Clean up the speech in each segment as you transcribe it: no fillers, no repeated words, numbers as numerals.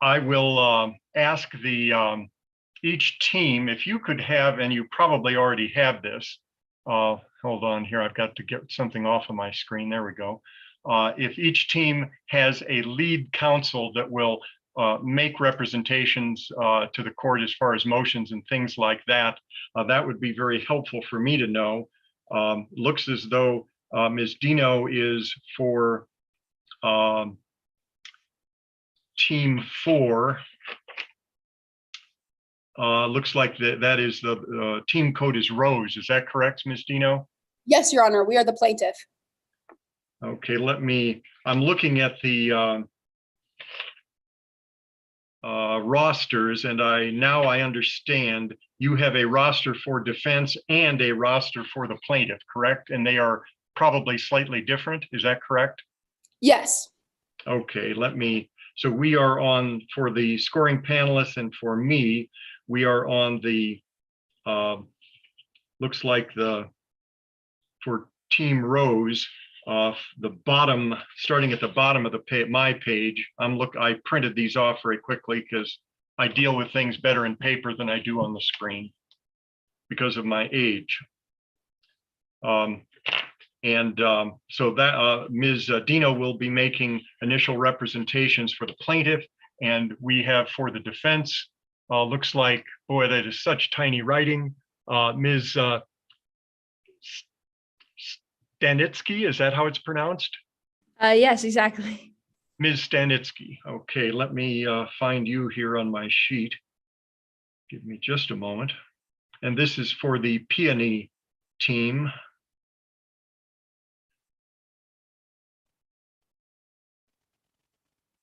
I will ask each team if you could have, and you probably already have this. Hold on here, I've got to get something off of my screen. There we go. If each team has a lead counsel that will make representations to the court as far as motions and things like that, that would be very helpful for me to know. Looks as though Ms. Dino is for team 4. Looks like that is the team code is Rose. Is that correct, Ms. Dino? Yes, Your Honor, we are the plaintiff. Okay, I'm looking at the rosters, and I understand you have a roster for defense and a roster for the plaintiff, correct? And they are probably slightly different. Is that correct? Yes. Okay, so we are on, for the scoring panelists and for me, we are on the, looks like for Team Rose, the bottom, starting at the bottom of my page. I printed these off very quickly because I deal with things better in paper than I do on the screen because of my age. So that Ms. Dino will be making initial representations for the plaintiff, and we have for the defense, looks like, boy, that is such tiny writing. Ms. Stanitsky, is that how it's pronounced? Yes, exactly. Ms. Stanitsky. Okay, let me find you here on my sheet. Give me just a moment. And this is for the peony team.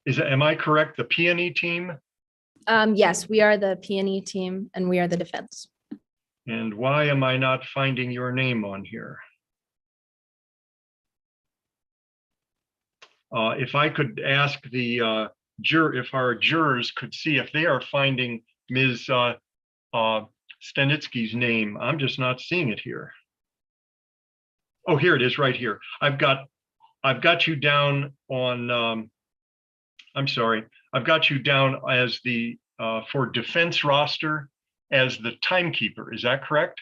Am I correct? The peony team? Yes, we are the peony team and we are the defense. And why am I not finding your name on here? If I could ask the if our jurors could see if they are finding Ms. Stanitsky's name. I'm just not seeing it here. Oh, here it is right here. I've got you down on, I'm sorry. I've got you down as the, for defense roster as the timekeeper. Is that correct?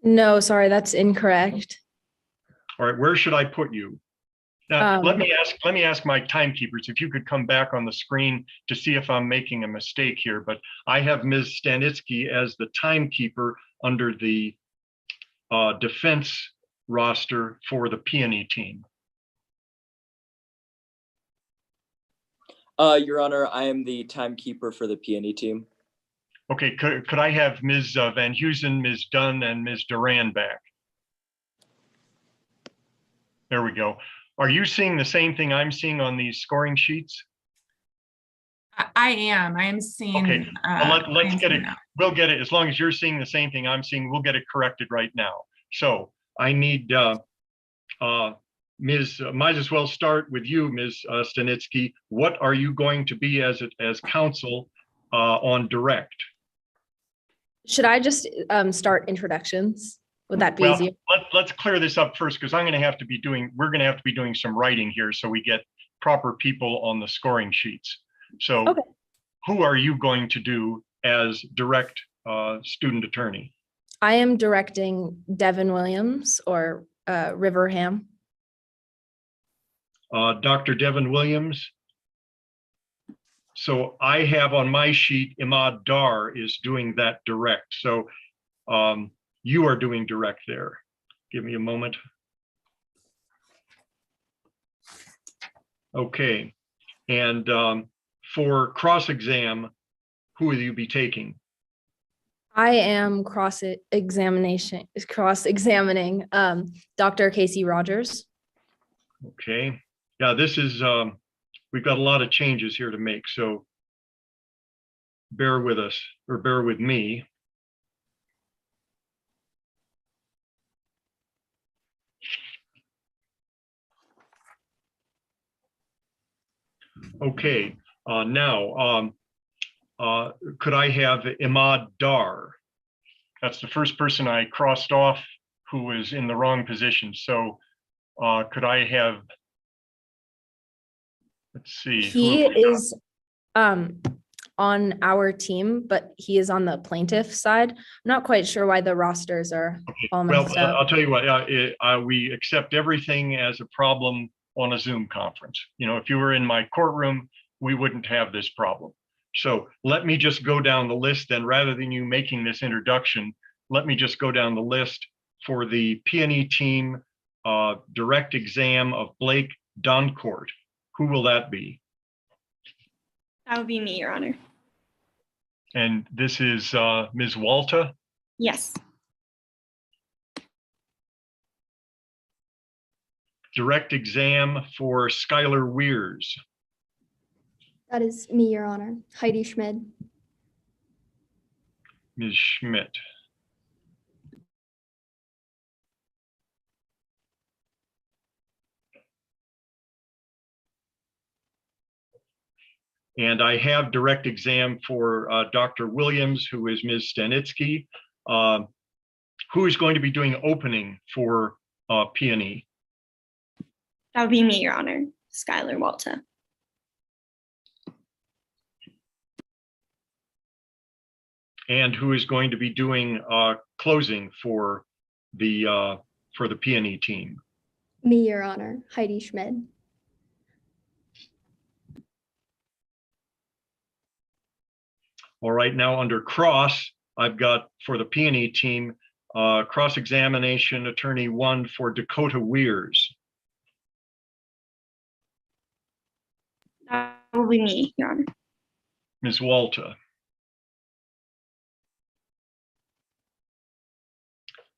No, sorry, that's incorrect. All right, where should I put you? Now, let me ask my timekeepers if you could come back on the screen to see if I'm making a mistake here, but I have Ms. Stanitsky as the timekeeper under the defense roster for the peony team. Your Honor, I am the timekeeper for the peony team. Okay, could I have Ms. Van Heusen, Ms. Dunn, and Ms. Duran back? There we go. Are you seeing the same thing I'm seeing on these scoring sheets? I am. I am seeing. Okay, well, let's get it. We'll get it as long as you're seeing the same thing I'm seeing. We'll get it corrected right now. So I need Ms. Might as well start with you, Ms. Stanitsky. What are you going to be as counsel on direct? Should I just start introductions? Would that be easier? Let's clear this up first, because we're going to have to be doing some writing here so we get proper people on the scoring sheets. So okay. Who are you going to do as direct student attorney? I am directing Devin Williams or Riverham. Dr. Devin Williams. So I have on my sheet, Imad Dar is doing that direct. So you are doing direct there. Give me a moment. Okay. And for cross-exam, who will you be taking? I am cross-examining Dr. Casey Rogers. Okay. Yeah, this is, we've got a lot of changes here to make, so bear with us, or bear with me. Okay, now, could I have Imad Dar? That's the first person I crossed off who was in the wrong position. So could I have Let's see. He who- is on our team, but he is on the plaintiff side. I'm not quite sure why the rosters are all Well, messed I'll up. tell you what, we accept everything as a problem on a Zoom conference. You know, if you were in my courtroom, we wouldn't have this problem. So let me just go down the list then, rather than you making this introduction, let me just go down the list for the P&E team, direct exam of Blake Doncourt. Who will that be? That would be me, Your Honor. And this is Ms. Walta. Yes. Direct exam for Skylar Weirs. That is me, Your Honor. Heidi Schmid. Ms. Schmidt. And I have direct exam for Dr. Williams, who is Ms. Stanitsky, who is going to be doing opening for P&E. That would be me, Your Honor. Skylar Walta. And who is going to be doing closing for the P&E team. Me, Your Honor. Heidi Schmid. All right, now under cross, I've got for the P&E team, cross-examination attorney 1 for Dakota Weirs. That will be me, Your Honor. Ms. Walta.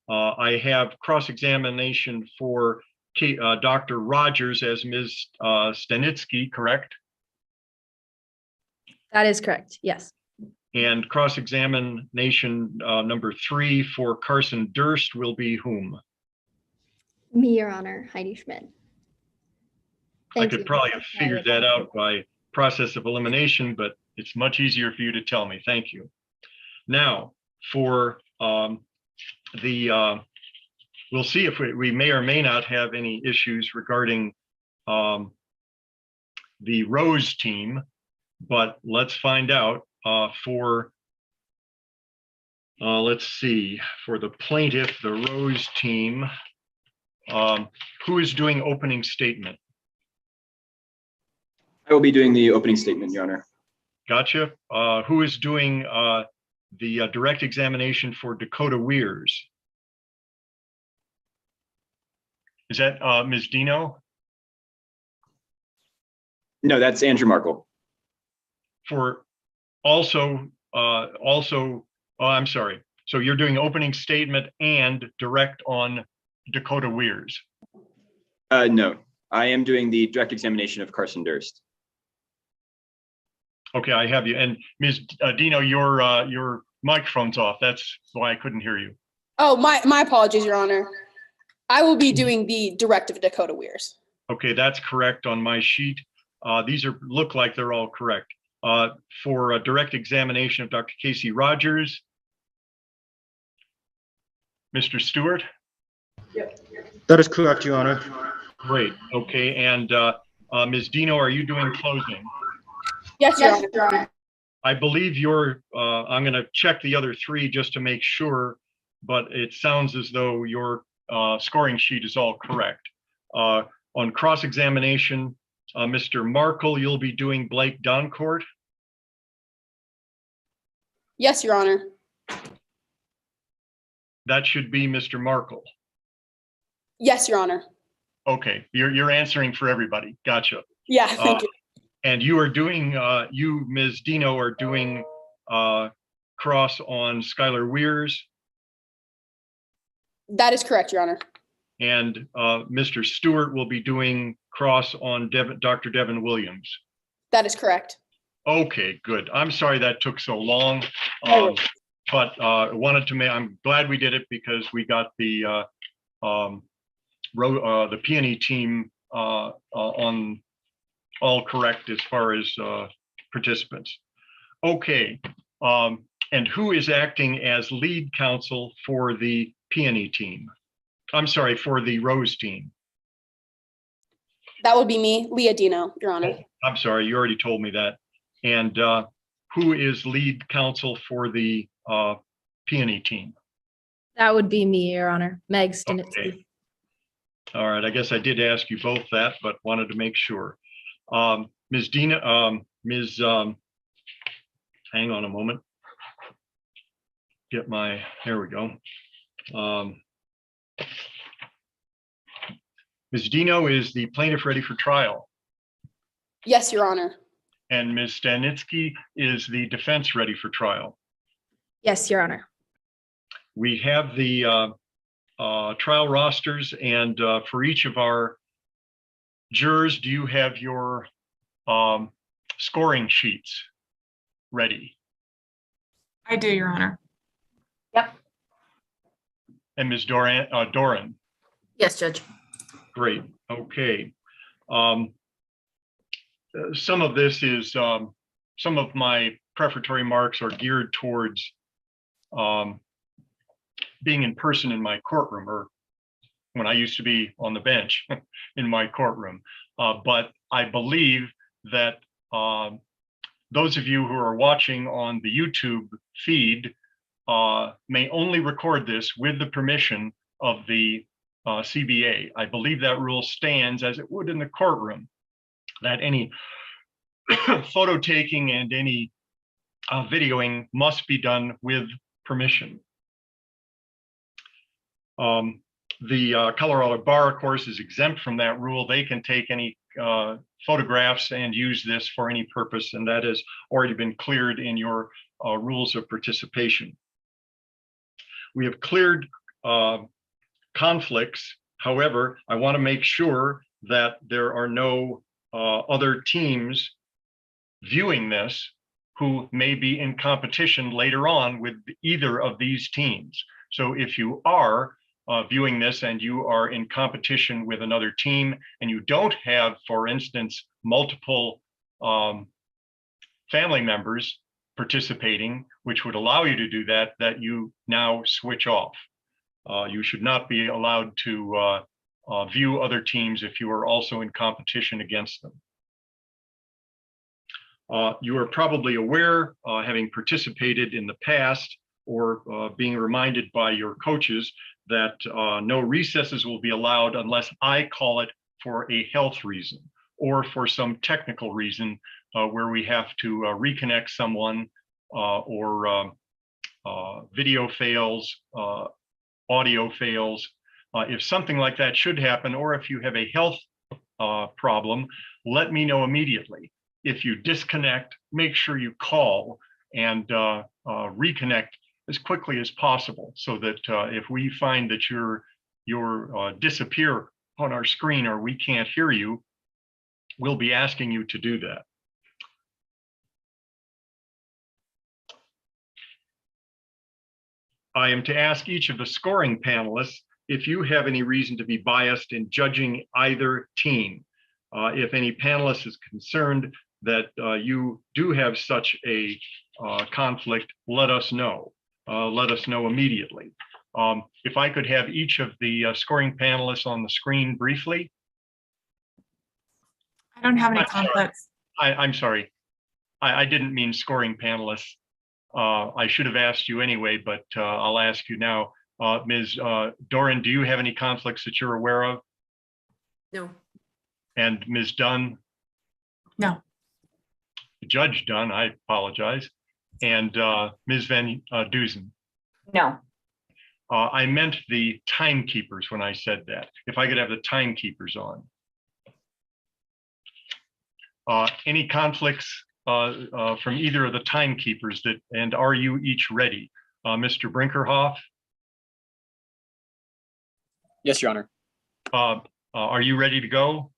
I have cross-examination for Dr. Rogers as Ms. Stanitsky, correct? That is correct. Yes. And cross-examination number 3 for Carson Durst will be whom? Me, Your Honor. Heidi Schmid. I Thank could you. probably have figured that out by process of elimination, but it's much easier for you to tell me. Thank you. Now, for we'll see if we may or may not have any issues regarding the Rose team, but let's find out let's see, for the plaintiff, the Rose team, who is doing opening statement? I will be doing the opening statement, Your Honor. Gotcha. Who is doing the direct examination for Dakota Weirs? Is that Ms. Dino? No, that's Andrew Markle. For also, oh, I'm sorry. So you're doing opening statement and direct on Dakota Weirs. No, I am doing the direct examination of Carson Durst. Okay, I have you. And Ms. Dino, your microphone's off. That's why I couldn't hear you. Oh, my apologies, Your Honor. I will be doing the direct of Dakota Weirs. Okay, that's correct on my sheet. These look like they're all correct. For a direct examination of Dr. Casey Rogers, Mr. Stewart. That is correct, Your Honor. Great. Okay, and Ms. Dino, are you doing closing? Yes, Your Honor. I believe I'm going to check the other 3 just to make sure, but it sounds as though your scoring sheet is all correct. On cross-examination, Mr. Markle, you'll be doing Blake Doncourt. Yes, Your Honor. That should be Mr. Markle. Yes, Your Honor. Okay, you're answering for everybody. Gotcha. Yeah, thank you. And you are doing, you, Ms. Dino, are doing cross on Skylar Weirs. That is correct, Your Honor. And Mr. Stewart will be doing cross on Dr. Devin Williams. That is correct. Okay, good. I'm sorry that took so long, but I'm glad we did it because we got the P&E team on all correct as far as participants. Okay, and who is acting as lead counsel for the P&E team? I'm sorry, for the Rose team. That would be me, Leah Dino, Your Honor. I'm sorry, you already told me that. And who is lead counsel for the peony team? That would be me, Your Honor. Meg Stanitsky. Okay. All right, I guess I did ask you both that, but wanted to make sure. Ms. Dina, hang on a moment. There we go. Ms. Dino, is the plaintiff ready for trial? Yes, Your Honor. And Ms. Stanitsky, is the defense ready for trial? Yes, Your Honor. We have the trial rosters, and for each of our jurors, do you have your scoring sheets ready? I do, Your Honor. And Ms. Doran? Yes, Judge. Great, okay. Some of this is, some of my prefatory marks are geared towards being in person in my courtroom, or when I used to be on the bench in my courtroom. But I believe that those of you who are watching on the YouTube feed may only record this with the permission of the CBA. I believe that rule stands as it would in the courtroom, that any photo taking and any videoing must be done with permission. The Colorado Bar, of course, is exempt from that rule. They can take any photographs and use this for any purpose, and that has already been cleared in your rules of participation. We have cleared conflicts. However, I want to make sure that there are no other teams viewing this who may be in competition later on with either of these teams. So if you are viewing this and you are in competition with another team and you don't have, for instance, multiple family members participating, which would allow you to do that, that you now switch off. You should not be allowed to view other teams if you are also in competition against them. You are probably aware, having participated in the past or being reminded by your coaches, that no recesses will be allowed unless I call it for a health reason or for some technical reason where we have to reconnect someone or video fails, audio fails. If something like that should happen, or if you have a health problem, let me know immediately. If you disconnect, make sure you call and reconnect as quickly as possible, so that if we find that you're disappear on our screen or we can't hear you, we'll be asking you to do that. I am to ask each of the scoring panelists if you have any reason to be biased in judging either team. If any panelist is concerned that you do have such a conflict, let us know. Let us know immediately. If I could have each of the scoring panelists on the screen briefly. I don't have any conflicts. I'm sorry. I didn't mean scoring panelists. I should have asked you anyway, but I'll ask you now. Ms. Doran, do you have any conflicts that you're aware of? No. And Ms. Dunn? No. Judge Dunn, I apologize. And Ms. Van Duzen? No. I meant the timekeepers when I said that. If I could have the timekeepers on. Any conflicts from either of the timekeepers that, and are you each ready? Mr. Brinkerhoff? Yes, Your Honor. Are you ready to go?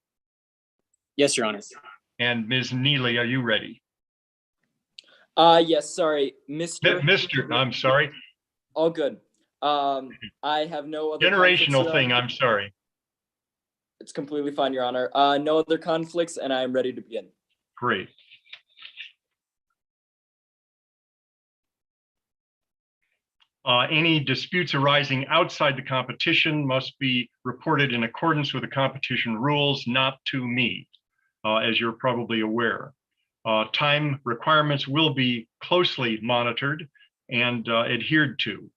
Yes, Your Honor. And Ms. Neely, are you ready? Yes, sorry, Mr. I'm sorry. All good. I have no other Generational thing, I'm sorry. It's completely fine, Your Honor. No other conflicts, and I am ready to begin. Great. Any disputes arising outside the competition must be reported in accordance with the competition rules, not to me. as you're probably aware. Time requirements will be closely monitored and adhered to,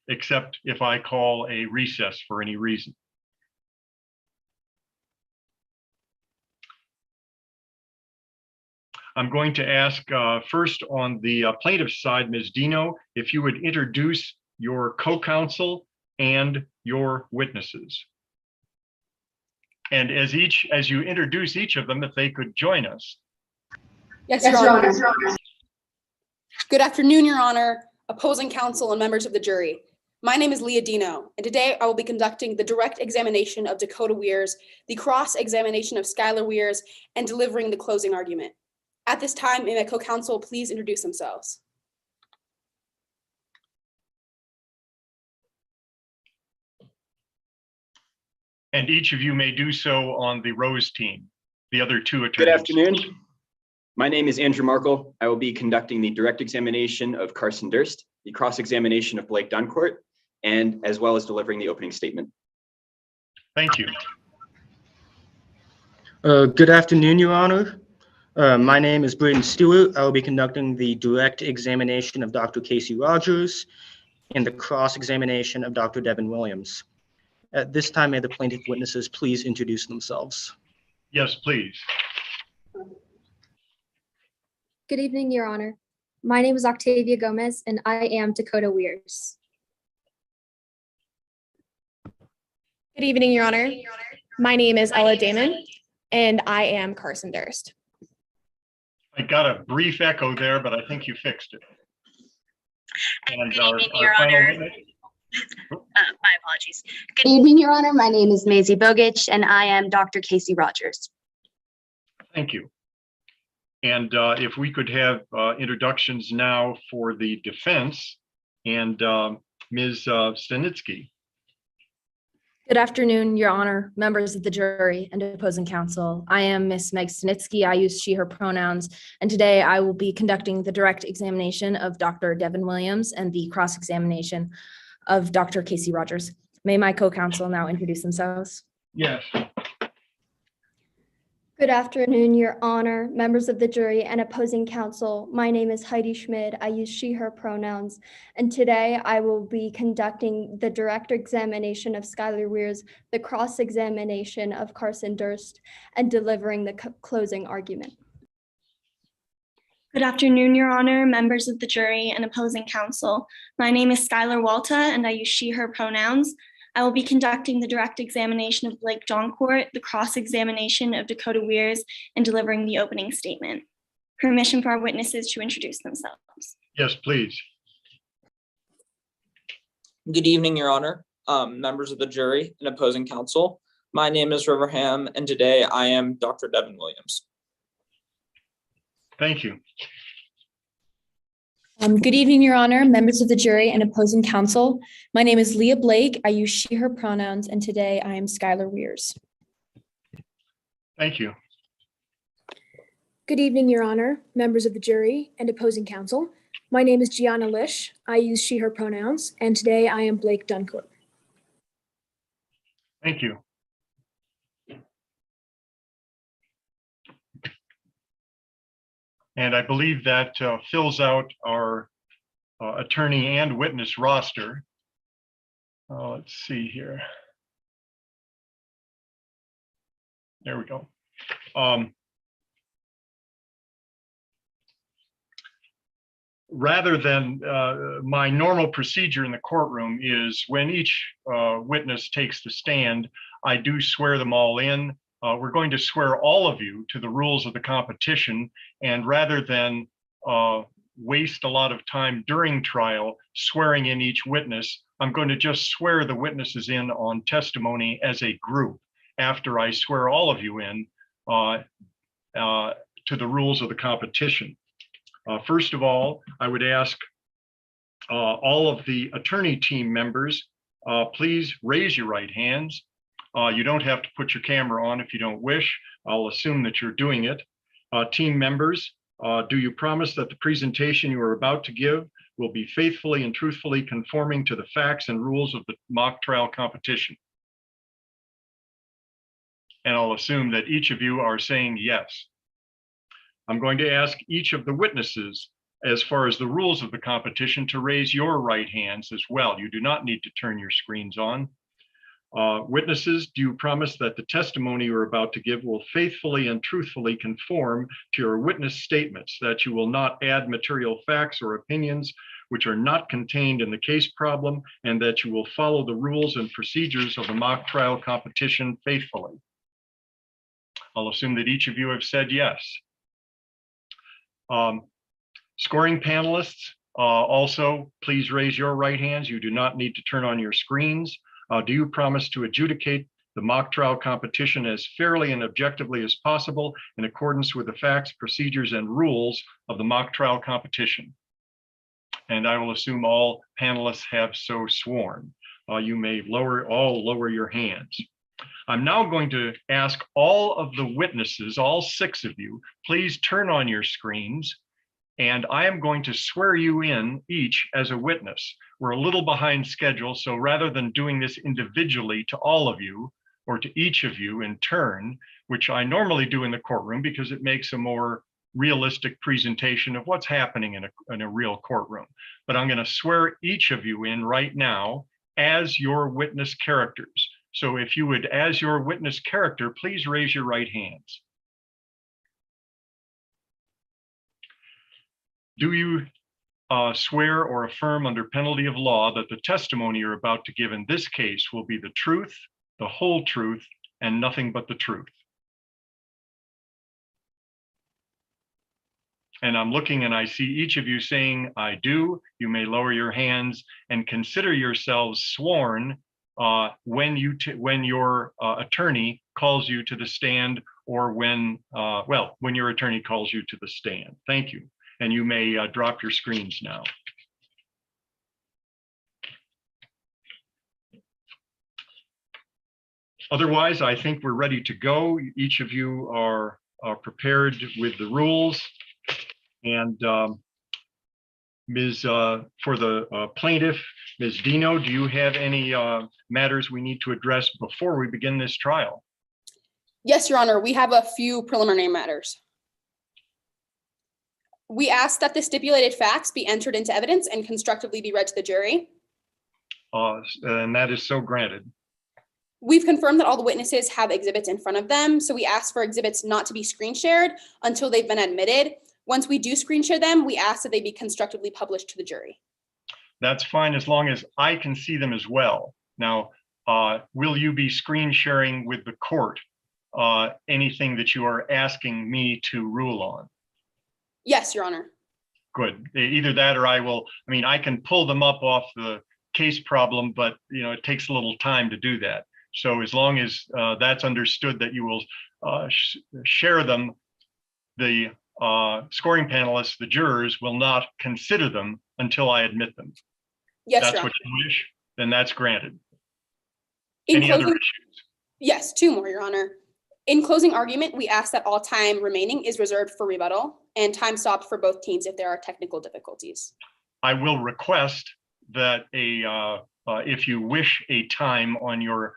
except if I call a recess for any reason. I'm going to ask first on the plaintiff's side, Ms. Dino, if you would introduce your co-counsel and your witnesses. And as you introduce each of them, if they could join us. Yes, Your Honor. Good afternoon, Your Honor, opposing counsel and members of the jury. My name is Leah Dino, and today I will be conducting the direct examination of Dakota Weirs, the cross-examination of Skylar Weirs, and delivering the closing argument. At this time, may my co-counsel please introduce themselves. And each of you may do so on the Rose team, the other two attorneys. Good afternoon. My name is Andrew Markle. I will be conducting the direct examination of Carson Durst, the cross-examination of Blake Duncourt, and as well as delivering the opening statement. Thank you. Good afternoon, Your Honor. My name is Braden Stewart. I will be conducting the direct examination of Dr. Casey Rogers and the cross-examination of Dr. Devin Williams. At this time, may the plaintiff witnesses please introduce themselves. Yes, please. Good evening, Your Honor. My name is Octavia Gomez, and I am Dakota Weirs. Good evening, Your Honor. My name is Ella Damon, and I am Carson Durst. I got a brief echo there, but I think you fixed it. And Good our evening, Your final Honor. witness. My apologies. Good evening, Your Honor. My name is Maisie Bogich, and I am Dr. Casey Rogers. Thank you. And if we could have introductions now for the defense and Ms. Stanitsky. Good afternoon, Your Honor, members of the jury and opposing counsel. I am Ms. Meg Stanitsky. I use she, her pronouns, and today I will be conducting the direct examination of Dr. Devin Williams and the cross-examination of Dr. Casey Rogers. May my co-counsel now introduce themselves. Yes. Good afternoon, Your Honor, members of the jury and opposing counsel. My name is Heidi Schmid. I use she, her pronouns. And today I will be conducting the direct examination of Skylar Weirs, the cross-examination of Carson Durst, and delivering the closing argument. Good afternoon, Your Honor, members of the jury and opposing counsel. My name is Skylar Walta, and I use she, her pronouns. I will be conducting the direct examination of Blake Doncourt, the cross-examination of Dakota Weirs, and delivering the opening statement. Permission for our witnesses to introduce themselves. Yes, please. Good evening, Your Honor, members of the jury and opposing counsel. My name is Riverham, and today I am Dr. Devin Williams. Thank you. Good evening, Your Honor, members of the jury and opposing counsel. My name is Leah Blake. I use she, her pronouns, and today I am Skylar Weirs. Thank you. Good evening, Your Honor, members of the jury and opposing counsel. My name is Gianna Lish. I use she, her pronouns, and today I am Blake Duncourt. Thank you. And I believe that fills out our attorney and witness roster. Let's see here. There we go. Rather than my normal procedure in the courtroom is when each witness takes the stand, I do swear them all in. We're going to swear all of you to the rules of the competition, and rather than waste a lot of time during trial swearing in each witness, I'm going to just swear the witnesses in on testimony as a group after I swear all of you in to the rules of the competition. First of all, I would ask all of the attorney team members, please raise your right hands. You don't have to put your camera on if you don't wish. I'll assume that you're doing it. Team members, do you promise that the presentation you are about to give will be faithfully and truthfully conforming to the facts and rules of the mock trial competition? and I'll assume that each of you are saying yes. I'm going to ask each of the witnesses, as far as the rules of the competition, to raise your right hands as well. You do not need to turn your screens on. Witnesses, do you promise that the testimony you're about to give will faithfully and truthfully conform to your witness statements, that you will not add material facts or opinions which are not contained in the case problem, and that you will follow the rules and procedures of the mock trial competition faithfully? I'll assume that each of you have said yes. Scoring panelists, also, please raise your right hands. You do not need to turn on your screens. Do you promise to adjudicate the mock trial competition as fairly and objectively as possible in accordance with the facts, procedures, and rules of the mock trial competition? And I will assume all panelists have so sworn. You may lower your hands. I'm now going to ask all of the witnesses, all 6 of you, please turn on your screens, and I am going to swear you in each as a witness. We're a little behind schedule, so rather than doing this individually to all of you or to each of you in turn, which I normally do in the courtroom because it makes a more realistic presentation of what's happening in a real courtroom. But I'm going to swear each of you in right now as your witness characters. So if you would, as your witness character, please raise your right hands. Do you swear or affirm under penalty of law that the testimony you're about to give in this case will be the truth, the whole truth, and nothing but the truth? And I'm looking and I see each of you saying, I do. You may lower your hands and consider yourselves sworn when your attorney calls you to the stand, or when your attorney calls you to the stand. Thank you. And you may drop your screens now. Otherwise, I think we're ready to go. Each of you are prepared with the rules. And for the plaintiff, Ms. Dino, do you have any matters we need to address before we begin this trial? Yes, Your Honor, we have a few preliminary matters. We ask that the stipulated facts be entered into evidence and constructively be read to the jury. And that is so granted. We've confirmed that all the witnesses have exhibits in front of them, so we ask for exhibits not to be screen shared until they've been admitted. Once we do screen share them, we ask that they be constructively published to the jury. That's fine as long as I can see them as well. Now, will you be screen sharing with the court anything that you are asking me to rule on? Yes, Your Honor. Good. Either that or I can pull them up off the case problem, but it takes a little time to do that. So as long as that's understood that you will share them, the scoring panelists, the jurors, will not consider them until I admit them. Yes, that's Your what Honor. you wish, then that's granted. In Any other closing, issues? yes, 2 more, Your Honor. In closing argument, we ask that all time remaining is reserved for rebuttal and time stopped for both teams if there are technical difficulties. I will request that if you wish a time on your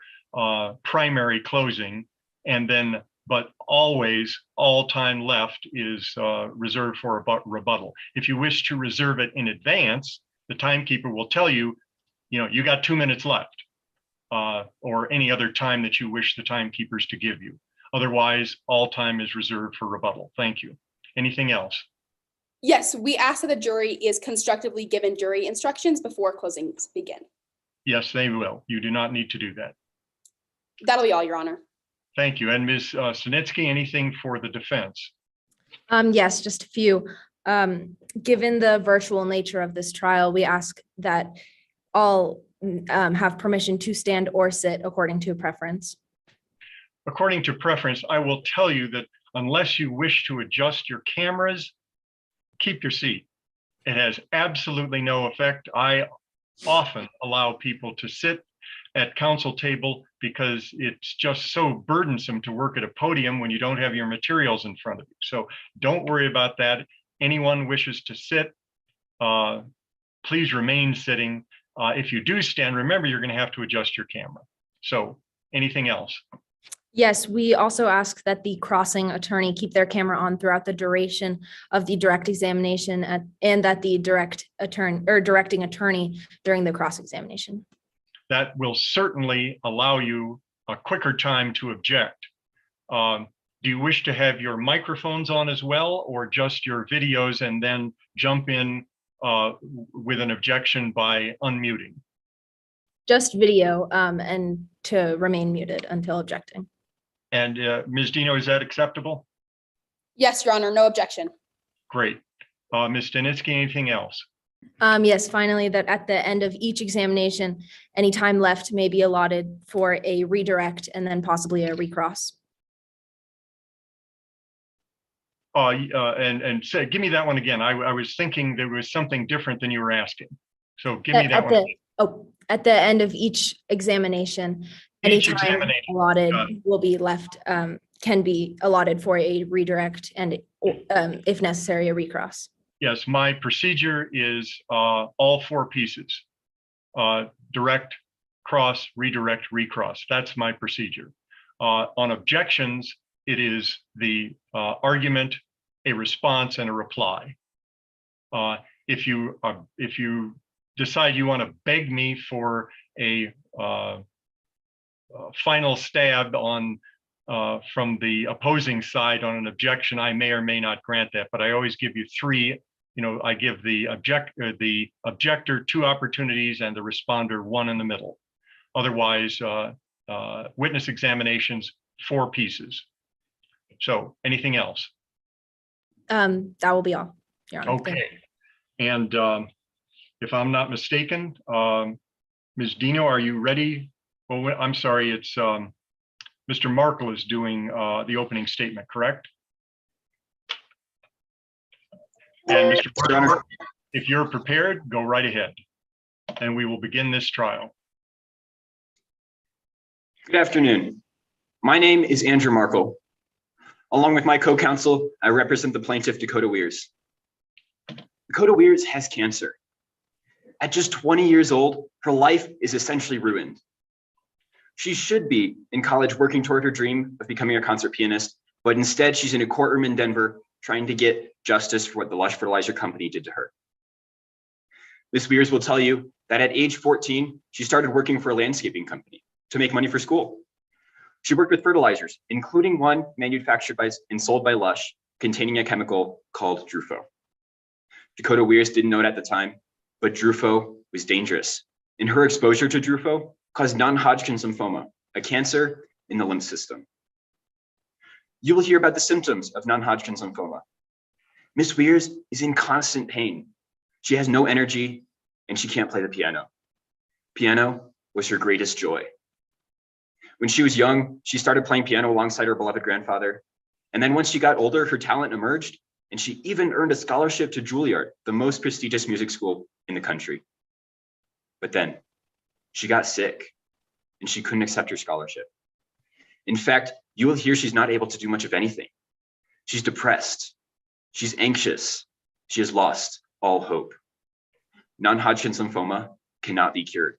primary closing, and then, but always all time left is reserved for a rebuttal. If you wish to reserve it in advance, the timekeeper will tell you, you got 2 minutes left, or any other time that you wish the timekeepers to give you. Otherwise, all time is reserved for rebuttal. Thank you. Anything else? Yes, we ask that the jury is constructively given jury instructions before closings begin. Yes, they will. You do not need to do that. That'll be all, Your Honor. Thank you. And Ms. Sinitsky, anything for the defense? Yes, just a few. Given the virtual nature of this trial, we ask that all have permission to stand or sit according to preference. According to preference, I will tell you that unless you wish to adjust your cameras, keep your seat. It has absolutely no effect. I often allow people to sit at counsel table because it's just so burdensome to work at a podium when you don't have your materials in front of you. So don't worry about that. Anyone wishes to sit, please remain sitting. If you do stand, remember you're going to have to adjust your camera. So anything else? Yes, we also ask that the crossing attorney keep their camera on throughout the duration of the direct examination and that the directing attorney during the cross-examination. That will certainly allow you a quicker time to object. Do you wish to have your microphones on as well, or just your videos and then jump in with an objection by unmuting? Just video and to remain muted until objecting. And Ms. Dino, is that acceptable? Yes, Your Honor, no objection. Great. Ms. Stanitzky, anything else? Yes, finally, that at the end of each examination, any time left may be allotted for a redirect and then possibly a recross. And say, give me that one again. I was thinking there was something different than you were asking. So give me that one. At the end of each examination, any time allotted will be left, can be allotted for a redirect and if necessary, a recross. Yes, my procedure is all 4 pieces. Direct, cross, redirect, recross. That's my procedure. On objections, it is the argument, a response, and a reply. If you decide you want to beg me for a final stab on from the opposing side on an objection, I may or may not grant that, but I always give you 3. I give the objector 2 opportunities and the responder 1 in the middle. Otherwise, witness examinations, 4 pieces. So anything else? That will be all, Your Honor. Okay. And if I'm not mistaken, Ms. Dino, are you ready? Well, I'm sorry, it's Mr. Markle is doing the opening statement, correct? And Mr. Markle, if you're prepared, go right ahead, and we will begin this trial. Good afternoon. My name is Andrew Markle. Along with my co-counsel, I represent the plaintiff, Dakota Weirs. Dakota Weirs has cancer. At just 20 years old, her life is essentially ruined. She should be in college working toward her dream of becoming a concert pianist, but instead she's in a courtroom in Denver trying to get justice for what the Lush Fertilizer Company did to her. Ms. Weirs will tell you that at age 14, she started working for a landscaping company to make money for school. She worked with fertilizers, including one manufactured by and sold by Lush, containing a chemical called Drufo. Dakota Weirs didn't know it at the time, but Drufo was dangerous, and her exposure to Drufo caused non-Hodgkin's lymphoma, a cancer in the lymph system. You will hear about the symptoms of non-Hodgkin's lymphoma. Ms. Weirs is in constant pain. She has no energy, and she can't play the piano. Piano was her greatest joy. When she was young, she started playing piano alongside her beloved grandfather. And then once she got older, her talent emerged, and she even earned a scholarship to Juilliard, the most prestigious music school in the country. But then she got sick, and she couldn't accept her scholarship. In fact, you will hear she's not able to do much of anything. She's depressed. She's anxious. She has lost all hope. Non-Hodgkin's lymphoma cannot be cured.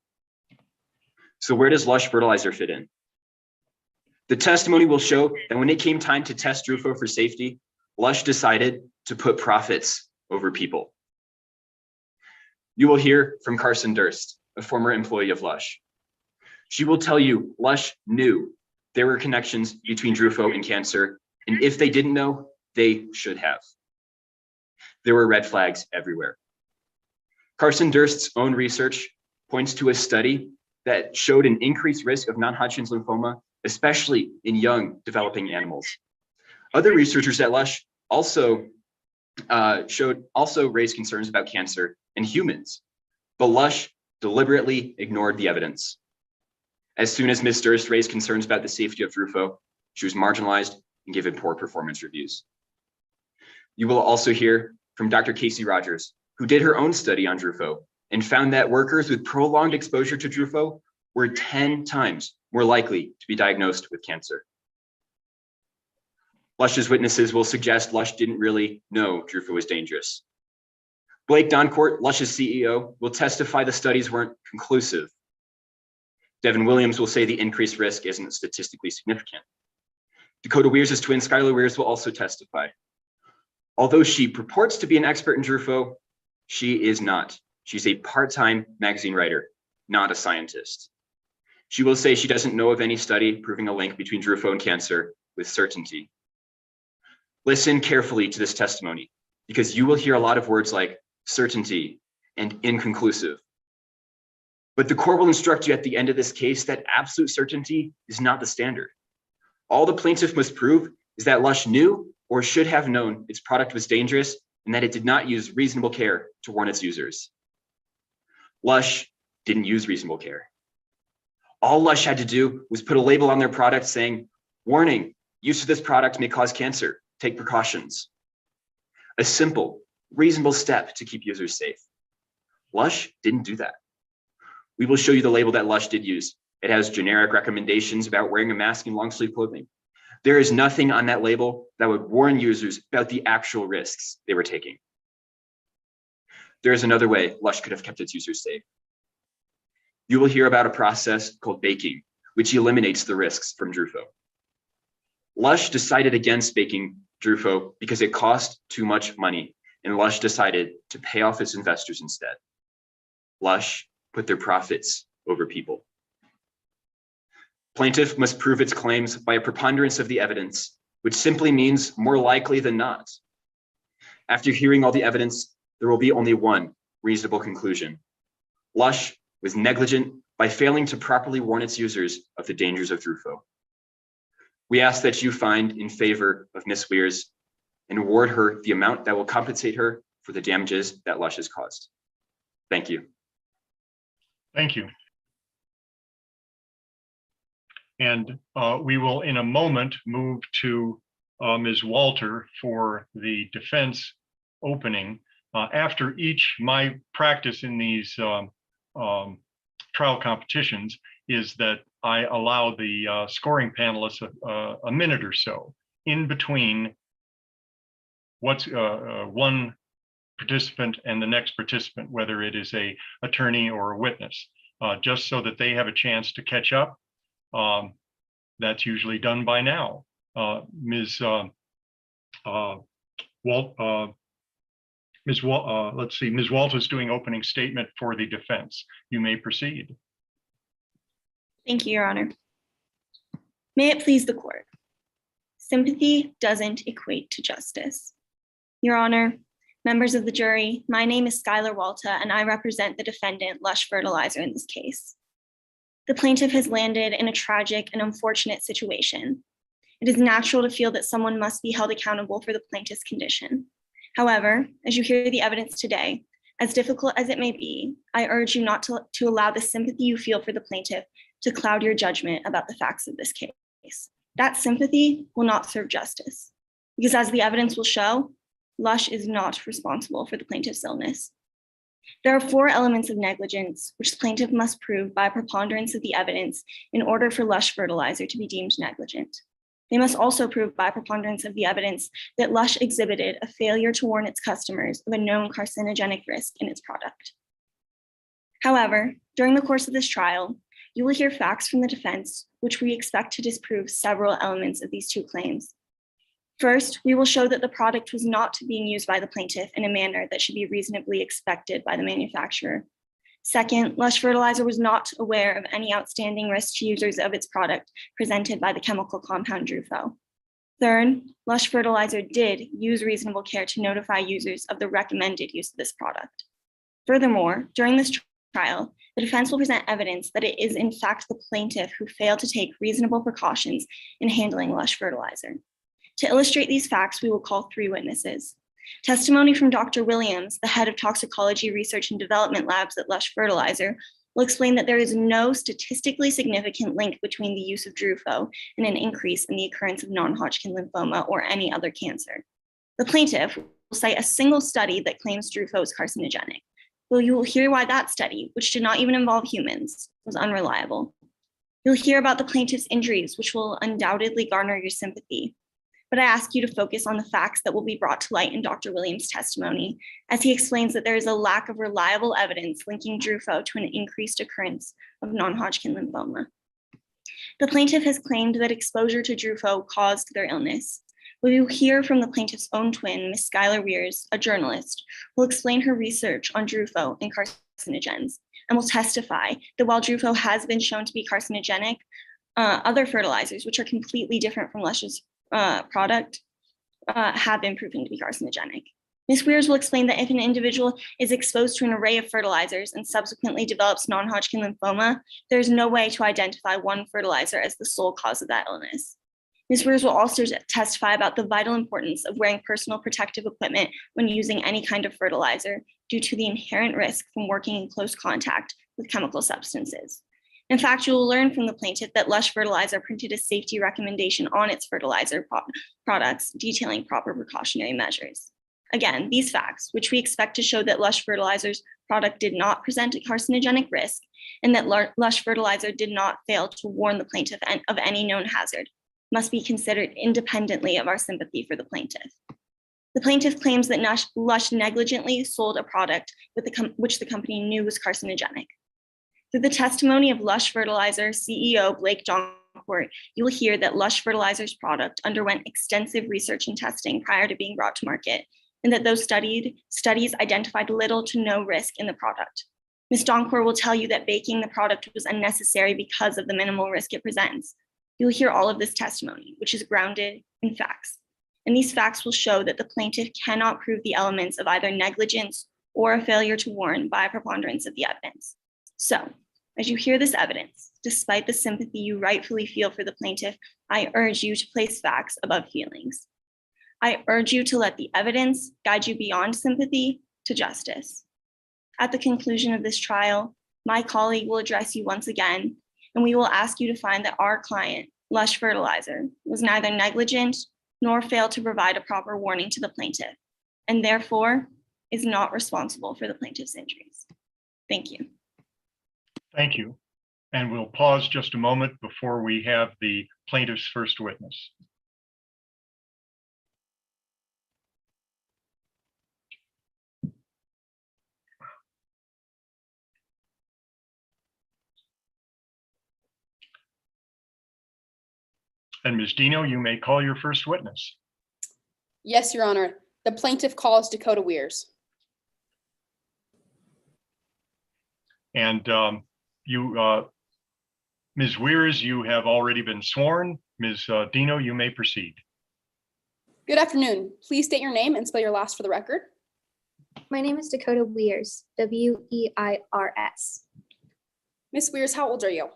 So where does Lush Fertilizer fit in? The testimony will show that when it came time to test Drufo for safety, Lush decided to put profits over people. You will hear from Carson Durst, a former employee of Lush. She will tell you Lush knew there were connections between Drufo and cancer, and if they didn't know, they should have. There were red flags everywhere. Carson Durst's own research points to a study that showed an increased risk of non-Hodgkin's lymphoma, especially in young developing animals. Other researchers at Lush also raised concerns about cancer in humans, but Lush deliberately ignored the evidence. As soon as Ms. Durst raised concerns about the safety of Drufo, she was marginalized and given poor performance reviews. You will also hear from Dr. Casey Rogers, who did her own study on Drufo and found that workers with prolonged exposure to Drufo were 10 times more likely to be diagnosed with cancer. Lush's witnesses will suggest Lush didn't really know Drufo was dangerous. Blake Doncourt, Lush's CEO, will testify the studies weren't conclusive. Devin Williams will say the increased risk isn't statistically significant. Dakota Weir's twin, Skylar Weirs, will also testify. Although she purports to be an expert in Drufo, she is not. She's a part-time magazine writer, not a scientist. She will say she doesn't know of any study proving a link between Drufo and cancer with certainty. Listen carefully to this testimony, because you will hear a lot of words like certainty and inconclusive. But the court will instruct you at the end of this case that absolute certainty is not the standard. All the plaintiff must prove is that Lush knew or should have known its product was dangerous and that it did not use reasonable care to warn its users. Lush didn't use reasonable care. All Lush had to do was put a label on their product saying, warning, use of this product may cause cancer, take precautions. A simple, reasonable step to keep users safe. Lush didn't do that. We will show you the label that Lush did use. It has generic recommendations about wearing a mask and long sleeve clothing. There is nothing on that label that would warn users about the actual risks they were taking. There is another way Lush could have kept its users safe. You will hear about a process called baking, which eliminates the risks from Drufo. Lush decided against baking Drufo because it cost too much money, and Lush decided to pay off its investors instead. Lush put their profits over people. Plaintiff must prove its claims by a preponderance of the evidence, which simply means more likely than not. After hearing all the evidence, there will be only one reasonable conclusion. Lush was negligent by failing to properly warn its users of the dangers of Drufo. We ask that you find in favor of Ms. Weirs and award her the amount that will compensate her for the damages that Lush has caused. Thank you. Thank you. And we will in a moment move to Ms. Walter for the defense opening. After each, my practice in these trial competitions is that I allow the scoring panelists a minute or so in between what's one participant and the next participant, whether it is a attorney or a witness, just so that they have a chance to catch up. That's usually done by now. Ms. Walter's doing opening statement for the defense. You may proceed. Thank you, Your Honor. May it please the court. Sympathy doesn't equate to justice. Your Honor, members of the jury, my name is Skylar Walta, and I represent the defendant, Lush Fertilizer, in this case. The plaintiff has landed in a tragic and unfortunate situation. It is natural to feel that someone must be held accountable for the plaintiff's condition. However, as you hear the evidence today, as difficult as it may be, I urge you not to allow the sympathy you feel for the plaintiff to cloud your judgment about the facts of this case. That sympathy will not serve justice, because as the evidence will show, Lush is not responsible for the plaintiff's illness. There are 4 elements of negligence which the plaintiff must prove by a preponderance of the evidence in order for Lush Fertilizer to be deemed negligent. They must also prove by a preponderance of the evidence that Lush exhibited a failure to warn its customers of a known carcinogenic risk in its product. However, during the course of this trial, you will hear facts from the defense which we expect to disprove several elements of these 2 claims. First, we will show that the product was not being used by the plaintiff in a manner that should be reasonably expected by the manufacturer. Second, Lush Fertilizer was not aware of any outstanding risk to users of its product presented by the chemical compound Drufo. Third, Lush Fertilizer did use reasonable care to notify users of the recommended use of this product. Furthermore, during this trial, the defense will present evidence that it is in fact the plaintiff who failed to take reasonable precautions in handling Lush Fertilizer. To illustrate these facts, we will call 3 witnesses. Testimony from Dr. Williams, the head of toxicology research and development labs at Lush Fertilizer, will explain that there is no statistically significant link between the use of Drufo and an increase in the occurrence of non-Hodgkin lymphoma or any other cancer. The plaintiff will cite a single study that claims Drufo is carcinogenic. Well, you will hear why that study, which did not even involve humans, was unreliable. You'll hear about the plaintiff's injuries, which will undoubtedly garner your sympathy. But I ask you to focus on the facts that will be brought to light in Dr. Williams' testimony, as he explains that there is a lack of reliable evidence linking Drufo to an increased occurrence of non-Hodgkin lymphoma. The plaintiff has claimed that exposure to Drufo caused their illness. We will hear from the plaintiff's own twin, Ms. Skylar Weirs, a journalist, who will explain her research on Drufo and carcinogens, and will testify that while Drufo has been shown to be carcinogenic, other fertilizers, which are completely different from Lush's product, have been proven to be carcinogenic. Ms. Weirs will explain that if an individual is exposed to an array of fertilizers and subsequently develops non-Hodgkin lymphoma, there is no way to identify one fertilizer as the sole cause of that illness. Ms. Weirs will also testify about the vital importance of wearing personal protective equipment when using any kind of fertilizer due to the inherent risk from working in close contact with chemical substances. In fact, you will learn from the plaintiff that Lush Fertilizer printed a safety recommendation on its fertilizer products detailing proper precautionary measures. Again, these facts, which we expect to show that Lush Fertilizer's product did not present a carcinogenic risk and that Lush Fertilizer did not fail to warn the plaintiff of any known hazard, must be considered independently of our sympathy for the plaintiff. The plaintiff claims that Lush negligently sold a product which the company knew was carcinogenic. Through the testimony of Lush Fertilizer CEO Blake Joncourt, you will hear that Lush Fertilizer's product underwent extensive research and testing prior to being brought to market, and that those studies identified little to no risk in the product. Ms. Joncourt will tell you that baking the product was unnecessary because of the minimal risk it presents. You will hear all of this testimony, which is grounded in facts. And these facts will show that the plaintiff cannot prove the elements of either negligence or a failure to warn by a preponderance of the evidence. So, as you hear this evidence, despite the sympathy you rightfully feel for the plaintiff, I urge you to place facts above feelings. I urge you to let the evidence guide you beyond sympathy to justice. At the conclusion of this trial, my colleague will address you once again, and we will ask you to find that our client, Lush Fertilizer, was neither negligent nor failed to provide a proper warning to the plaintiff, and therefore is not responsible for the plaintiff's injuries. Thank you. Thank you. And we'll pause just a moment before we have the plaintiff's first witness. And Ms. Dino, you may call your first witness. Yes, Your Honor. The plaintiff calls Dakota Weirs. And Ms. Weirs, you have already been sworn. Ms. Dino, you may proceed. Good afternoon. Please state your name and spell your last for the record. My name is Dakota Weirs, W-E-I-R-S. Ms. Weirs, how old are you?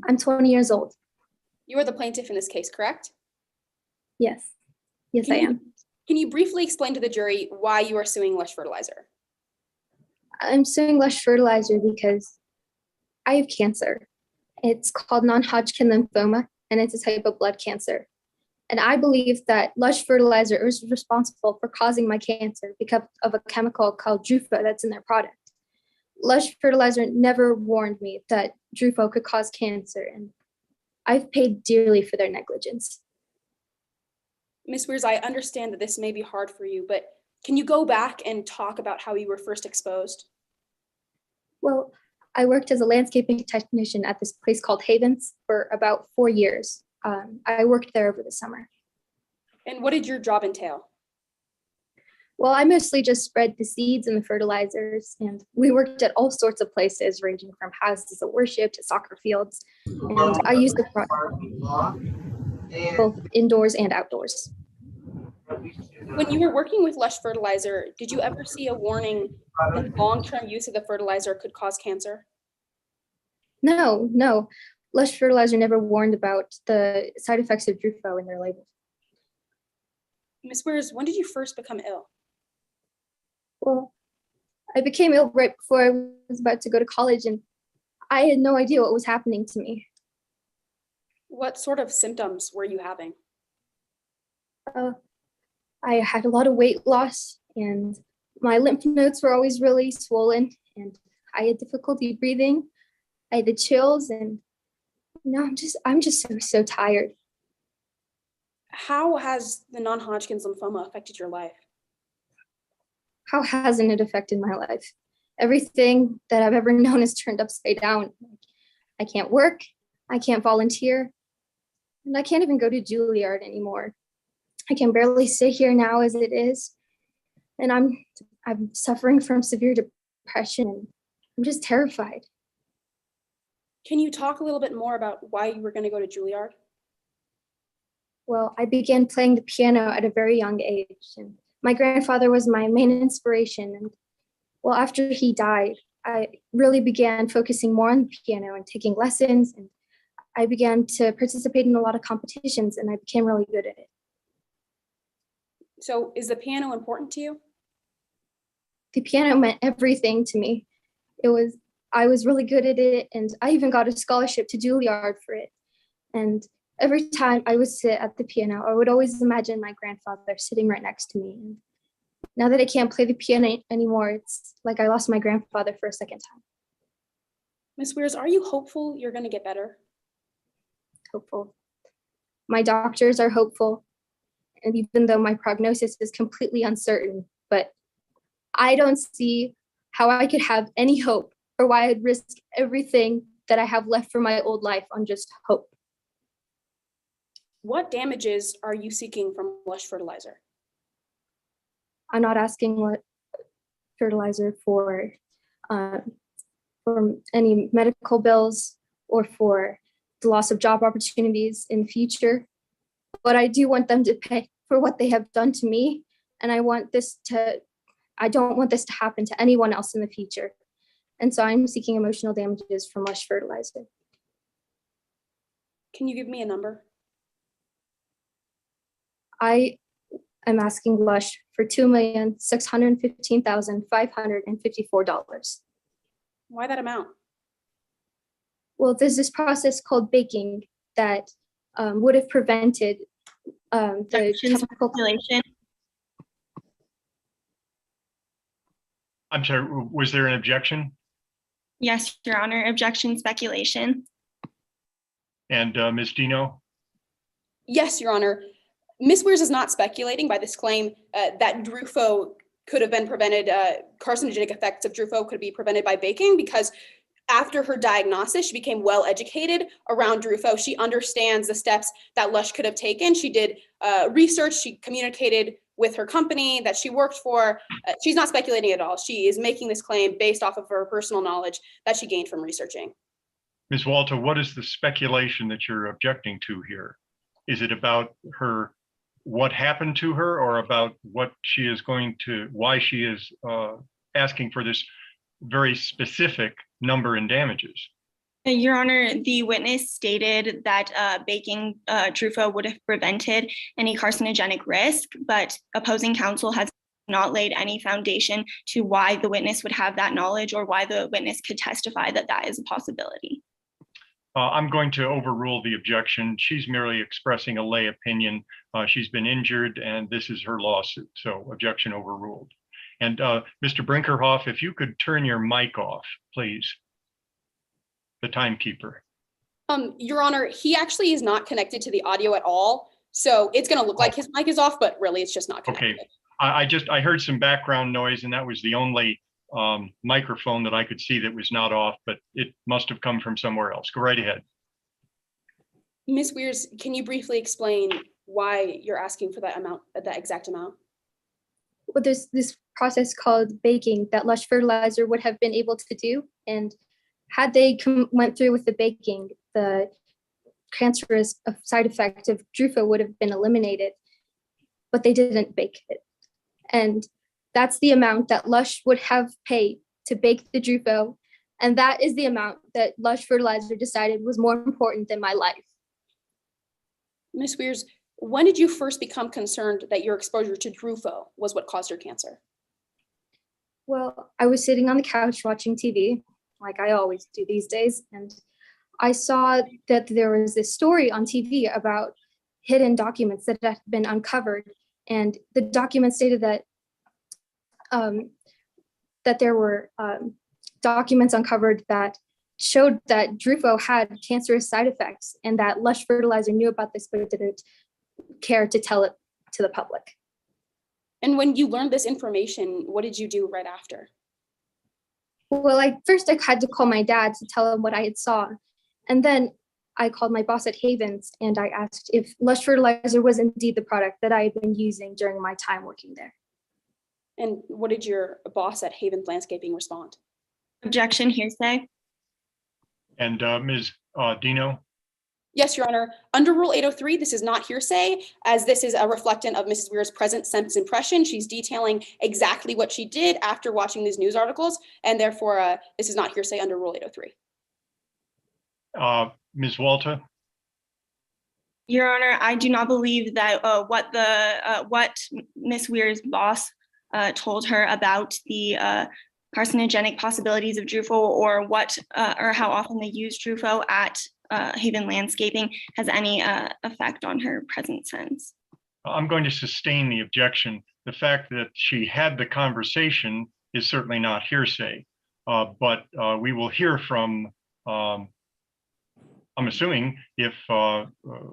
I'm 20 years old. You are the plaintiff in this case, correct? Yes. Yes, I am. Can you briefly explain to the jury why you are suing Lush Fertilizer? I'm suing Lush Fertilizer because I have cancer. It's called non-Hodgkin lymphoma, and it's a type of blood cancer. And I believe that Lush Fertilizer is responsible for causing my cancer because of a chemical called Drufo that's in their product. Lush Fertilizer never warned me that Drufo could cause cancer, and I've paid dearly for their negligence. Ms. Weirs, I understand that this may be hard for you, but can you go back and talk about how you were first exposed? Well, I worked as a landscaping technician at this place called Havens for about 4 years. I worked there over the summer. And what did your job entail? Well, I mostly just spread the seeds and the fertilizers, and we worked at all sorts of places, ranging from houses of worship to soccer fields. And I used the product both indoors and outdoors. When you were working with Lush Fertilizer, did you ever see a warning that long-term use of the fertilizer could cause cancer? No. Lush Fertilizer never warned about the side effects of Drufo in their label. Ms. Weirs, when did you first become ill? Well, I became ill right before I was about to go to college, and I had no idea what was happening to me. What sort of symptoms were you having? I had a lot of weight loss, and my lymph nodes were always really swollen, and I had difficulty breathing. I had the chills, and now I'm just so tired. How has the non-Hodgkin's lymphoma affected your life? How hasn't it affected my life? Everything that I've ever known is turned upside down. I can't work. I can't volunteer, and I can't even go to Juilliard anymore. I can barely sit here now as it is, and I'm suffering from severe depression. I'm just terrified. Can you talk a little bit more about why you were going to go to Juilliard? Well, I began playing the piano at a very young age, and my grandfather was my main inspiration. And well, after he died, I really began focusing more on the piano and taking lessons, and I began to participate in a lot of competitions, and I became really good at it. So is the piano important to you? The piano meant everything to me. I was really good at it, and I even got a scholarship to Juilliard for it. And every time I would sit at the piano, I would always imagine my grandfather sitting right next to me. And now that I can't play the piano anymore, it's like I lost my grandfather for a second time. Ms. Weirs, are you hopeful you're going to get better? Hopeful. My doctors are hopeful. And even though my prognosis is completely uncertain, but I don't see how I could have any hope or why I'd risk everything that I have left for my old life on just hope. What damages are you seeking from Lush Fertilizer? I'm not asking what fertilizer for any medical bills or for the loss of job opportunities in the future, but I do want them to pay for what they have done to me, and I don't want this to happen to anyone else in the future. And so I'm seeking emotional damages from Lush Fertilizer. Can you give me a number? I am asking Lush for $2,615,554. Why that amount? Well, there's this process called baking that would have prevented the chemical Speculation. I'm sorry, was there an objection? Yes, Your Honor. Objection, speculation. And Ms. Dino? Yes, Your Honor. Ms. Weirs is not speculating by this claim that Drufo could have been prevented, carcinogenic effects of Drufo could be prevented by baking, because after her diagnosis, she became well educated around Drufo. She understands the steps that Lush could have taken. She did research. She communicated with her company that she worked for. She's not speculating at all. She is making this claim based off of her personal knowledge that she gained from researching. Ms. Walter, what is the speculation that you're objecting to here? Is it about her, what happened to her, or about what she is going to, why she is asking for this very specific number in damages? Your Honor, the witness stated that baking Drufo would have prevented any carcinogenic risk, but opposing counsel has not laid any foundation to why the witness would have that knowledge or why the witness could testify that that is a possibility. I'm going to overrule the objection. She's merely expressing a lay opinion. She's been injured and this is her lawsuit, so objection overruled. And Mr. Brinkerhoff, if you could turn your mic off, please. The timekeeper. Your Honor, he actually is not connected to the audio at all. So it's going to look like his mic is off, but really it's just not connected. Okay, I heard some background noise and that was the only microphone that I could see that was not off, but it must have come from somewhere else. Go right ahead. Ms. Weirs, can you briefly explain why you're asking for that amount, that exact amount? Well, there's this process called baking that Lush Fertilizer would have been able to do, and had they went through with the baking, the cancerous side effect of Drufo would have been eliminated, but they didn't bake it. And that's the amount that Lush would have paid to bake the Drufo, and that is the amount that Lush Fertilizer decided was more important than my life. Ms. Weirs, when did you first become concerned that your exposure to Drufo was what caused your cancer? Well, I was sitting on the couch watching TV, like I always do these days, and I saw that there was this story on TV about hidden documents that had been uncovered, and the document stated that that there were documents uncovered that showed that Drufo had cancerous side effects, and that Lush Fertilizer knew about this but didn't care to tell it to the public. And when you learned this information, what did you do right after? Well, first I had to call my dad to tell him what I had saw. And then I called my boss at Havens and I asked if Lush Fertilizer was indeed the product that I had been using during my time working there. And what did your boss at Havens Landscaping respond? Objection, hearsay. And Ms. Dino? Yes, Your Honor. Under Rule 803, this is not hearsay, as this is a reflectant of Mrs. Weir's present sense impression. She's detailing exactly what she did after watching these news articles, and therefore this is not hearsay under Rule 803. Ms. Walter? Your Honor, I do not believe that what Ms. Weir's boss told her about the carcinogenic possibilities of Drufo or or how often they use Drufo at Haven Landscaping has any effect on her present sense. I'm going to sustain the objection. The fact that she had the conversation is certainly not hearsay, but we will hear from, I'm assuming if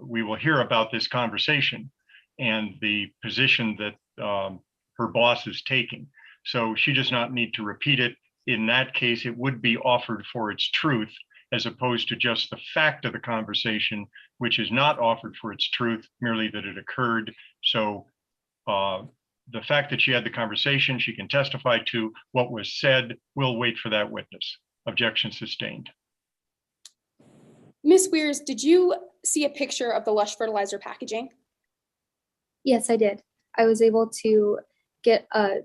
we will hear about this conversation and the position that her boss is taking. So she does not need to repeat it. In that case, it would be offered for its truth, as opposed to just the fact of the conversation, which is not offered for its truth, merely that it occurred. So the fact that she had the conversation, she can testify to what was said. We'll wait for that witness. Objection sustained. Ms. Weirs, did you see a picture of the Lush Fertilizer packaging? Yes, I did. I was able to get a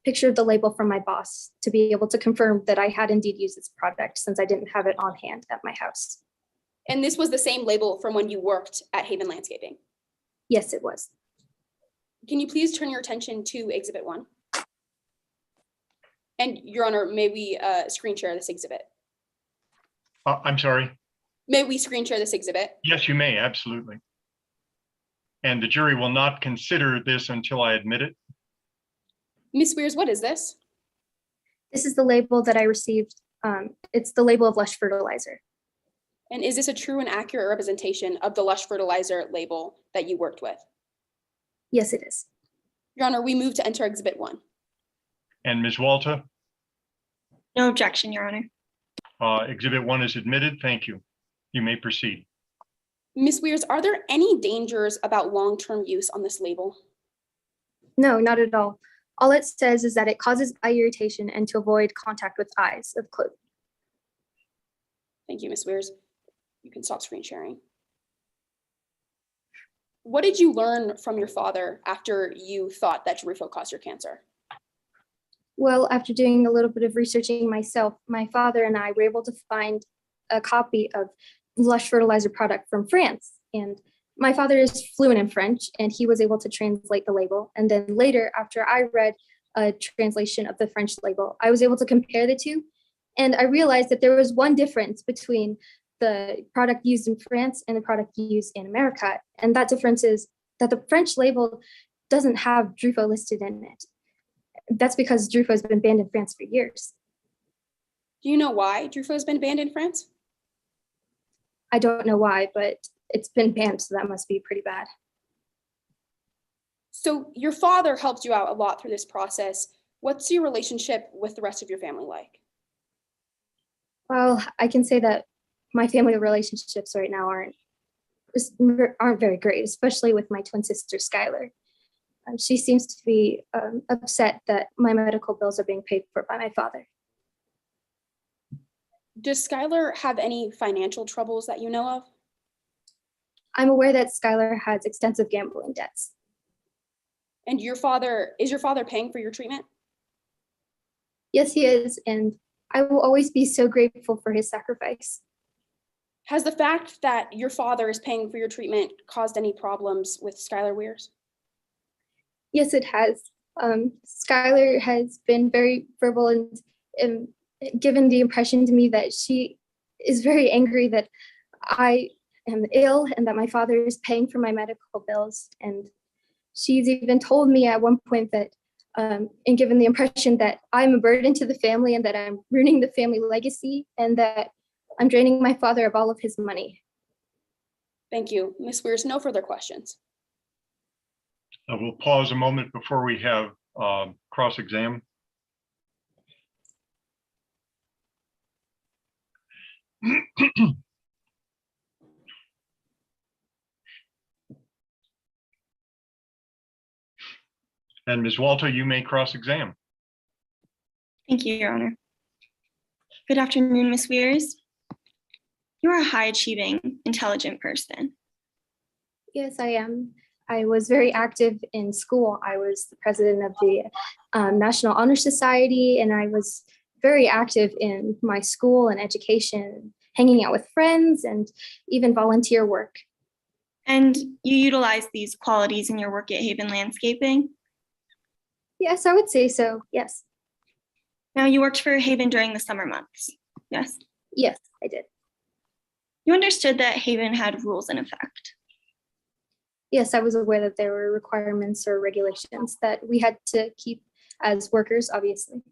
picture of the label from my boss to be able to confirm that I had indeed used this product since I didn't have it on hand at my house. And this was the same label from when you worked at Haven Landscaping? Yes, it was. Can you please turn your attention to Exhibit 1? And Your Honor, may we screen share this exhibit? I'm sorry. May we screen share this exhibit? Yes, you may, absolutely. And the jury will not consider this until I admit it. Ms. Weirs, what is this? This is the label that I received. It's the label of Lush Fertilizer. And is this a true and accurate representation of the Lush Fertilizer label that you worked with? Yes, it is. Your Honor, we move to enter Exhibit 1. And Ms. Walter, No objection, Your Honor. Exhibit 1 is admitted. Thank you. You may proceed. Ms. Weirs, are there any dangers about long-term use on this label? No, not at all. All it says is that it causes eye irritation and to avoid contact with eyes of clothing. Thank you, Ms. Weirs. You can stop screen sharing. What did you learn from your father after you thought that Drufo caused your cancer? Well, after doing a little bit of researching myself, my father and I were able to find a copy of Lush Fertilizer product from France. And my father is fluent in French and he was able to translate the label. And then later, after I read a translation of the French label, I was able to compare the two. And I realized that there was one difference between the product used in France and the product used in America. And that difference is that the French label doesn't have Drufo listed in it. That's because Drufo has been banned in France for years. Do you know why Drufo has been banned in France? I don't know why, but it's been banned, so that must be pretty bad. So your father helped you out a lot through this process. What's your relationship with the rest of your family like? Well, I can say that my family relationships right now aren't very great, especially with my twin sister, Skylar. She seems to be upset that my medical bills are being paid for by my father. Does Skylar have any financial troubles that you know of? I'm aware that Skylar has extensive gambling debts. And is your father paying for your treatment? Yes, he is, and I will always be so grateful for his sacrifice. Has the fact that your father is paying for your treatment caused any problems with Skylar Weirs? Yes, it has. Skylar has been very verbal and given the impression to me that she is very angry that I am ill and that my father is paying for my medical bills. And she's even told me at one point that, and given the impression that I'm a burden to the family and that I'm ruining the family legacy and that I'm draining my father of all of his money. Thank you. Ms. Weirs, no further questions. We'll pause a moment before we have cross-exam. And Ms. Walter, you may cross-examine. Thank you, Your Honor. Good afternoon, Ms. Weirs. You are a high-achieving, intelligent person. Yes, I am. I was very active in school. I was the president of the National Honor Society, and I was very active in my school and education, hanging out with friends and even volunteer work. And you utilize these qualities in your work at Haven Landscaping? Yes, I would say so. Yes. Now, you worked for Haven during the summer months, yes? Yes, I did. You understood that Haven had rules in effect. Yes, I was aware that there were requirements or regulations that we had to keep as workers, obviously.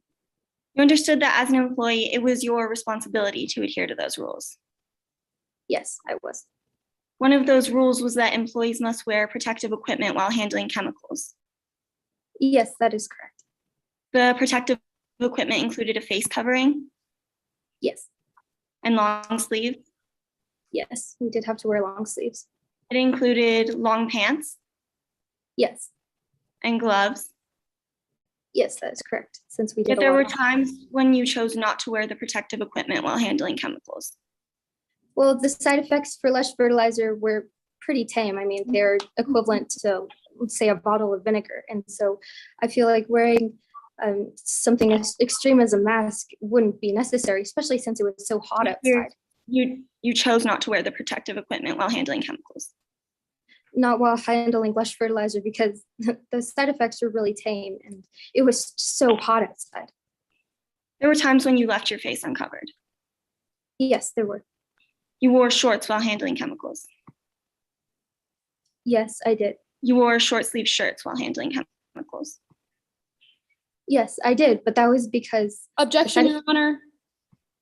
You understood that as an employee, it was your responsibility to adhere to those rules. Yes, I was. One of those rules was that employees must wear protective equipment while handling chemicals. Yes, that is correct. The protective equipment included a face covering Yes, and long sleeves. yes, we did have to wear long sleeves. It included long pants Yes, and gloves. yes, that is correct, since we did Yet a there lot were of- times when you chose not to wear the protective equipment while handling chemicals. Well, the side effects for Lush fertilizer were pretty tame. I mean, they're equivalent to, say, a bottle of vinegar. And so I feel like wearing something as extreme as a mask wouldn't be necessary, especially since it was so hot outside. You chose not to wear the protective equipment while handling chemicals. Not while handling Lush fertilizer, because the side effects were really tame and it was so hot outside. There were times when you left your face uncovered. Yes, there were. You wore shorts while handling chemicals. Yes, I did. You wore short sleeve shirts while handling chemicals. Yes, I did, but that was because Objection, Your Honor.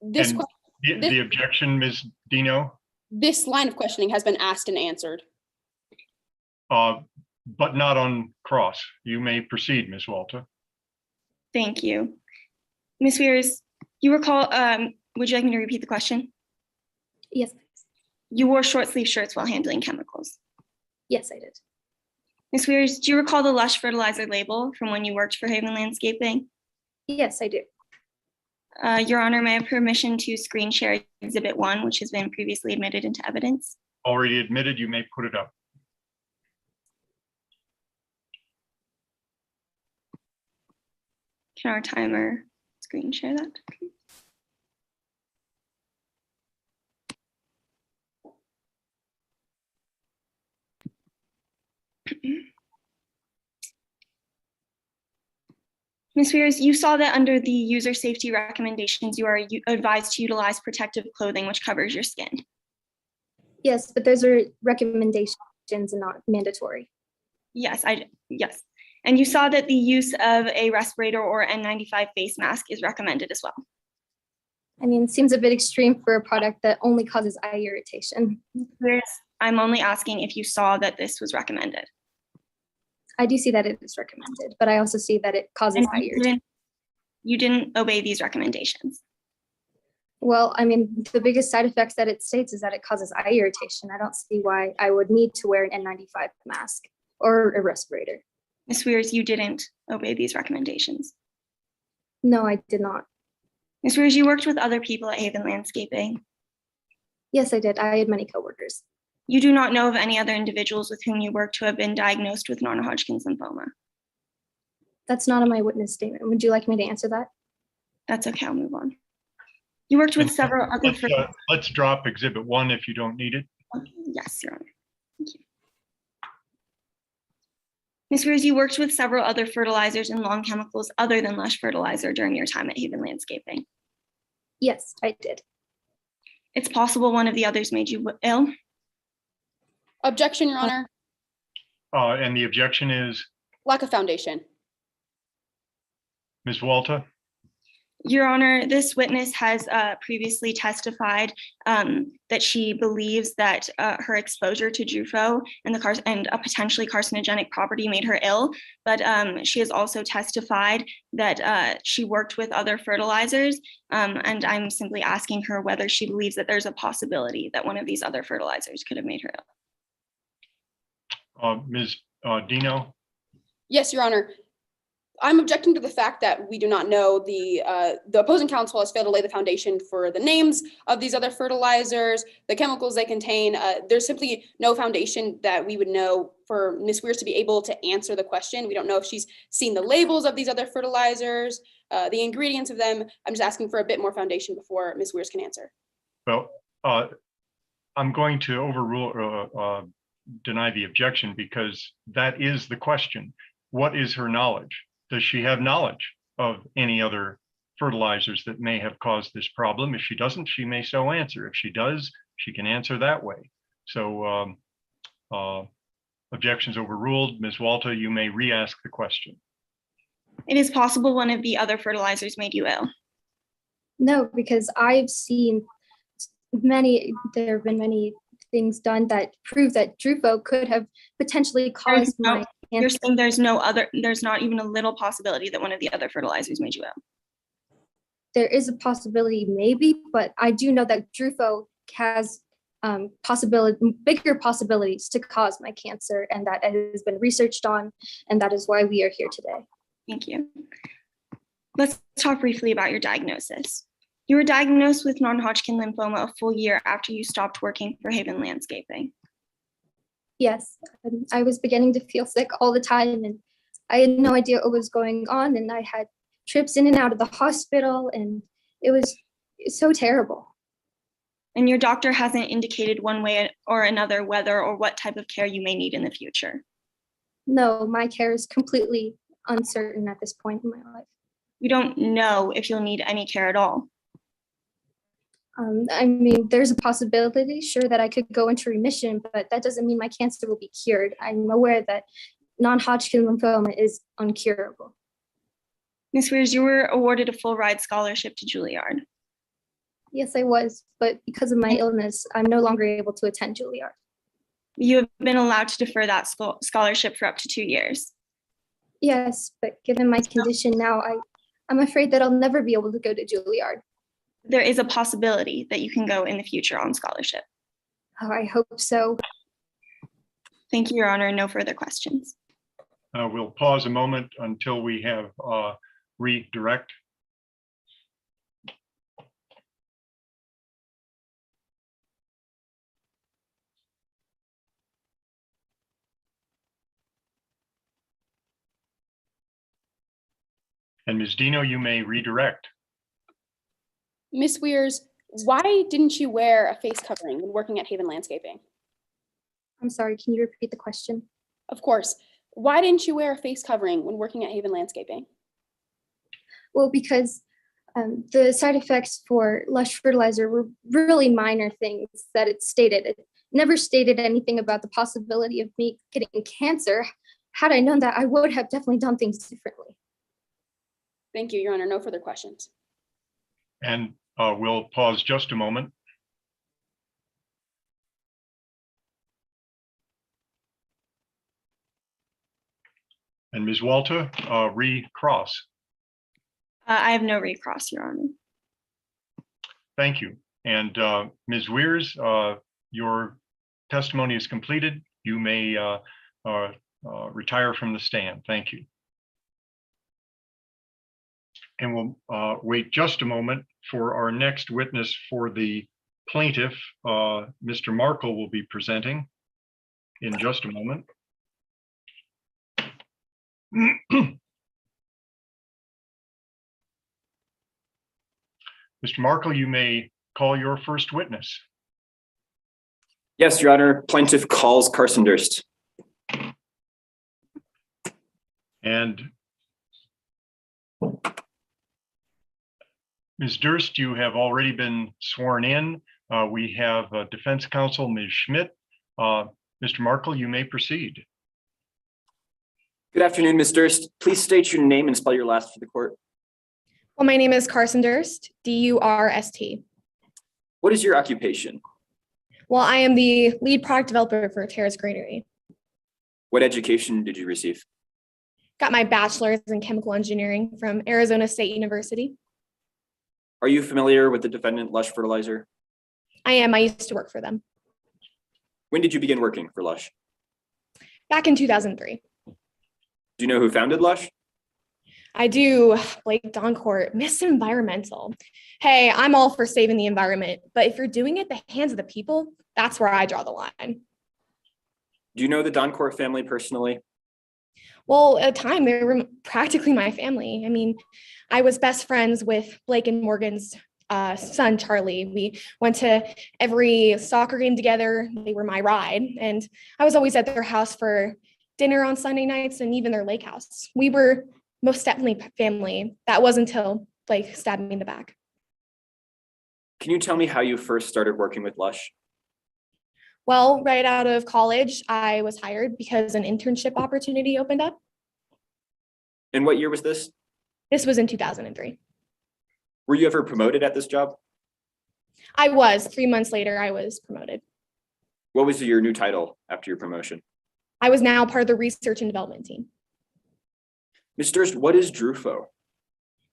This, And que- the objection, Ms. Dino, this line of questioning has been asked and answered. but not on cross. You may proceed, Ms. Walter. Thank you. Ms. Weirs, you recall, would you like me to repeat the question? Yes, please. You wore short sleeve shirts while handling chemicals. Yes, I did. Ms. Weirs, do you recall the Lush fertilizer label from when you worked for Haven Landscaping? Yes, I do. Your Honor, may I have permission to screen share Exhibit 1, which has been previously admitted into evidence? Already admitted, you may put it up. Can our timer screen share that? Ms. Weirs, you saw that under the user safety recommendations, you are advised to utilize protective clothing which covers your skin. Yes, but those are recommendations and not mandatory. Yes, yes. And you saw that the use of a respirator or N95 face mask is recommended as well. I mean, it seems a bit extreme for a product that only causes eye irritation. I'm only asking if you saw that this was recommended. I do see that it is recommended, but I also see that it causes eye irritation. You didn't obey these recommendations. Well, I mean, the biggest side effects that it states is that it causes eye irritation. I don't see why I would need to wear an N95 mask or a respirator. Ms. Weirs, you didn't obey these recommendations. No, I did not. Ms. Weirs, you worked with other people at Haven Landscaping. Yes, I did. I had many coworkers. You do not know of any other individuals with whom you worked who have been diagnosed with non-Hodgkin's lymphoma. That's not in my witness statement. Would you like me to answer that? That's okay, I'll move on. You worked with several other. Let's drop Exhibit 1 if you don't need it. Yes, Your Honor. Thank you. Ms. Weirs, you worked with several other fertilizers and lawn chemicals other than Lush fertilizer during your time at Haven Landscaping. Yes, I did. It's possible one of the others made you ill. Objection, Your Honor. And the objection is Lack of foundation. Ms. Walter. Your Honor, this witness has previously testified that she believes that her exposure to Jufo and a potentially carcinogenic property made her ill, but she has also testified that she worked with other fertilizers, and I'm simply asking her whether she believes that there's a possibility that one of these other fertilizers could have made her ill. Ms. Dino. Yes, Your Honor. I'm objecting to the fact that we do not know the opposing counsel has failed to lay the foundation for the names of these other fertilizers, the chemicals they contain. There's simply no foundation that we would know for Ms. Weirs to be able to answer the question. We don't know if she's seen the labels of these other fertilizers, the ingredients of them. I'm just asking for a bit more foundation before Ms. Weirs can answer. Well, I'm going to overrule, deny the objection because that is the question. What is her knowledge? Does she have knowledge of any other fertilizers that may have caused this problem? If she doesn't, she may so answer. If she does, she can answer that way. So objections overruled. Ms. Walter, you may re-ask the question. It is possible one of the other fertilizers made you ill. No, because I've seen there have been many things done that prove that Drufo could have potentially caused my You're cancer. saying there's not even a little possibility that one of the other fertilizers made you ill. There is a possibility maybe, but I do know that Drufo has bigger possibilities to cause my cancer, and that has been researched on, and that is why we are here today. Thank you. Let's talk briefly about your diagnosis. You were diagnosed with non-Hodgkin lymphoma a full year after you stopped working for Haven Landscaping. Yes, I was beginning to feel sick all the time, and I had no idea what was going on, and I had trips in and out of the hospital, and it was so terrible. And your doctor hasn't indicated one way or another whether or what type of care you may need in the future. No, my care is completely uncertain at this point in my life. We don't know if you'll need any care at all. I mean, there's a possibility, sure, that I could go into remission, but that doesn't mean my cancer will be cured. I'm aware that non-Hodgkin lymphoma is uncurable. Ms. Weirs, you were awarded a full ride scholarship to Juilliard. Yes, I was, but because of my illness, I'm no longer able to attend Juilliard. You have been allowed to defer that scholarship for up to 2 years. Yes, but given my condition now, I'm afraid that I'll never be able to go to Juilliard. There is a possibility that you can go in the future on scholarship. Oh, I hope so. Thank you, Your Honor. No further questions. We'll pause a moment until we have redirect. And Ms. Dino, you may redirect. Ms. Weirs, why didn't you wear a face covering when working at Haven Landscaping? I'm sorry, can you repeat the question? Of course. Why didn't you wear a face covering when working at Haven Landscaping? Well, because the side effects for Lush fertilizer were really minor things that it stated. It never stated anything about the possibility of me getting cancer. Had I known that, I would have definitely done things differently. Thank you, Your Honor. No further questions. And we'll pause just a moment. And Ms. Walter, recross. I have no recross, Your Honor. Thank you. And Ms. Weirs, your testimony is completed. You may retire from the stand. Thank you. And we'll wait just a moment for our next witness for the plaintiff. Mr. Markle will be presenting in just a moment. Mr. Markle, you may call your first witness. Yes, Your Honor. Plaintiff calls Carson Durst. And Ms. Durst, you have already been sworn in. We have defense counsel, Ms. Schmidt. Mr. Markle, you may proceed. Good afternoon, Ms. Durst. Please state your name and spell your last for the court. Well, my name is Carson Durst, D-U-R-S-T. What is your occupation? Well, I am the lead product developer for Terrace Greenery. What education did you receive? Got my bachelor's in chemical engineering from Arizona State University. Are you familiar with the defendant Lush Fertilizer? I am. I used to work for them. When did you begin working for Lush? Back in 2003. Do you know who founded Lush? I do, Blake Doncourt, Miss Environmental. Hey, I'm all for saving the environment, but if you're doing it at the hands of the people, that's where I draw the line. Do you know the Doncourt family personally? Well, at the time, they were practically my family. I mean, I was best friends with Blake and Morgan's son, Charlie. We went to every soccer game together. They were my ride. And I was always at their house for dinner on Sunday nights and even their lake house. We were most definitely family. That was until Blake stabbed me in the back. Can you tell me how you first started working with Lush? Well, right out of college, I was hired because an internship opportunity opened up. And what year was this? This was in 2003. Were you ever promoted at this job? I was. 3 months later, I was promoted. What was your new title after your promotion? I was now part of the research and development team. Ms. Durst, what is Drufo?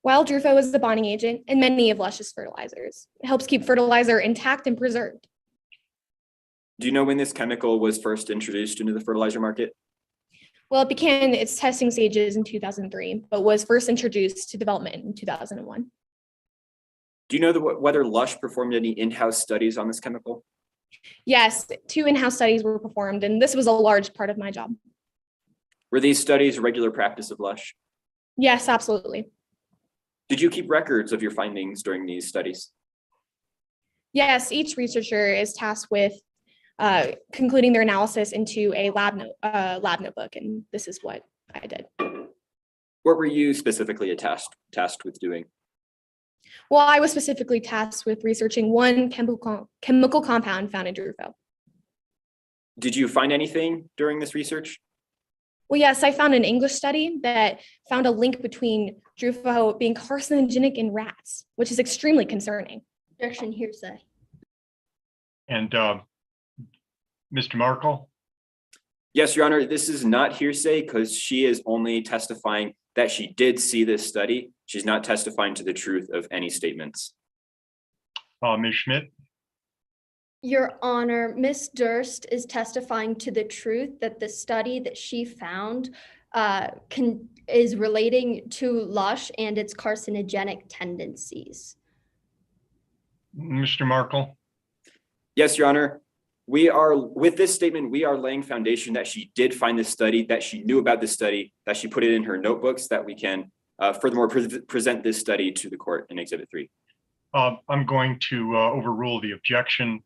Well, Drufo is the bonding agent in many of Lush's fertilizers. It helps keep fertilizer intact and preserved. Do you know when this chemical was first introduced into the fertilizer market? Well, it began its testing stages in 2003, but was first introduced to development in 2001. Do you know whether Lush performed any in-house studies on this chemical? Yes, 2 in-house studies were performed, and this was a large part of my job. Were these studies a regular practice of Lush? Yes, absolutely. Did you keep records of your findings during these studies? Yes, each researcher is tasked with concluding their analysis into a lab notebook, and this is what I did. What were you specifically tasked with doing? Well, I was specifically tasked with researching one chemical compound found in Drufo. Did you find anything during this research? Well, yes, I found an English study that found a link between Drufo being carcinogenic in rats, which is extremely concerning. Objection, hearsay. And Mr. Markle? Yes, Your Honor, this is not hearsay because she is only testifying that she did see this study. She's not testifying to the truth of any statements. Ms. Schmidt? Your Honor, Ms. Durst is testifying to the truth that the study that she found is relating to Lush and its carcinogenic tendencies. Mr. Markle? Yes, Your Honor. With this statement, we are laying foundation that she did find this study, that she knew about this study, that she put it in her notebooks, that we can furthermore present this study to the court in Exhibit 3. I'm going to overrule the objection.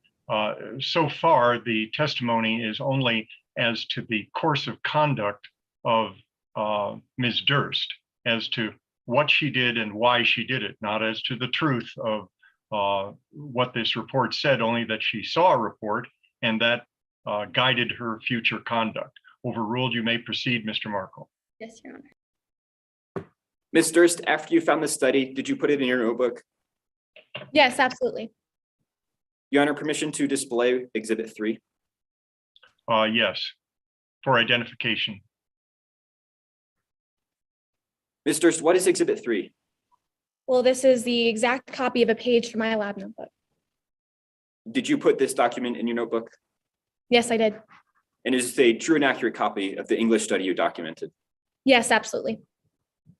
So far, the testimony is only as to the course of conduct of Ms. Durst, as to what she did and why she did it, not as to the truth of what this report said, only that she saw a report and that guided her future conduct. Overruled. You may proceed, Mr. Markle. Yes, Your Honor. Ms. Durst, after you found this study, did you put it in your notebook? Yes, absolutely. Your Honor, permission to display Exhibit 3? Yes, for identification. Ms. Durst, what is Exhibit 3? Well, this is the exact copy of a page from my lab notebook. Did you put this document in your notebook? Yes, I did. And is this a true and accurate copy of the English study you documented? Yes, absolutely.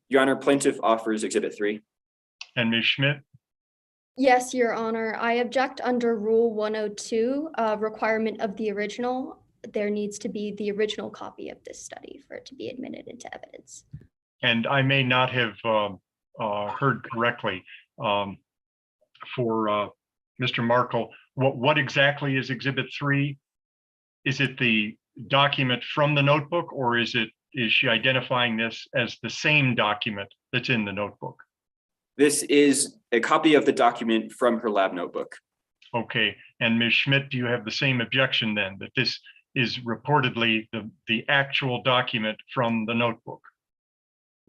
Your Honor, plaintiff offers Exhibit 3. And Ms. Schmidt? Yes, Your Honor. I object under Rule 102, requirement of the original. There needs to be the original copy of this study for it to be admitted into evidence. And I may not have heard correctly for Mr. Markle. What exactly is Exhibit 3? Is it the document from the notebook, or is she identifying this as the same document that's in the notebook? This is a copy of the document from her lab notebook. Okay, and Ms. Schmidt, do you have the same objection then, that this is reportedly the actual document from the notebook?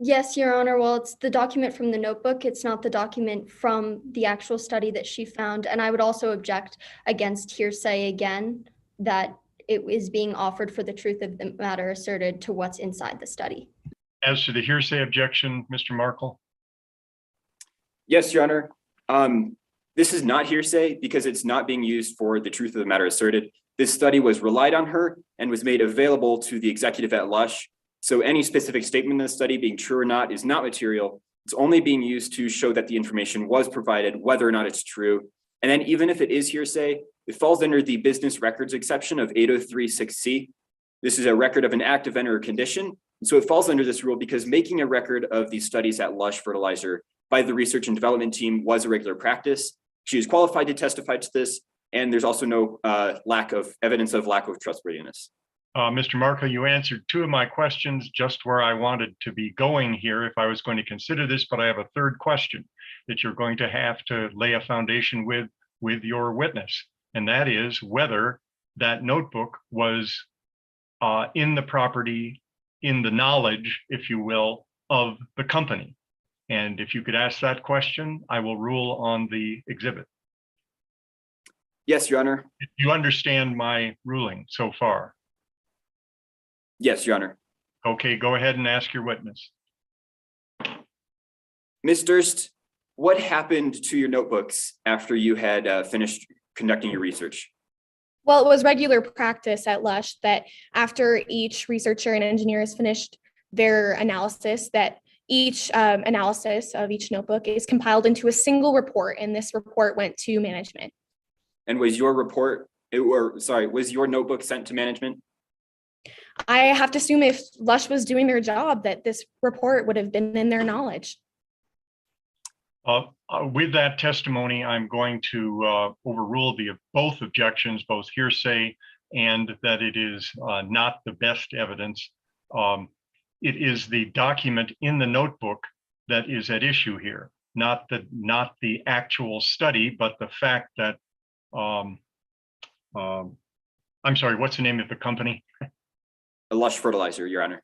Yes, Your Honor. Well, it's the document from the notebook. It's not the document from the actual study that she found. And I would also object against hearsay again, that it is being offered for the truth of the matter asserted to what's inside the study. As to the hearsay objection, Mr. Markle? Yes, Your Honor. This is not hearsay because it's not being used for the truth of the matter asserted. This study was relied on her and was made available to the executive at Lush So any specific statement in the study being true or not is not material. It's only being used to show that the information was provided, whether or not it's true. And then even if it is hearsay, it falls under the business records exception of 803(6)(c). This is a record of an act, event, or condition. And so it falls under this rule because making a record of these studies at Lush Fertilizer by the research and development team was a regular practice. She is qualified to testify to this, and there's also no lack of trustworthiness. Mr. Marco, you answered two of my questions just where I wanted to be going here if I was going to consider this, but I have a third question that you're going to have to lay a foundation with your witness, and that is whether that notebook was in the property, in the knowledge, if you will, of the company. And if you could ask that question, I will rule on the exhibit. Yes, Your Honor. You understand my ruling so far? Yes, Your Honor. Okay, go ahead and ask your witness. Ms. Durst, what happened to your notebooks after you had finished conducting your research? Well, it was regular practice at Lush that after each researcher and engineer has finished their analysis, that each analysis of each notebook is compiled into a single report, and this report went to management. And was your was your notebook sent to management? I have to assume if Lush was doing their job, that this report would have been in their knowledge. With that testimony, I'm going to overrule both objections, both hearsay and that it is not the best evidence. It is the document in the notebook that is at issue here, not the actual study, but the fact that I'm sorry, what's the name of the company? Lush Fertilizer, Your Honor.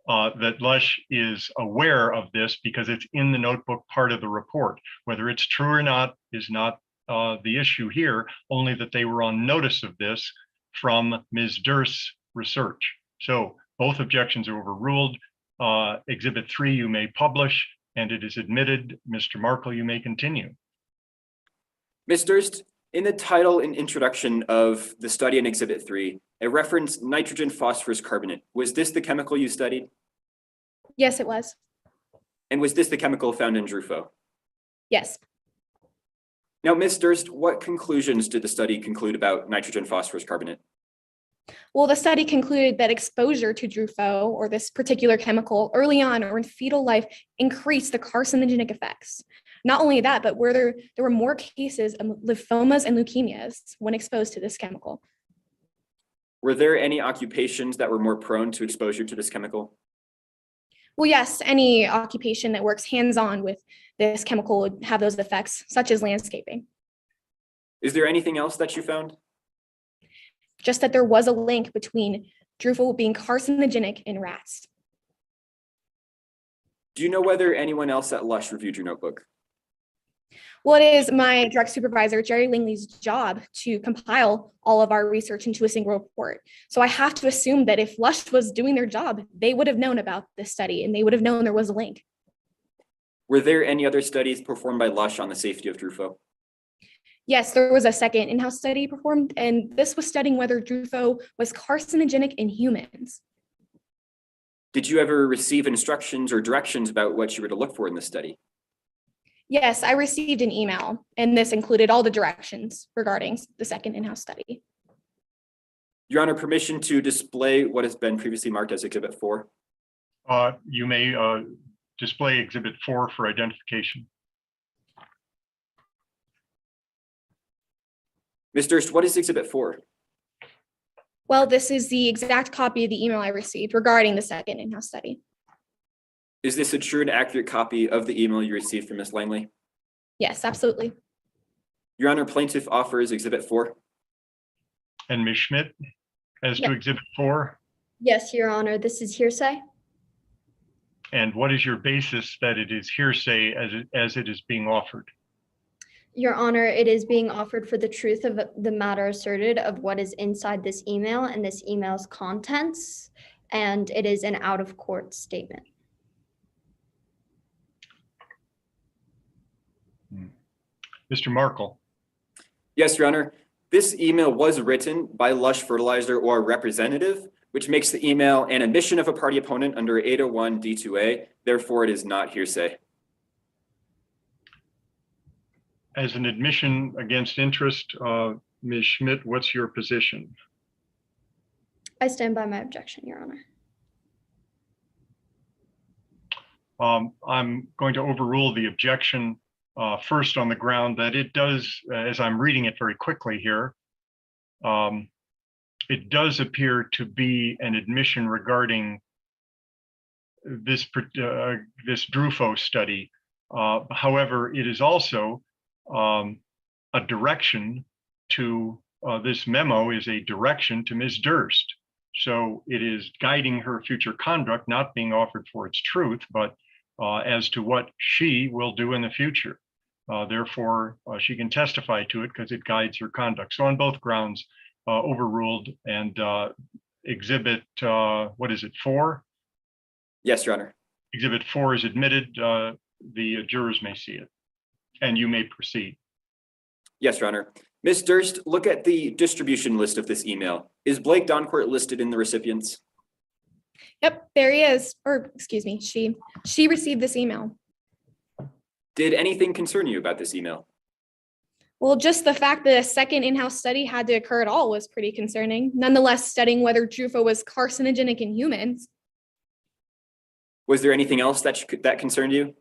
That Lush is aware of this because it's in the notebook part of the report. Whether it's true or not is not the issue here, only that they were on notice of this from Ms. Durst's research. So both objections are overruled. Exhibit 3 you may publish, and it is admitted. Mr. Markle, you may continue. Ms. Durst, in the title and introduction of the study in Exhibit 3, it referenced nitrogen phosphorus carbonate. Was this the chemical you studied? Yes, it was. And was this the chemical found in Drufo? Yes. Now, Ms. Durst, what conclusions did the study conclude about nitrogen phosphorus carbonate? Well, the study concluded that exposure to Drufo, or this particular chemical, early on or in fetal life increased the carcinogenic effects. Not only that, but there were more cases of lymphomas and leukemias when exposed to this chemical. Were there any occupations that were more prone to exposure to this chemical? Well, yes, any occupation that works hands-on with this chemical would have those effects, such as landscaping. Is there anything else that you found? Just that there was a link between Drufo being carcinogenic in rats. Do you know whether anyone else at Lush reviewed your notebook? Well, it is my direct supervisor, Jerry Langley's job to compile all of our research into a single report. So I have to assume that if Lush was doing their job, they would have known about this study and they would have known there was a link. Were there any other studies performed by Lush on the safety of Drufo? Yes, there was a second in-house study performed, and this was studying whether Drufo was carcinogenic in humans. Did you ever receive instructions or directions about what you were to look for in this study? Yes, I received an email, and this included all the directions regarding the second in-house study. Your Honor, permission to display what has been previously marked as Exhibit 4? You may display Exhibit 4 for identification. Ms. Durst, what is Exhibit 4? Well, this is the exact copy of the email I received regarding the second in-house study. Is this a true and accurate copy of the email you received from Ms. Langley? Yes, absolutely. Your Honor, plaintiff offers Exhibit 4. And Ms. Schmidt, as to Exhibit 4? Yes, Your Honor, this is hearsay. And what is your basis that it is hearsay as it is being offered? Your Honor, it is being offered for the truth of the matter asserted of what is inside this email and this email's contents, and it is an out-of-court statement. Mr. Markle. Yes, Your Honor. This email was written by Lush Fertilizer or a representative, which makes the email an admission of a party opponent under 801 D2A. Therefore, it is not hearsay. As an admission against interest, Ms. Schmidt, what's your position? I stand by my objection, Your Honor. I'm going to overrule the objection first on the ground that it does, as I'm reading it very quickly here, it does appear to be an admission regarding this Drufo study. However, it is also a direction to, this memo is a direction to Ms. Durst. So it is guiding her future conduct, not being offered for its truth, but as to what she will do in the future. Therefore, she can testify to it because it guides her conduct. So on both grounds, overruled. And exhibit, what is it, 4? Yes, Your Honor. Exhibit 4 is admitted. The jurors may see it, and you may proceed. Yes, Your Honor. Ms. Durst, look at the distribution list of this email. Is Blake Doncourt listed in the recipients? Yep, there he is. Or excuse me, she received this email. Did anything concern you about this email? Well, just the fact that a second in-house study had to occur at all was pretty concerning. Nonetheless, studying whether Drufo was carcinogenic in humans. Was there anything else that concerned you?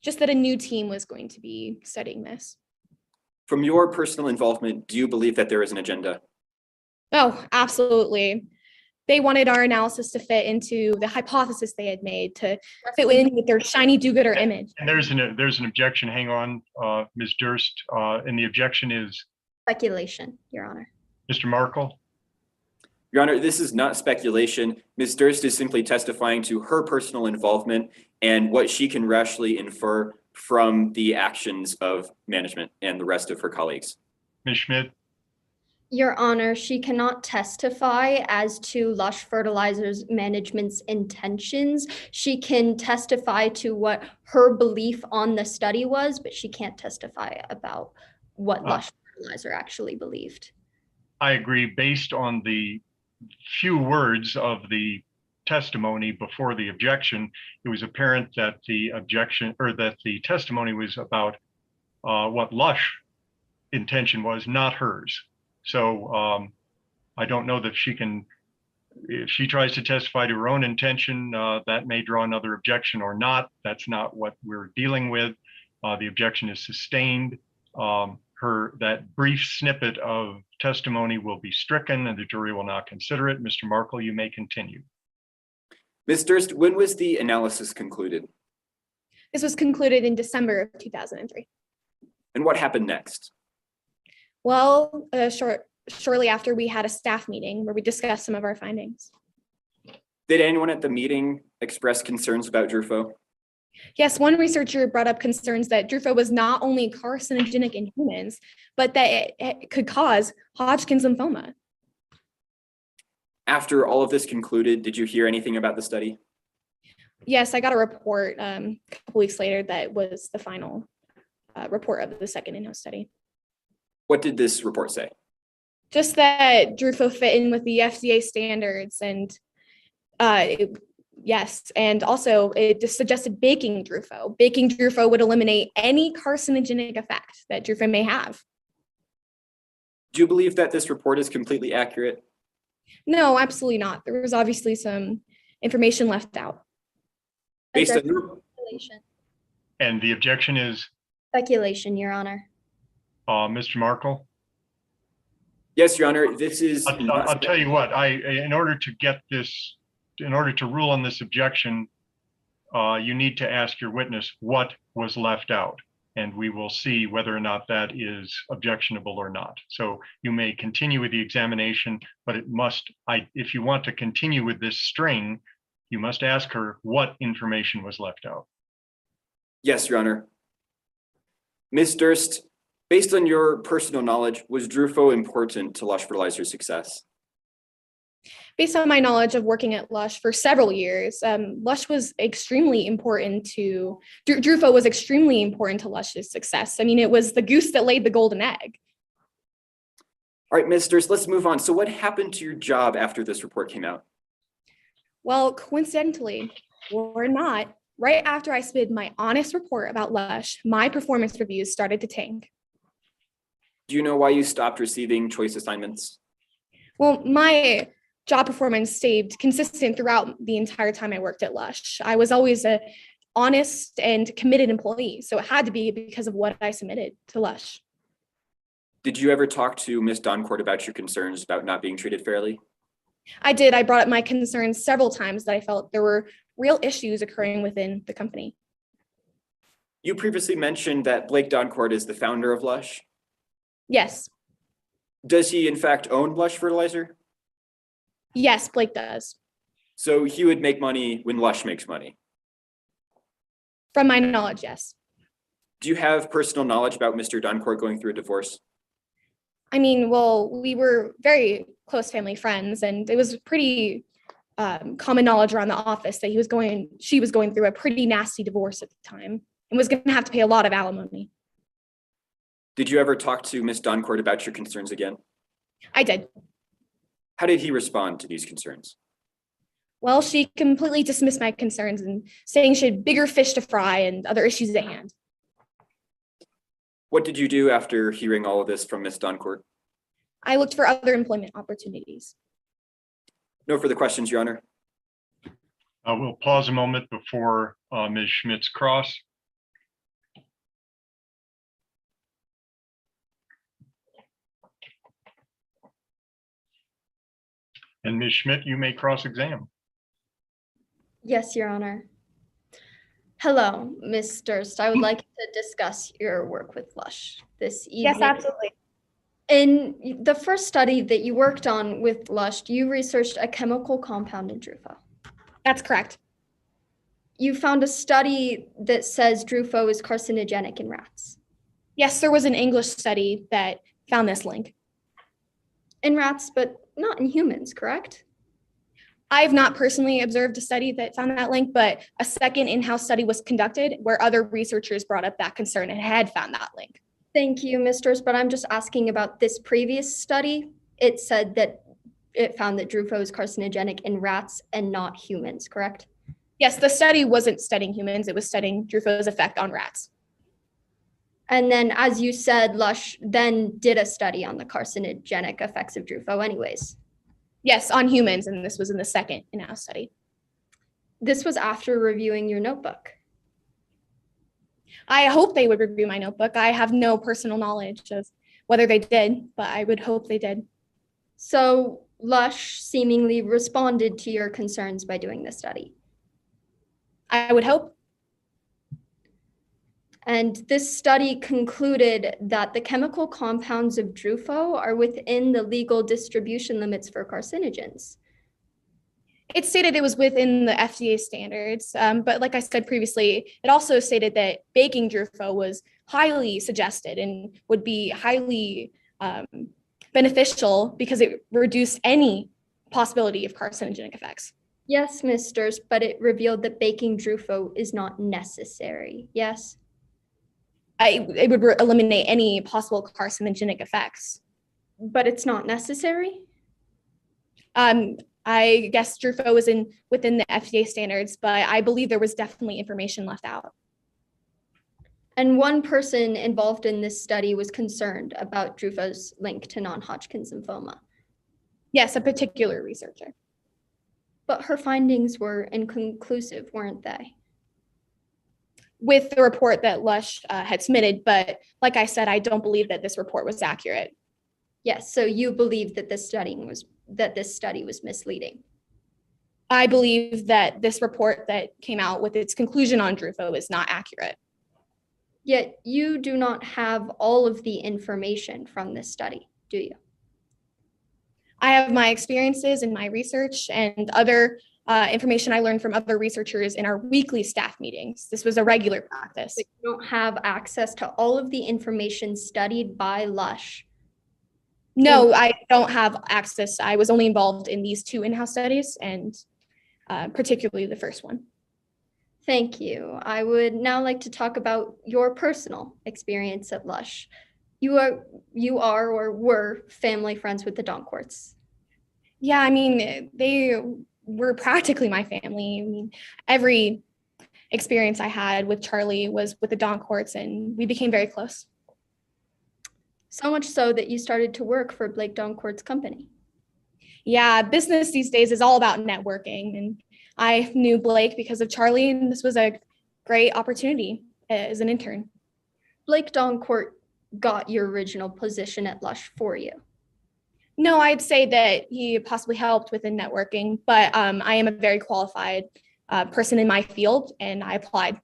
Just that a new team was going to be studying this. From your personal involvement, do you believe that there is an agenda? Oh, absolutely. They wanted our analysis to fit into the hypothesis they had made, to fit in with their shiny do-gooder image. And there's an objection. Hang on, Ms. Durst, and the objection is? Speculation, Your Honor. Mr. Markle? Your Honor, this is not speculation. Ms. Durst is simply testifying to her personal involvement and what she can rationally infer from the actions of management and the rest of her colleagues. Ms. Schmidt? Your Honor, she cannot testify as to Lush Fertilizers management's intentions. She can testify to what her belief on the study was, but she can't testify about what Lush Fertilizer actually believed. I agree. Based on the few words of the testimony before the objection, it was apparent that the objection, or that the testimony, was about what Lush intention was, not hers. So I don't know that she can, if she tries to testify to her own intention, that may draw another objection or not. That's not what we're dealing with. The objection is sustained. That brief snippet of testimony will be stricken and the jury will not consider it. Mr. Markle, you may continue. Ms. Durst, when was the analysis concluded? This was concluded in December of 2003. And what happened next? Well, shortly after, we had a staff meeting where we discussed some of our findings. Did anyone at the meeting express concerns about Drufo? Yes, one researcher brought up concerns that Drufo was not only carcinogenic in humans, but that it could cause Hodgkin's lymphoma. After all of this concluded, did you hear anything about the study? Yes, I got a report a couple weeks later that was the final report of the second in-house study. What did this report say? Just that Drufo fit in with the FDA standards, and yes, and also it just suggested baking Drufo. Baking Drufo would eliminate any carcinogenic effect that Drufo may have. Do you believe that this report is completely accurate? No, absolutely not. There was obviously some information left out. Based on your... Speculation. And the objection is? Speculation, Your Honor. Mr. Markle? Yes, Your Honor, this is... I'll tell you what, in order to get this, in order to rule on this objection, you need to ask your witness what was left out, and we will see whether or not that is objectionable or not. So you may continue with the examination, but it must, if you want to continue with this string, you must ask her what information was left out. Yes, Your Honor. Ms. Durst, based on your personal knowledge, was Drufo important to Lush Fertilizer's success? Based on my knowledge of working at Lush for several years, Lush was extremely important to, Drufo was extremely important to Lush's success. I mean, it was the goose that laid the golden egg. All right, Ms. Durst, let's move on. So what happened to your job after this report came out? Well, coincidentally, or not, right after I submitted my honest report about Lush, my performance reviews started to tank. Do you know why you stopped receiving choice assignments? Well, my job performance stayed consistent throughout the entire time I worked at Lush. I was always a honest and committed employee, so it had to be because of what I submitted to Lush. Did you ever talk to Ms. Doncourt about your concerns about not being treated fairly? I did. I brought up my concerns several times that I felt there were real issues occurring within the company. You previously mentioned that Blake Doncourt is the founder of Lush. Yes. Does he in fact own Lush Fertilizer? Yes, Blake does. So he would make money when Lush makes money. From my knowledge, yes. Do you have personal knowledge about Mr. Doncourt going through a divorce? I mean, well, we were very close family friends, and it was pretty common knowledge around the office that she was going through a pretty nasty divorce at the time and was going to have to pay a lot of alimony. Did you ever talk to Ms. Doncourt about your concerns again? I did. How did he respond to these concerns? Well, she completely dismissed my concerns and saying she had bigger fish to fry and other issues at hand. What did you do after hearing all of this from Ms. Doncourt? I looked for other employment opportunities. No further questions, Your Honor. We'll pause a moment before Ms. Schmidt's cross. And Ms. Schmidt, you may cross-examine. Yes, Your Honor. Hello, Ms. Durst. I would like to discuss your work with Lush this evening. Yes, absolutely. In the first study that you worked on with Lush, you researched a chemical compound in Drufo. That's correct. You found a study that says Drufo is carcinogenic in rats. Yes, there was an English study that found this link. In rats, but not in humans, correct? I've not personally observed a study that found that link, but a second in-house study was conducted where other researchers brought up that concern and had found that link. Thank you, Ms. Durst, but I'm just asking about this previous study. It said that it found that Drufo is carcinogenic in rats and not humans, correct? Yes, the study wasn't studying humans, it was studying Drufo's effect on rats. And then, as you said, Lush then did a study on the carcinogenic effects of Drufo anyways. Yes, on humans, and this was in the second in-house study. This was after reviewing your notebook. I hope they would review my notebook. I have no personal knowledge of whether they did, but I would hope they did. So Lush seemingly responded to your concerns by doing this study. I would hope. And this study concluded that the chemical compounds of Drufo are within the legal distribution limits for carcinogens. It stated it was within the FDA standards, but like I said previously, it also stated that baking Drufo was highly suggested and would be highly beneficial because it reduced any possibility of carcinogenic effects. Yes, Ms. Durst, but it revealed that baking Drufo is not necessary, yes? It would eliminate any possible carcinogenic effects. But it's not necessary? I guess Drufo was within the FDA standards, but I believe there was definitely information left out. And one person involved in this study was concerned about Drufo's link to non-Hodgkin's lymphoma. Yes, a particular researcher. But her findings were inconclusive, weren't they? With the report that Lush had submitted, but like I said, I don't believe that this report was accurate. Yes, so you believe that this study was misleading? I believe that this report that came out with its conclusion on Drufo is not accurate. Yet you do not have all of the information from this study, do you? I have my experiences in my research and other information I learned from other researchers in our weekly staff meetings. This was a regular practice. But you don't have access to all of the information studied by Lush. No, I don't have access. I was only involved in these two in-house studies and particularly the first one. Thank you. I would now like to talk about your personal experience at Lush. You are or were family friends with the Doncourts. Yeah, I mean, they were practically my family. I mean, every experience I had with Charlie was with the Doncourts, and we became very close. So much so that you started to work for Blake Doncourt's company. Yeah, business these days is all about networking, and I knew Blake because of Charlie, and this was a great opportunity as an intern. Blake Doncourt got your original position at Lush for you. No, I'd say that he possibly helped within networking, but I am a very qualified person in my field, and I applied.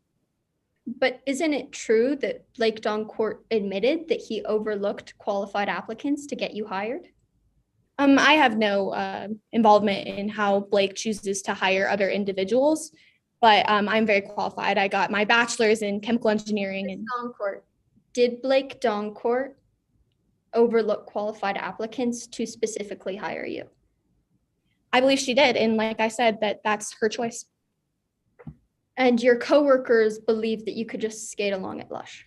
But isn't it true that Blake Doncourt admitted that he overlooked qualified applicants to get you hired? I have no involvement in how Blake chooses to hire other individuals, but I'm very qualified. I got my bachelor's in chemical engineering. And Doncourt, did Blake Doncourt overlook qualified applicants to specifically hire you? I believe she did, and like I said, that's her choice. And your coworkers believe that you could just skate along at Lush?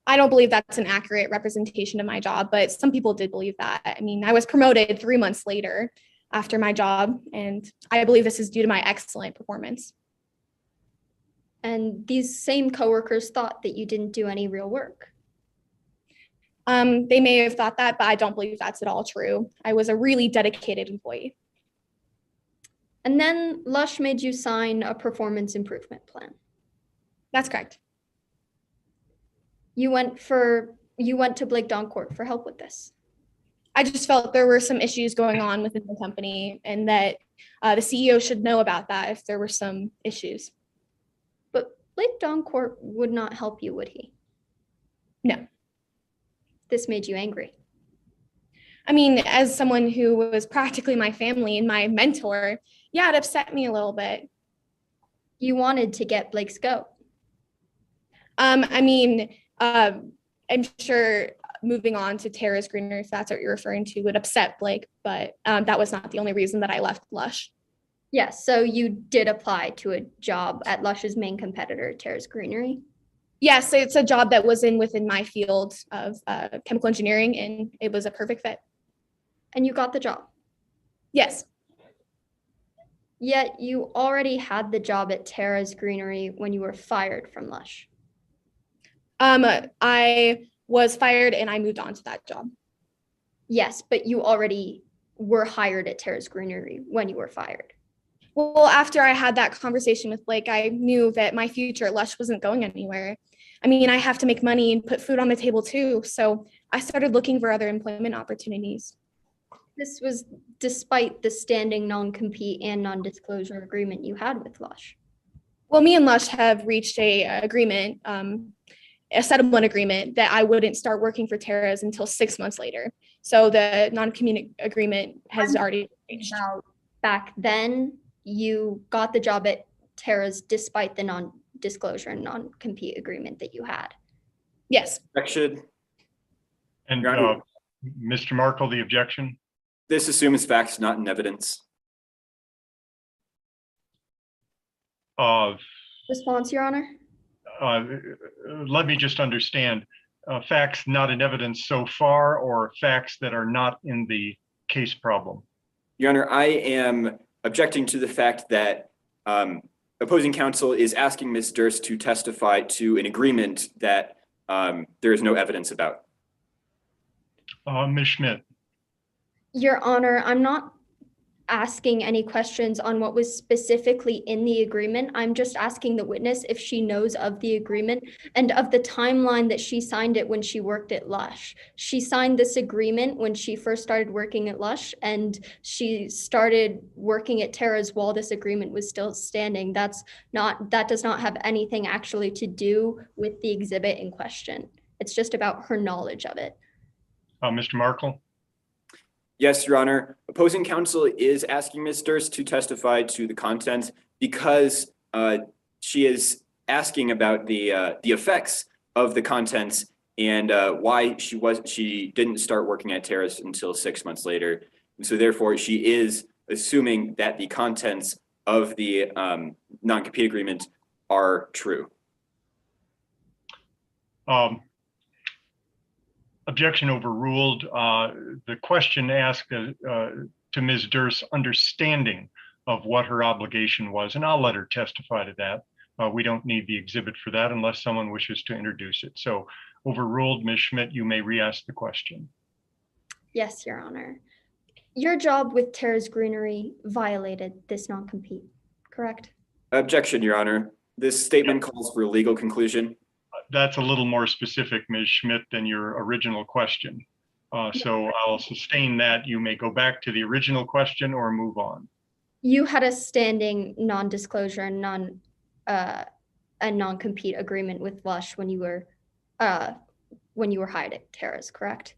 I don't believe that's an accurate representation of my job, but some people did believe that. I mean, I was promoted 3 months later after my job, and I believe this is due to my excellent performance. And these same coworkers thought that you didn't do any real work. They may have thought that, but I don't believe that's at all true. I was a really dedicated employee. And then Lush made you sign a performance improvement plan. That's correct. You went to Blake Doncourt for help with this. I just felt there were some issues going on within the company, and that the CEO should know about that if there were some issues. But Blake Doncourt would not help you, would he? No. This made you angry. I mean, as someone who was practically my family and my mentor, yeah, it upset me a little bit. You wanted to get Blake's goat. I mean, I'm sure moving on to Tara's Greenery, if that's what you're referring to, would upset Blake, but that was not the only reason that I left Lush. Yes, so you did apply to a job at Lush's main competitor, Tara's Greenery? Yes, it's a job that was within my field of chemical engineering, and it was a perfect fit. And you got the job? Yes. Yet you already had the job at Tara's Greenery when you were fired from Lush. I was fired and I moved on to that job. Yes, but you already were hired at Tara's Greenery when you were fired. Well, after I had that conversation with Blake, I knew that my future at Lush wasn't going anywhere. I mean, I have to make money and put food on the table too. So I started looking for other employment opportunities. This was despite the standing non-compete and non-disclosure agreement you had with Lush. Well, me and Lush have reached a agreement, a settlement agreement that I wouldn't start working for Tara's until 6 months later. So the non-compete agreement has already reached. Back then, you got the job at Tara's despite the non-disclosure and non-compete agreement that you had. Yes. Objection. And Mr. Markle, the objection? This assumes facts not in evidence. Response, Your Honor? Let me just understand, facts not in evidence so far, or facts that are not in the case problem? Your Honor, I am objecting to the fact that opposing counsel is asking Ms. Durst to testify to an agreement that there is no evidence about. Ms. Schmidt. Your Honor, I'm not asking any questions on what was specifically in the agreement. I'm just asking the witness if she knows of the agreement and of the timeline that she signed it when she worked at Lush. She signed this agreement when she first started working at Lush, and she started working at Tara's while this agreement was still standing. That does not have anything actually to do with the exhibit in question. It's just about her knowledge of it. Mr. Markle? Yes, Your Honor. Opposing counsel is asking Ms. Durst to testify to the content because she is asking about the effects of the contents and why she didn't start working at Tara's until 6 months later. And so therefore, she is assuming that the contents of the non-compete agreement are true. Objection overruled. The question asked to Ms. Durst's understanding of what her obligation was, and I'll let her testify to that. We don't need the exhibit for that unless someone wishes to introduce it. So overruled, Ms. Schmidt, you may re-ask the question. Yes, Your Honor. Your job with Terrace Greenery violated this non-compete, correct? Objection, Your Honor. This statement calls for a legal conclusion. That's a little more specific, Ms. Schmidt, than your original question. So I'll sustain that. You may go back to the original question or move on. You had a standing non-disclosure and non-compete agreement with Lush when you were hired at Terrace, correct?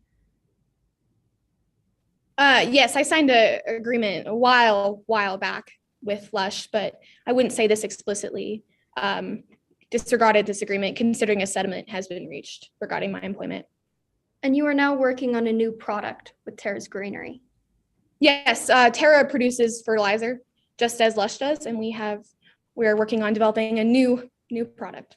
Yes, I signed an agreement a while back with Lush, but I wouldn't say this explicitly. Disregarded this agreement considering a settlement has been reached regarding my employment. And you are now working on a new product with Terrace Greenery. Yes, Terra produces fertilizer just as Lush does, and we're working on developing a new product.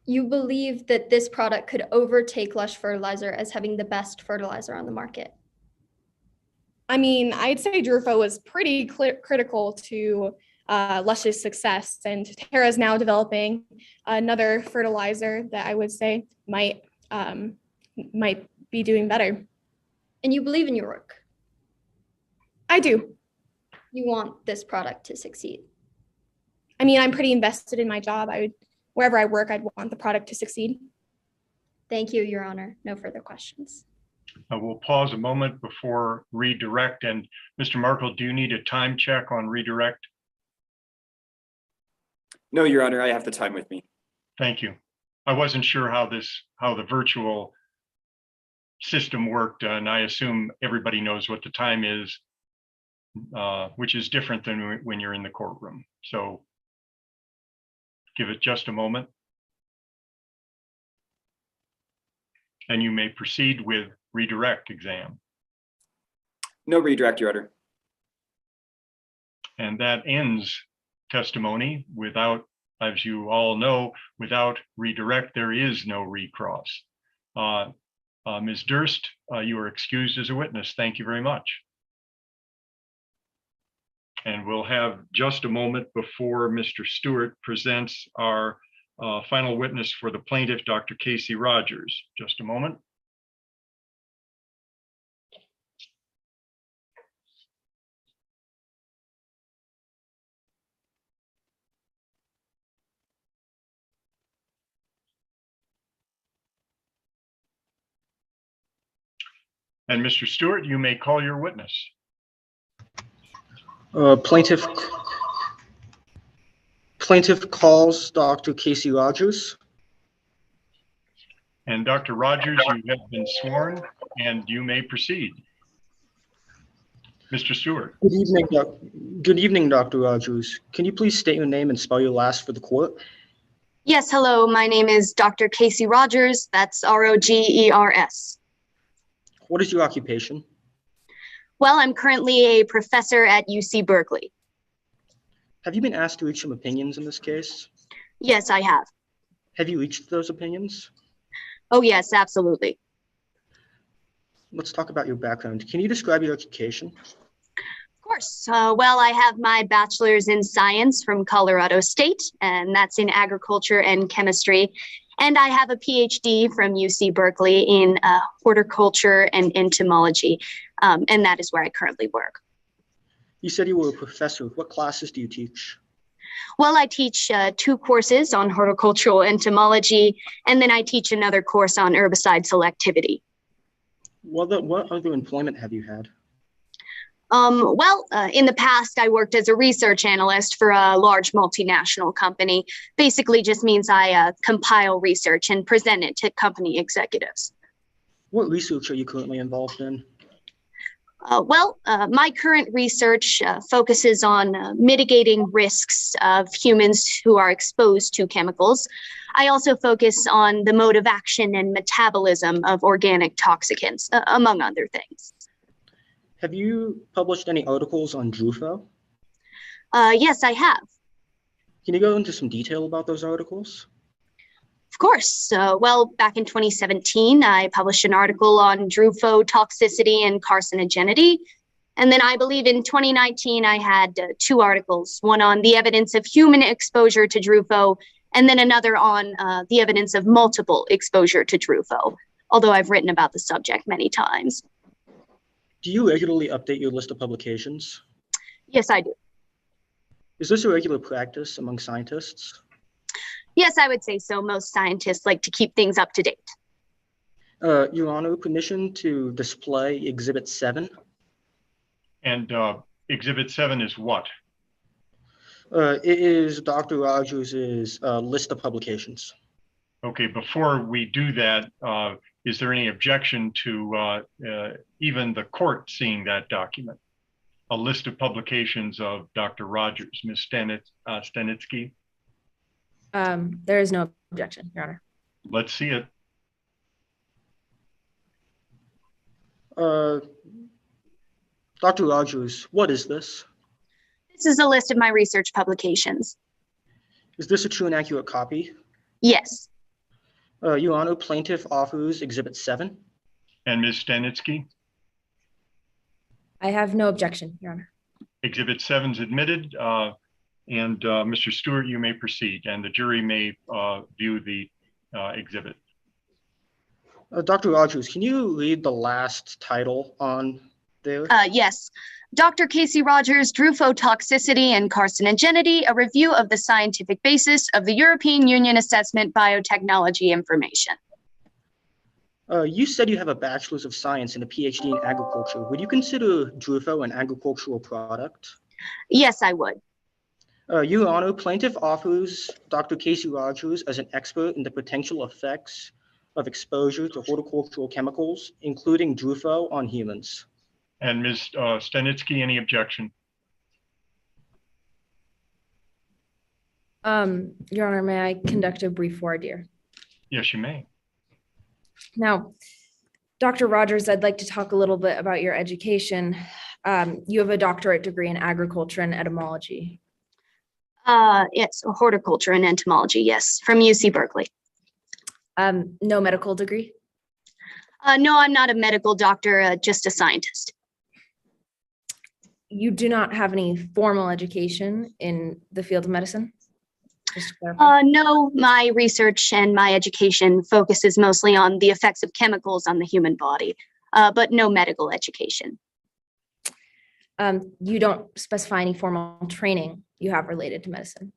You believe that this product could overtake Lush fertilizer as having the best fertilizer on the market? I mean, I'd say Drufo was pretty critical to Lush's success, and Terra is now developing another fertilizer that I would say might be doing better. And you believe in your work? I do. You want this product to succeed? I mean, I'm pretty invested in my job. Wherever I work, I'd want the product to succeed. Thank you, Your Honor. No further questions. We'll pause a moment before redirect. And Mr. Markle, do you need a time check on redirect? No, Your Honor, I have the time with me. Thank you. I wasn't sure how the virtual system worked, and I assume everybody knows what the time is, which is different than when you're in the courtroom. So give it just a moment. And you may proceed with redirect exam. No redirect, Your Honor. And that ends testimony. Without, as you all know, without redirect, there is no recross. Ms. Durst, you are excused as a witness. Thank you very much. And we'll have just a moment before Mr. Stewart presents our final witness for the plaintiff, Dr. Casey Rogers. Just a moment. And Mr. Stewart, you may call your witness. Plaintiff calls Dr. Casey Rogers. And Dr. Rogers, you have been sworn and you may proceed. Mr. Stewart. Good evening, Dr. Rogers. Can you please state your name and spell your last for the court? Yes, hello. My name is Dr. Casey Rogers. That's Rogers. What is your occupation? Well, I'm currently a professor at UC Berkeley. Have you been asked to reach some opinions in this case? Yes, I have. Have you reached those opinions? Oh, yes, absolutely. Let's talk about your background. Can you describe your education? Of course. Well, I have my bachelor's in science from Colorado State, and that's in agriculture and chemistry. And I have a PhD from UC Berkeley in horticulture and entomology, and that is where I currently work. You said you were a professor. What classes do you teach? Well, I teach 2 courses on horticultural entomology, and then I teach another course on herbicide selectivity. What other employment have you had? Well, in the past, I worked as a research analyst for a large multinational company. Basically just means I compile research and present it to company executives. What research are you currently involved in? Well, my current research focuses on mitigating risks of humans who are exposed to chemicals. I also focus on the mode of action and metabolism of organic toxicants, among other things. Have you published any articles on Drufo? Yes, I have. Can you go into some detail about those articles? Of course. Well, back in 2017, I published an article on Drufo toxicity and carcinogenity. And then I believe in 2019, I had 2 articles, one on the evidence of human exposure to Drufo, and then another on the evidence of multiple exposure to Drufo, although I've written about the subject many times. Do you regularly update your list of publications? Yes, I do. Is this a regular practice among scientists? Yes, I would say so. Most scientists like to keep things up to date. Your Honor, permission to display Exhibit 7? And Exhibit 7 is what? It is Dr. Rogers' list of publications. Okay, before we do that, is there any objection to even the court seeing that document? A list of publications of Dr. Rogers, Ms. Stanitsky? There is no objection, Your Honor. Let's see it. Dr. Rogers, what is this? This is a list of my research publications. Is this a true and accurate copy? Yes. Your Honor, plaintiff offers Exhibit 7. And Ms. Stanitsky? I have no objection, Your Honor. Exhibit 7 is admitted. And Mr. Stewart, you may proceed, and the jury may view the exhibit. Dr. Rogers, can you read the last title on there? Yes. Dr. Casey Rogers, Drufotoxicity and Carcinogenity, a review of the scientific basis of the European Union Assessment Biotechnology Information. You said you have a Bachelor's of Science and a PhD in Agriculture. Would you consider Drufo an agricultural product? Yes, I would. Your Honor, plaintiff offers Dr. Casey Rogers as an expert in the potential effects of exposure to horticultural chemicals, including Drufo, on humans. And Ms. Stanitsky, any objection? Your Honor, may I conduct a brief voir dire? Yes, you may. Now, Dr. Rogers, I'd like to talk a little bit about your education. You have a doctorate degree in agriculture and entomology. Yes, horticulture and entomology, yes, from UC Berkeley. No medical degree? No, I'm not a medical doctor, just a scientist. You do not have any formal education in the field of medicine? Just to clarify. No, my research and my education focuses mostly on the effects of chemicals on the human body, but no medical education. You don't specify any formal training you have related to medicine?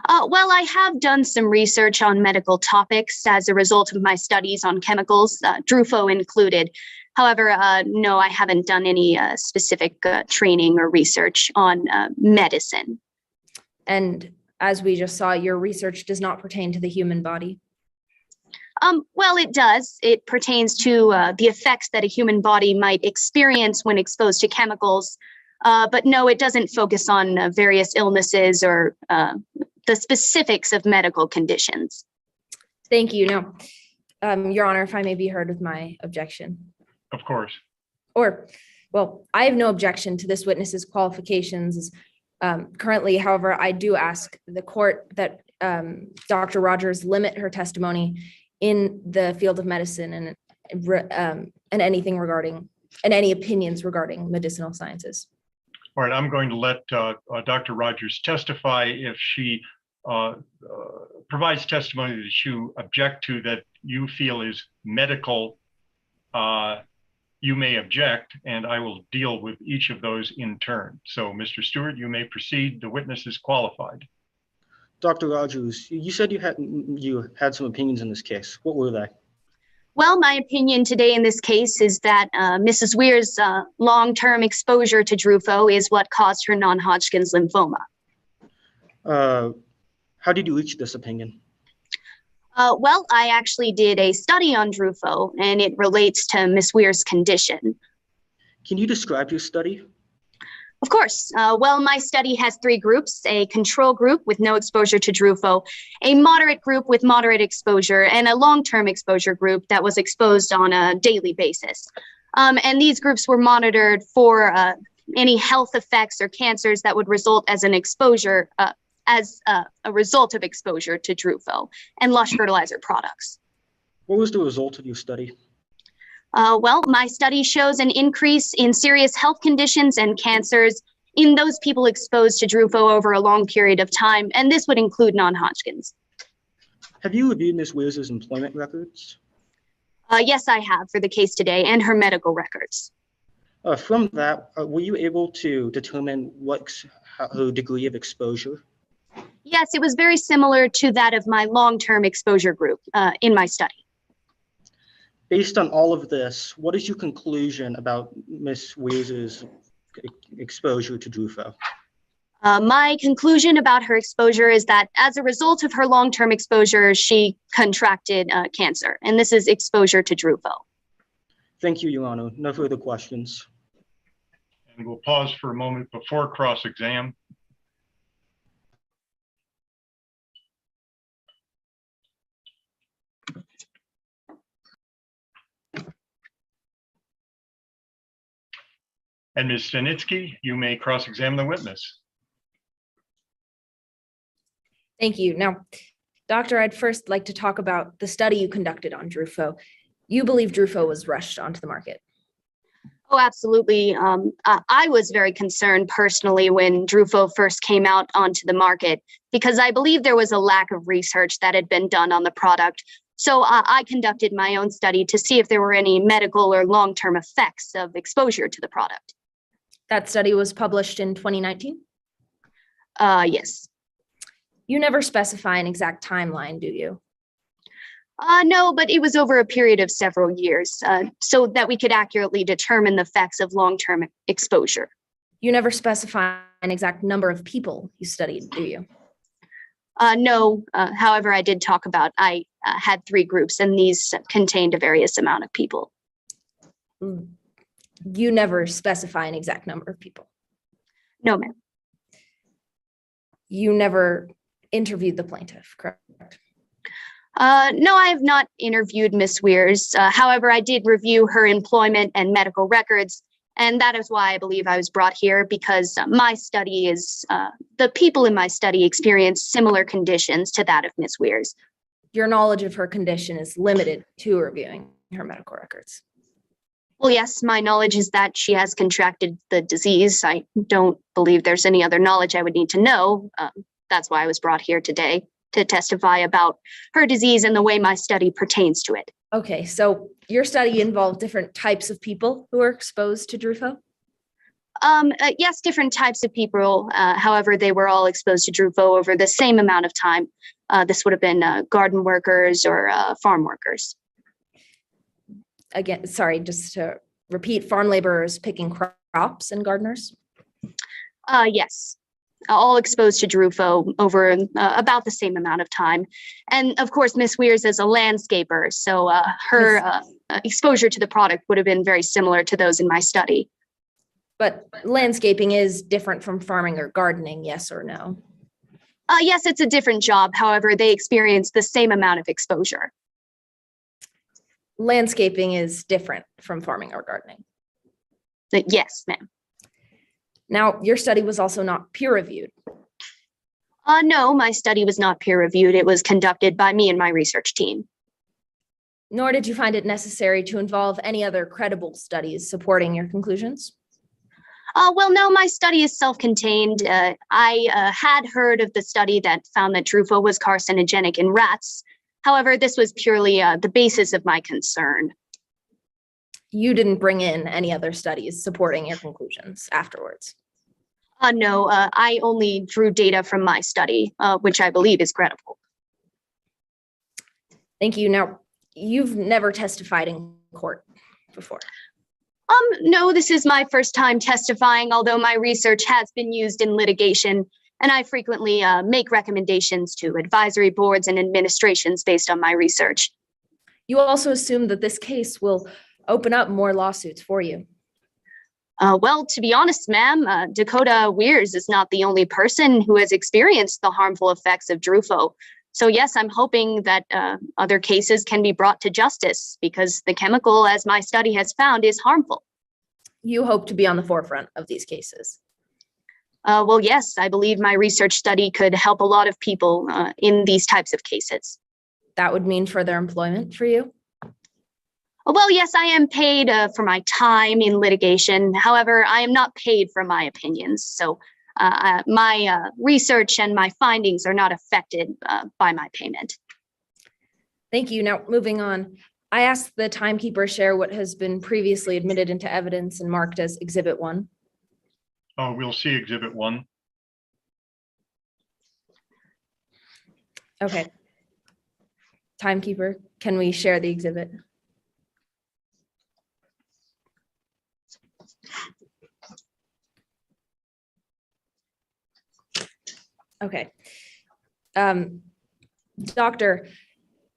Well, I have done some research on medical topics as a result of my studies on chemicals, Drufo included. However, no, I haven't done any specific training or research on medicine. And as we just saw, your research does not pertain to the human body? Well, it does. It pertains to the effects that a human body might experience when exposed to chemicals. But no, it doesn't focus on various illnesses or the specifics of medical conditions. Thank you. No, Your Honor, if I may be heard with my objection. Of course. Well, I have no objection to this witness's qualifications. Currently, however, I do ask the court that Dr. Rogers limit her testimony in the field of medicine and anything regarding, and any opinions regarding medicinal sciences. All right, I'm going to let Dr. Rogers testify. If she provides testimony that you object to that you feel is medical, you may object, and I will deal with each of those in turn. So, Mr. Stewart, you may proceed. The witness is qualified. Dr. Rogers, you said you had some opinions in this case. What were they? Well, my opinion today in this case is that Mrs. Weir's long-term exposure to Drufo is what caused her non-Hodgkin's lymphoma. How did you reach this opinion? Well, I actually did a study on Drufo, and it relates to Miss Weir's condition. Can you describe your study? Of course. Well, my study has 3 groups: a control group with no exposure to Drufo, a moderate group with moderate exposure, and a long-term exposure group that was exposed on a daily basis. And these groups were monitored for any health effects or cancers that would result as an exposure, as a result of exposure to Drufo and lush fertilizer products. What was the result of your study? Well, my study shows an increase in serious health conditions and cancers in those people exposed to Drufo over a long period of time, and this would include non-Hodgkin's. Have you reviewed Ms. Weirs' employment records? Yes, I have for the case today and her medical records. From that, were you able to determine her degree of exposure? Yes, it was very similar to that of my long-term exposure group in my study. Based on all of this, what is your conclusion about Ms. Weirs' exposure to Drufo? My conclusion about her exposure is that as a result of her long-term exposure, she contracted cancer, and this is exposure to Drufo. Thank you, Your Honor. No further questions. And we'll pause for a moment before cross-exam. And Ms. Stanitsky, you may cross-examine the witness. Thank you. Now, Doctor, I'd first like to talk about the study you conducted on Drufo. You believe Drufo was rushed onto the market. Oh, absolutely. I was very concerned personally when Drufo first came out onto the market because I believe there was a lack of research that had been done on the product. So I conducted my own study to see if there were any medical or long-term effects of exposure to the product. That study was published in 2019? Yes. You never specify an exact timeline, do you? No, but it was over a period of several years so that we could accurately determine the effects of long-term exposure. You never specify an exact number of people you studied, do you? No, however, I did talk about I had 3 groups and these contained a various amount of people. You never specify an exact number of people? No, ma'am. You never interviewed the plaintiff, correct? No, I have not interviewed Ms. Weirs. However, I did review her employment and medical records, and that is why I believe I was brought here because my study is, the people in my study experience similar conditions to that of Ms. Weirs. Your knowledge of her condition is limited to reviewing her medical records. Well, yes, my knowledge is that she has contracted the disease. I don't believe there's any other knowledge I would need to know. That's why I was brought here today, to testify about her disease and the way my study pertains to it. Okay, so your study involved different types of people who were exposed to Drufo? Yes, different types of people. However, they were all exposed to Drufo over the same amount of time. This would have been garden workers or farm workers. Again, sorry, just to repeat, farm laborers picking crops and gardeners? Yes. All exposed to Drufo over about the same amount of time. And of course, Ms. Weirs is a landscaper, so her exposure to the product would have been very similar to those in my study. But landscaping is different from farming or gardening, yes or no? Yes, it's a different job. However, they experience the same amount of exposure. Landscaping is different from farming or gardening? Yes, ma'am. Now, your study was also not peer reviewed. No, my study was not peer reviewed. It was conducted by me and my research team. Nor did you find it necessary to involve any other credible studies supporting your conclusions? Well, no, my study is self-contained. I had heard of the study that found that Drufo was carcinogenic in rats. However, this was purely the basis of my concern. You didn't bring in any other studies supporting your conclusions afterwards? No, I only drew data from my study, which I believe is credible. Thank you. Now, you've never testified in court before? No, this is my first time testifying, although my research has been used in litigation, and I frequently make recommendations to advisory boards and administrations based on my research. You also assume that this case will open up more lawsuits for you? Well, to be honest, ma'am, Dakota Weirs is not the only person who has experienced the harmful effects of Drufo. So yes, I'm hoping that other cases can be brought to justice because the chemical, as my study has found, is harmful. You hope to be on the forefront of these cases? Well, yes, I believe my research study could help a lot of people in these types of cases. That would mean further employment for you? Well, yes, I am paid for my time in litigation. However, I am not paid for my opinions. So my research and my findings are not affected by my payment. Thank you. Now, moving on. I asked the timekeeper share what has been previously admitted into evidence and marked as Exhibit 1. Oh, we'll see Exhibit 1. Okay. Timekeeper, can we share the exhibit? Okay. Doctor,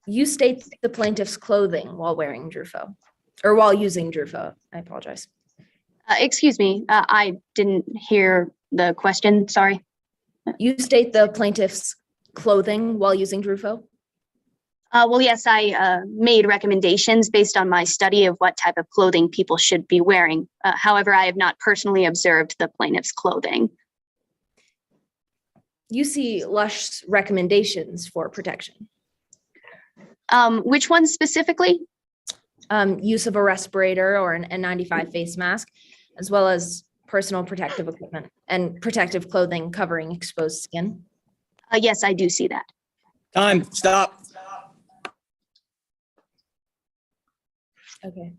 you state the plaintiff's clothing while wearing Drufo, or while using Drufo. I apologize. Excuse me, I didn't hear the question, sorry. You state the plaintiff's clothing while using Drufo? Well, yes, I made recommendations based on my study of what type of clothing people should be wearing. However, I have not personally observed the plaintiff's clothing. You see Lush's recommendations for protection. Which ones specifically? Use of a respirator or an N95 face mask, as well as personal protective equipment and protective clothing covering exposed skin. Yes, I do see that. Time, stop. Okay.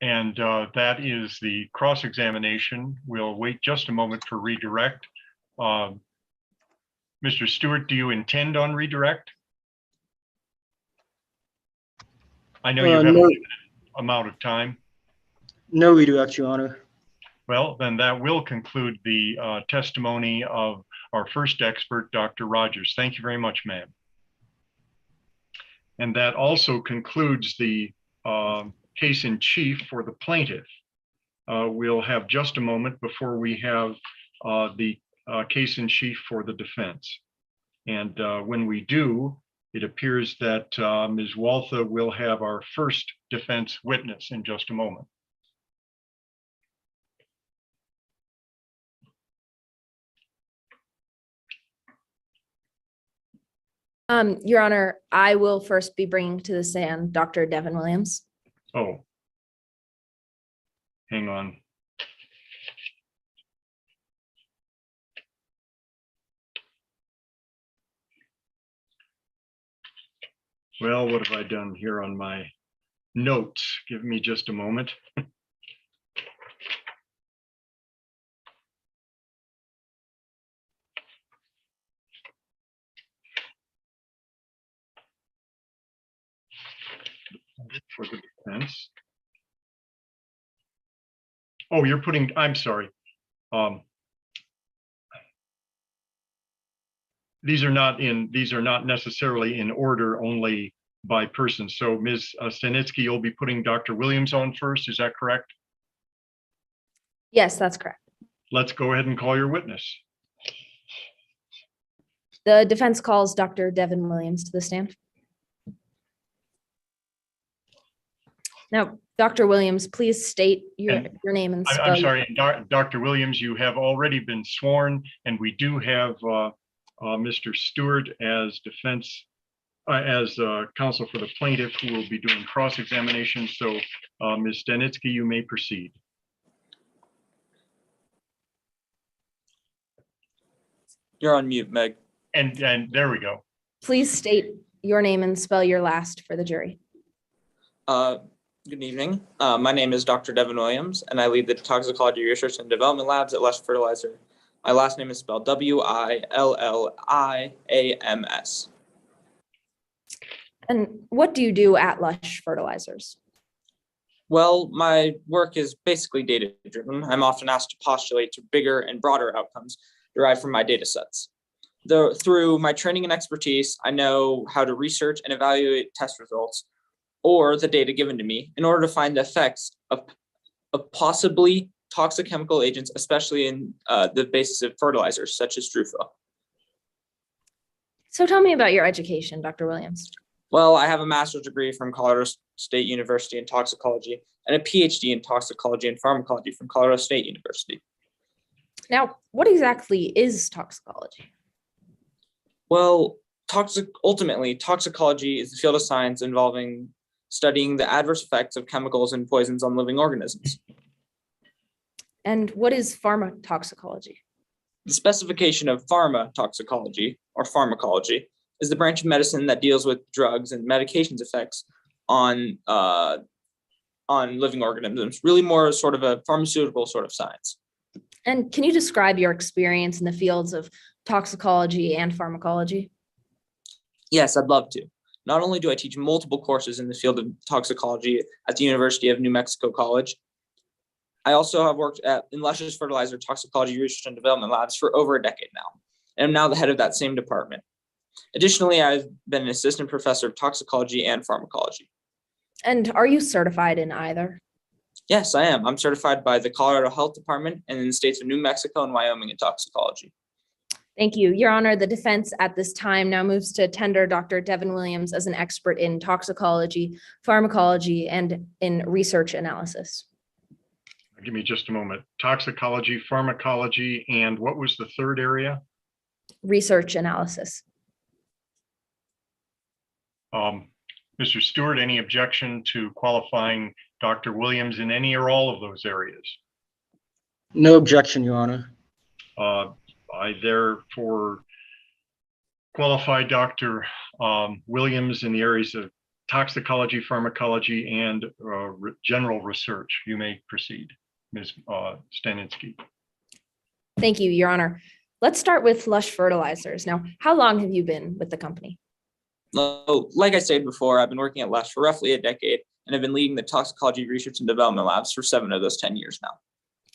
And that is the cross-examination. We'll wait just a moment for redirect. Mr. Stewart, do you intend on redirect? I know you have a limited amount of time. No redirect, Your Honor. Well, then that will conclude the testimony of our first expert, Dr. Rogers. Thank you very much, ma'am. And that also concludes the case in chief for the plaintiff. We'll have just a moment before we have the case in chief for the defense. And when we do, it appears that Ms. Waltha will have our first defense witness in just a moment. Your Honor, I will first be bringing to the stand Dr. Devin Williams. Oh, hang on. Well, what have I done here on my notes? Give me just a moment. For the defense. Oh, you're putting, I'm sorry. These are not necessarily in order, only by person. So Ms. Stanitsky, you'll be putting Dr. Williams on first, is that correct? Yes, that's correct. Let's go ahead and call your witness. The defense calls Dr. Devin Williams to the stand. Now, Dr. Williams, please state your name and spell. I'm sorry, Dr. Williams, you have already been sworn, and we do have Mr. Stewart as defense, as counsel for the plaintiff, who will be doing cross-examination. So Ms. Stanitsky, you may proceed. You're on mute, Meg. And there we go. Please state your name and spell your last for the jury. Good evening. My name is Dr. Devin Williams, and I lead the Toxicology Research and Development Labs at Lush Fertilizer. My last name is spelled W-I-L-L-I-A-M-S. And what do you do at Lush Fertilizers? Well, my work is basically data-driven. I'm often asked to postulate to bigger and broader outcomes derived from my data sets. Through my training and expertise, I know how to research and evaluate test results or the data given to me in order to find the effects of possibly toxic chemical agents, especially in the basis of fertilizers such as Drufo. So tell me about your education, Dr. Williams. Well, I have a master's degree from Colorado State University in toxicology and a PhD in toxicology and pharmacology from Colorado State University. Now, what exactly is toxicology? Well, Ultimately, toxicology is the field of science involving studying the adverse effects of chemicals and poisons on living organisms. And what is pharmacotoxicology? The specification of pharmatoxicology or pharmacology is the branch of medicine that deals with drugs and medications effects on living organisms, really more sort of a pharmaceutical sort of science. And can you describe your experience in the fields of toxicology and pharmacology? Yes, I'd love to. Not only do I teach multiple courses in the field of toxicology at the University of New Mexico College, I also have worked in Lush's Fertilizer Toxicology Research and Development Labs for over a decade now, and I'm now the head of that same department. Additionally, I've been an assistant professor of toxicology and pharmacology. And are you certified in either? Yes, I am. I'm certified by the Colorado Health Department and in the states of New Mexico and Wyoming in toxicology. Thank you. Your Honor, the defense at this time now moves to tender Dr. Devin Williams as an expert in toxicology, pharmacology, and in research analysis. Give me just a moment. Toxicology, pharmacology, and what was the third area? Research analysis. Mr. Stewart, any objection to qualifying Dr. Williams in any or all of those areas? No objection, Your Honor. I therefore qualify Dr. Williams in the areas of toxicology, pharmacology, and general research. You may proceed, Ms. Staninsky. Thank you, Your Honor. Let's start with Lush Fertilizers. Now, how long have you been with the company? Like I said before, I've been working at Lush for roughly a decade, and I've been leading the toxicology research and development labs for 7 of those 10 years now.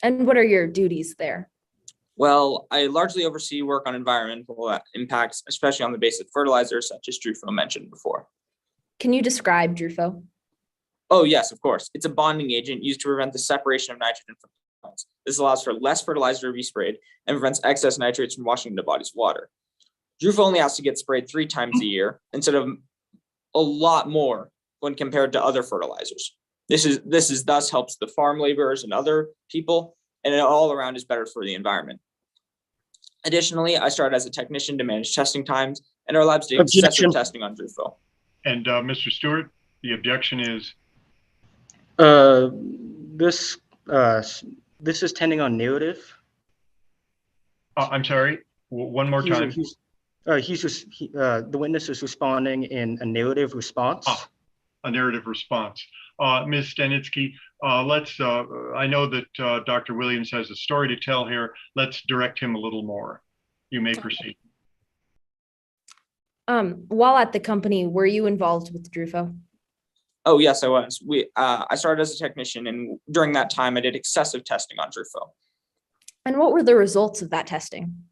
And what are your duties there? Well, I largely oversee work on environmental impacts, especially on the basic fertilizers, such as Drufo mentioned before. Can you describe Drufo? Oh, yes, of course. It's a bonding agent used to prevent the separation of nitrogen from plants. This allows for less fertilizer to be sprayed and prevents excess nitrates from washing into the body's water. Drufo only has to get sprayed 3 times a year instead of a lot more when compared to other fertilizers. This is thus helps the farm laborers and other people, and it all around is better for the environment. Additionally, I started as a technician to manage testing times, and our labs did excessive testing on Drufo. And Mr. Stewart, the objection is? This is tending on narrative. I'm sorry, one more time. The witness is responding in a narrative response. A narrative response. Ms. Staninsky, I know that Dr. Williams has a story to tell here. Let's direct him a little more. You may proceed. While at the company, were you involved with Drufo? Oh, yes, I was. I started as a technician, and during that time, I did excessive testing on Drufo. And what were the results of that testing?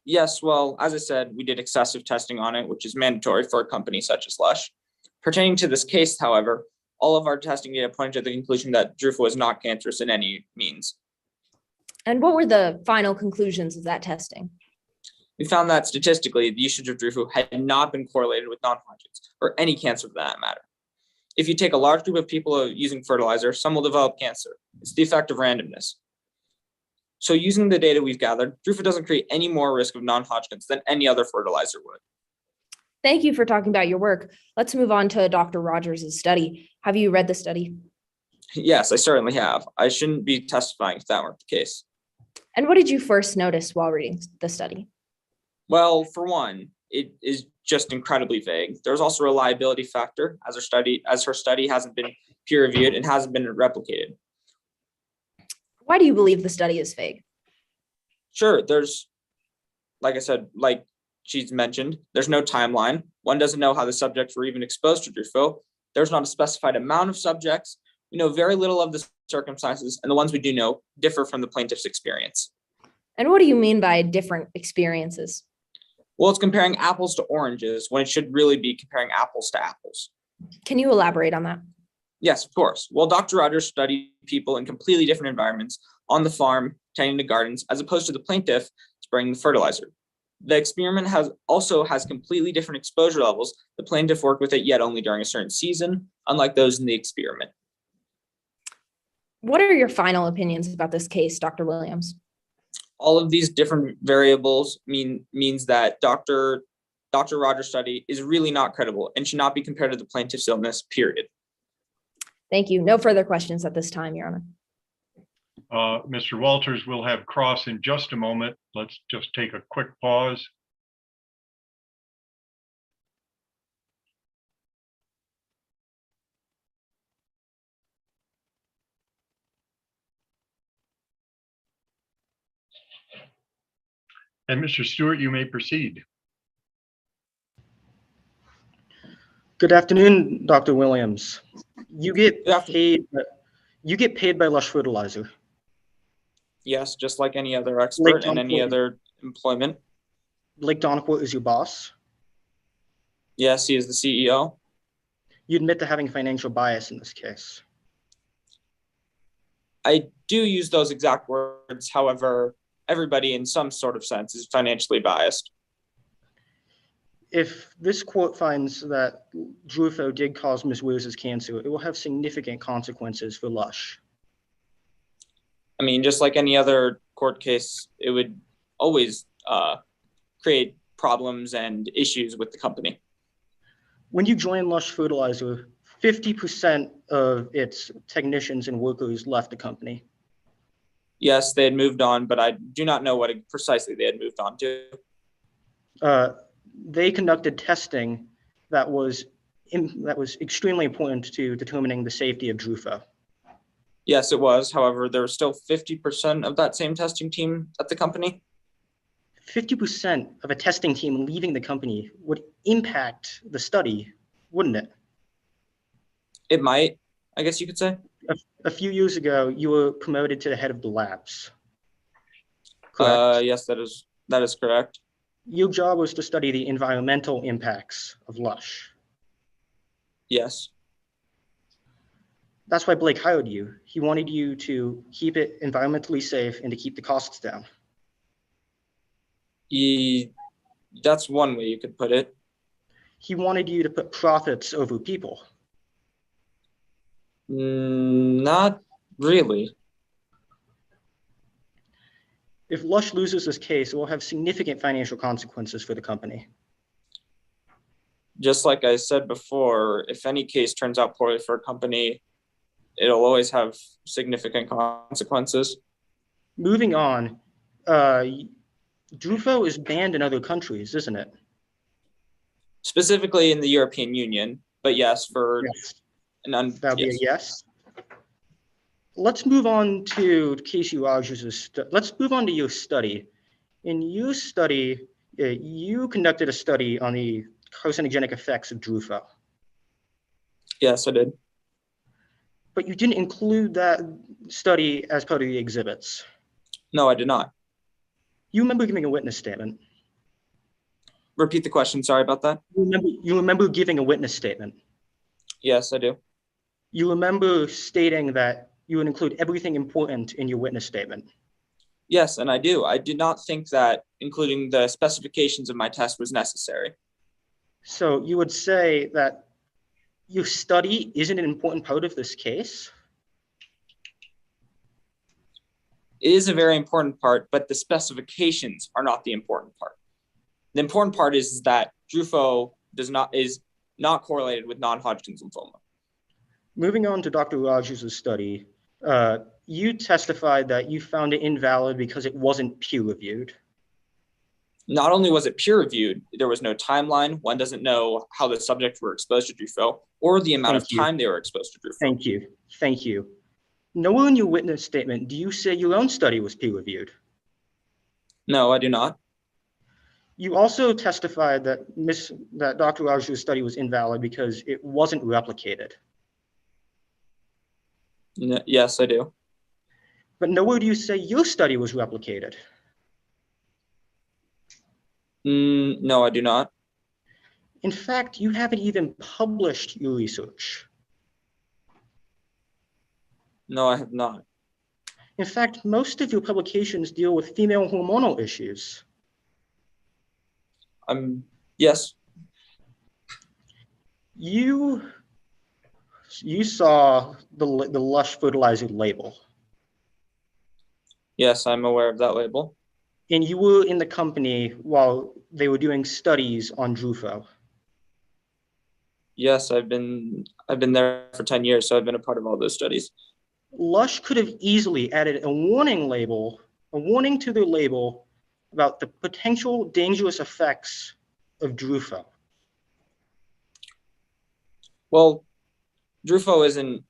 Yes, well, as I said, we did excessive testing on it, which is mandatory for a company such as Lush. Pertaining to this case, however, all of our testing data pointed to the conclusion that Drufo is not cancerous in any means. And what were the final conclusions of that testing? We found that statistically, the usage of Drufo had not been correlated with non-Hodgkin's or any cancer for that matter. If you take a large group of people using fertilizer, some will develop cancer. It's the effect of randomness. So using the data we've gathered, Drufo doesn't create any more risk of non-Hodgkin's than any other fertilizer would. Thank you for talking about your work. Let's move on to Dr. Rogers' study. Have you read the study? Yes, I certainly have. I shouldn't be testifying if that weren't the case. And what did you first notice while reading the study? Well, for one, it is just incredibly vague. There's also a reliability factor as her study hasn't been peer reviewed and hasn't been replicated. Why do you believe the study is vague? Sure, there's, like I said, like she's mentioned, there's no timeline. One doesn't know how the subjects were even exposed to Drufo. There's not a specified amount of subjects. We know very little of the circumstances, and the ones we do know differ from the plaintiff's experience. And what do you mean by different experiences? Well, it's comparing apples to oranges when it should really be comparing apples to apples. Can you elaborate on that? Yes, of course. Well, Dr. Rogers studied people in completely different environments on the farm, tending to gardens, as opposed to the plaintiff spraying the fertilizer. The experiment has completely different exposure levels. The plaintiff worked with it yet only during a certain season, unlike those in the experiment. What are your final opinions about this case, Dr. Williams? All of these different variables means that Dr. Rogers' study is really not credible and should not be compared to the plaintiff's illness, period. Thank you. No further questions at this time, Your Honor. Mr. Walters will have cross in just a moment. Let's just take a quick pause. And Mr. Stewart, you may proceed. Good afternoon, Dr. Williams. You get paid by Lush Fertilizer. Yes, just like any other expert in any other employment. Blake Doncourt is your boss. Yes, he is the CEO. You admit to having financial bias in this case. I do use those exact words. However, everybody in some sort of sense is financially biased. If this court finds that Drufo did cause Ms. Weir's cancer, it will have significant consequences for Lush. I mean, just like any other court case, it would always create problems and issues with the company. When you joined Lush Fertilizer, 50% of its technicians and workers left the company. Yes, they had moved on, but I do not know what precisely they had moved on to. They conducted testing that was extremely important to determining the safety of Drufo. Yes, it was. However, there was still 50% of that same testing team at the company. 50% of a testing team leaving the company would impact the study, wouldn't it? It might, I guess you could say. A few years ago, you were promoted to the head of the labs. Correct? Yes, that is correct. Your job was to study the environmental impacts of Lush. Yes. That's why Blake hired you. He wanted you to keep it environmentally safe and to keep the costs down. That's one way you could put it. He wanted you to put profits over people. Not really. If Lush loses this case, it will have significant financial consequences for the company. Just like I said before, if any case turns out poorly for a company, it'll always have significant consequences. Moving on, Drufo is banned in other countries, isn't it? Specifically in the European Union, but yes, for yes. That'll be a yes. yes. Let's move on to Casey Rogers' let's move on to your study. In your study, you conducted a study on the carcinogenic effects of Drufo. Yes, I did. But you didn't include that study as part of the exhibits. No, I did not. You remember giving a witness statement. Repeat the question. Sorry about that. You remember giving a witness statement. Yes, I do. You remember stating that you would include everything important in your witness statement. Yes, and I do. I did not think that including the specifications of my test was necessary. So you would say that your study isn't an important part of this case? It is a very important part, but the specifications are not the important part. The important part is that Drufo is not correlated with non-Hodgkin's lymphoma. Moving on to Dr. Rogers' study, you testified that you found it invalid because it wasn't peer-reviewed. Not only was it peer-reviewed, there was no timeline. One doesn't know how the subjects were exposed to Drufo or the amount of time they were exposed to Drufo. Thank you. Thank you. Nowhere in your witness statement do you say your own study was peer-reviewed. No, I do not. You also testified that Dr. Rogers' study was invalid because it wasn't replicated. Yes, I do. But nowhere do you say your study was replicated. No, I do not. In fact, you haven't even published your research. No, I have not. In fact, most of your publications deal with female hormonal issues. Yes. You saw the Lush fertilizer label. Yes, I'm aware of that label. And you were in the company while they were doing studies on Drufo. Yes, I've been there for 10 years, so I've been a part of all those studies. Lush could have easily added a warning to their label about the potential dangerous effects of Drufo. Well, Drufo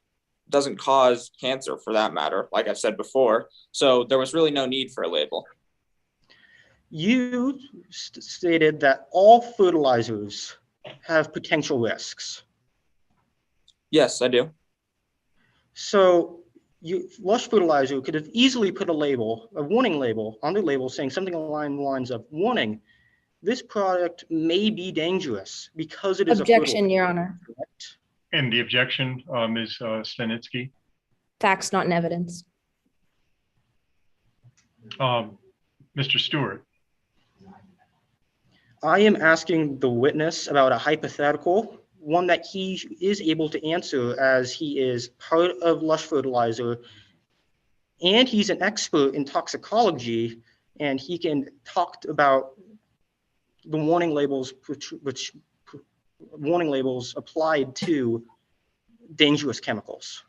doesn't cause cancer for that matter, like I've said before. So there was really no need for a label. You stated that all fertilizers have potential risks. Yes, I do. So Lush Fertilizer could have easily put a warning label on the label saying something along the lines of, warning, this product may be dangerous because it is Objection, Your Honor. Correct? And the objection, Ms. Stanitsky? Facts, not in evidence. Mr. Stewart? I am asking the witness about a hypothetical, one that he is able to answer as he is part of Lush Fertilizer, and he's an expert in toxicology, and he can talk about the warning labels which warning labels applied to dangerous chemicals.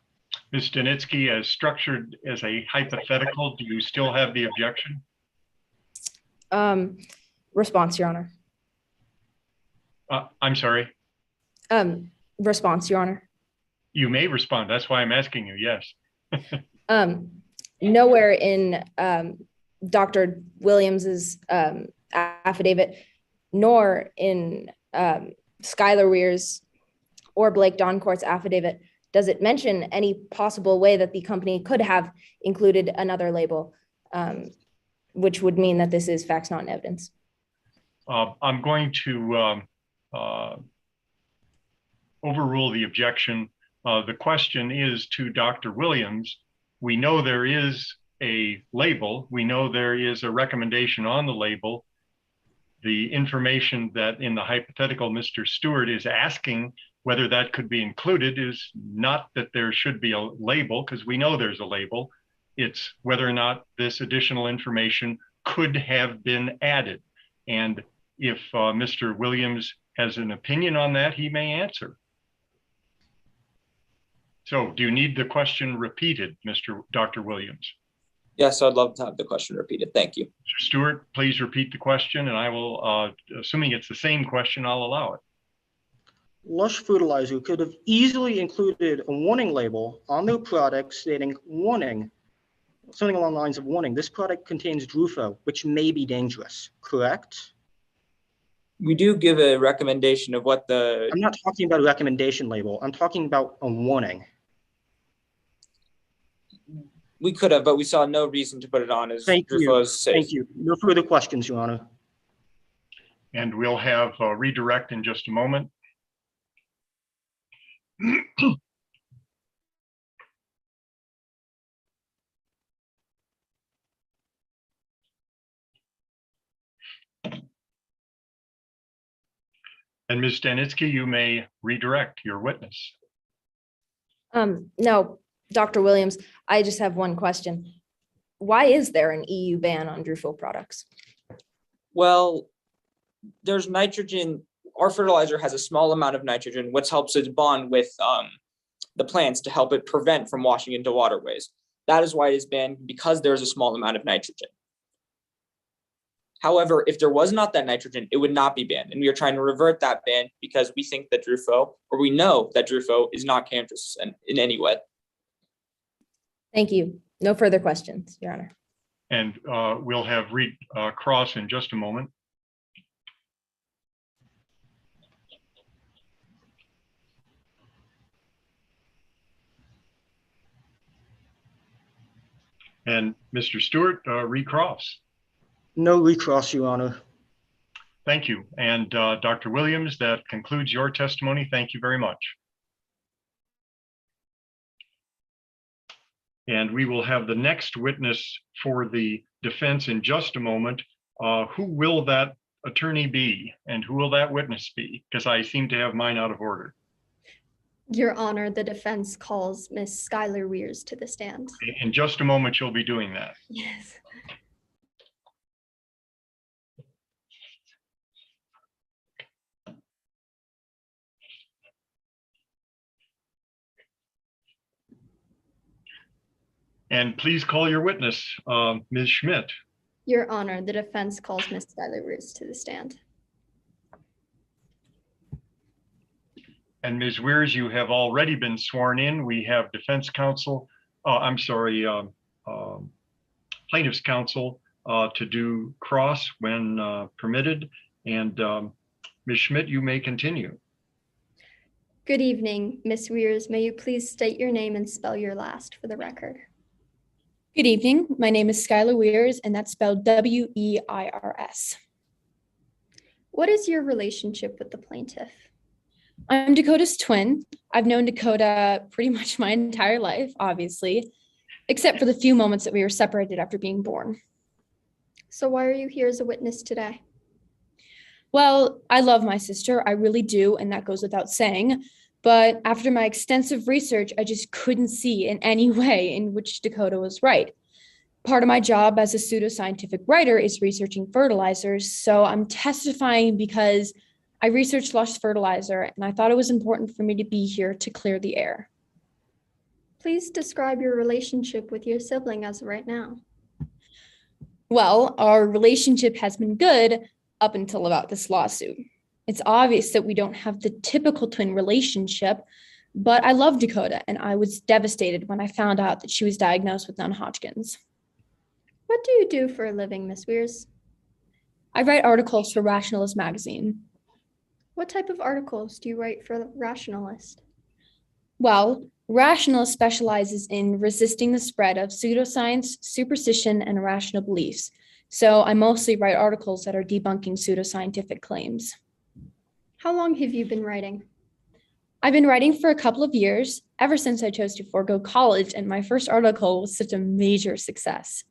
Ms. Stanitsky, as structured as a hypothetical, do you still have the objection? Response, Your Honor. I'm sorry. Response, Your Honor. You may respond. That's why I'm asking you. Yes. Nowhere in Dr. Williams's affidavit, nor in Skylar Weir's or Blake Doncourt's affidavit, does it mention any possible way that the company could have included another label, which would mean that this is facts, not in evidence. I'm going to overrule the objection. The question is to Dr. Williams. We know there is a label. We know there is a recommendation on the label. The information that in the hypothetical Mr. Stewart is asking whether that could be included is not that there should be a label, because we know there's a label. It's whether or not this additional information could have been added. And if Mr. Williams has an opinion on that, he may answer. So do you need the question repeated, Dr. Williams? Yes, I'd love to have the question repeated. Thank you. Mr. Stewart, please repeat the question, and I will, assuming it's the same question, I'll allow it. Lush Fertilizer could have easily included a warning label on their product stating, warning, something along the lines of, warning, this product contains Drufo, which may be dangerous, correct? We do give a recommendation of what the... I'm not talking about a recommendation label. I'm talking about a warning. We could have, but we saw no reason to put it on as Drufo is safe. Thank you. No further questions, Your Honor. And we'll have a redirect in just a moment. And Ms. Stanitsky, you may redirect your witness. No, Dr. Williams, I just have one question. Why is there an EU ban on Drufo products? Well, there's nitrogen. Our fertilizer has a small amount of nitrogen, which helps it bond with the plants to help it prevent from washing into waterways. That is why it is banned, because there's a small amount of nitrogen. However, if there was not that nitrogen, it would not be banned. And we are trying to revert that ban because we think that Drufo, or we know that Drufo is not cancerous in any way. Thank you. No further questions, Your Honor. And we'll have cross in just a moment. And Mr. Stewart, recross. No recross, Your Honor. Thank you. And Dr. Williams, that concludes your testimony. Thank you very much. And we will have the next witness for the defense in just a moment. Who will that attorney be and who will that witness be? Because I seem to have mine out of order. Your Honor, the defense calls Ms. Skylar Weirs to the stand. In just a moment, you'll be doing that. Yes. And please call your witness, Ms. Schmidt. Your Honor, the defense calls Ms. Skylar Roos to the stand. And Ms. Weirs, you have already been sworn in. We have defense counsel, plaintiff's counsel to do cross when permitted. And Ms. Schmidt, you may continue. Good evening, Ms. Weirs. May you please state your name and spell your last for the record? Good evening. My name is Skylar Weirs, and that's spelled W-E-I-R-S. What is your relationship with the plaintiff? I'm Dakota's twin. I've known Dakota pretty much my entire life, obviously, except for the few moments that we were separated after being born. So why are you here as a witness today? Well, I love my sister. I really do, and that goes without saying. But after my extensive research, I just couldn't see in any way in which Dakota was right. Part of my job as a pseudoscientific writer is researching fertilizers, so I'm testifying because I researched lost fertilizer, and I thought it was important for me to be here to clear the air. Please describe your relationship with your sibling as of right now. Well, our relationship has been good up until about this lawsuit. It's obvious that we don't have the typical twin relationship, but I love Dakota, and I was devastated when I found out that she was diagnosed with non-Hodgkin's. What do you do for a living, Ms. Weirs? I write articles for Rationalist magazine. What type of articles do you write for Rationalist? Well, Rationalist specializes in resisting the spread of pseudoscience, superstition, and irrational beliefs. So I mostly write articles that are debunking pseudoscientific claims. How long have you been writing? I've been writing for a couple of years, ever since I chose to forego college, and my first article was such a major success.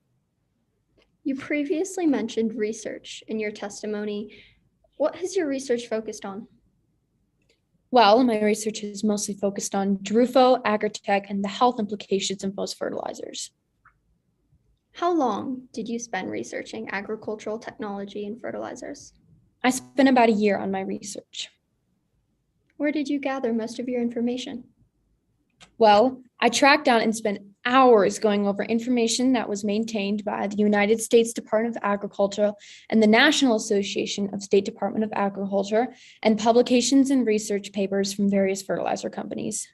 You previously mentioned research in your testimony. What has your research focused on? Well, my research is mostly focused on Drufo, agritech, and the health implications of most fertilizers. How long did you spend researching agricultural technology and fertilizers? I spent about a year on my research. Where did you gather most of your information? Well, I tracked down and spent hours going over information that was maintained by the United States Department of Agriculture and the National Association of State Department of Agriculture, and publications and research papers from various fertilizer companies.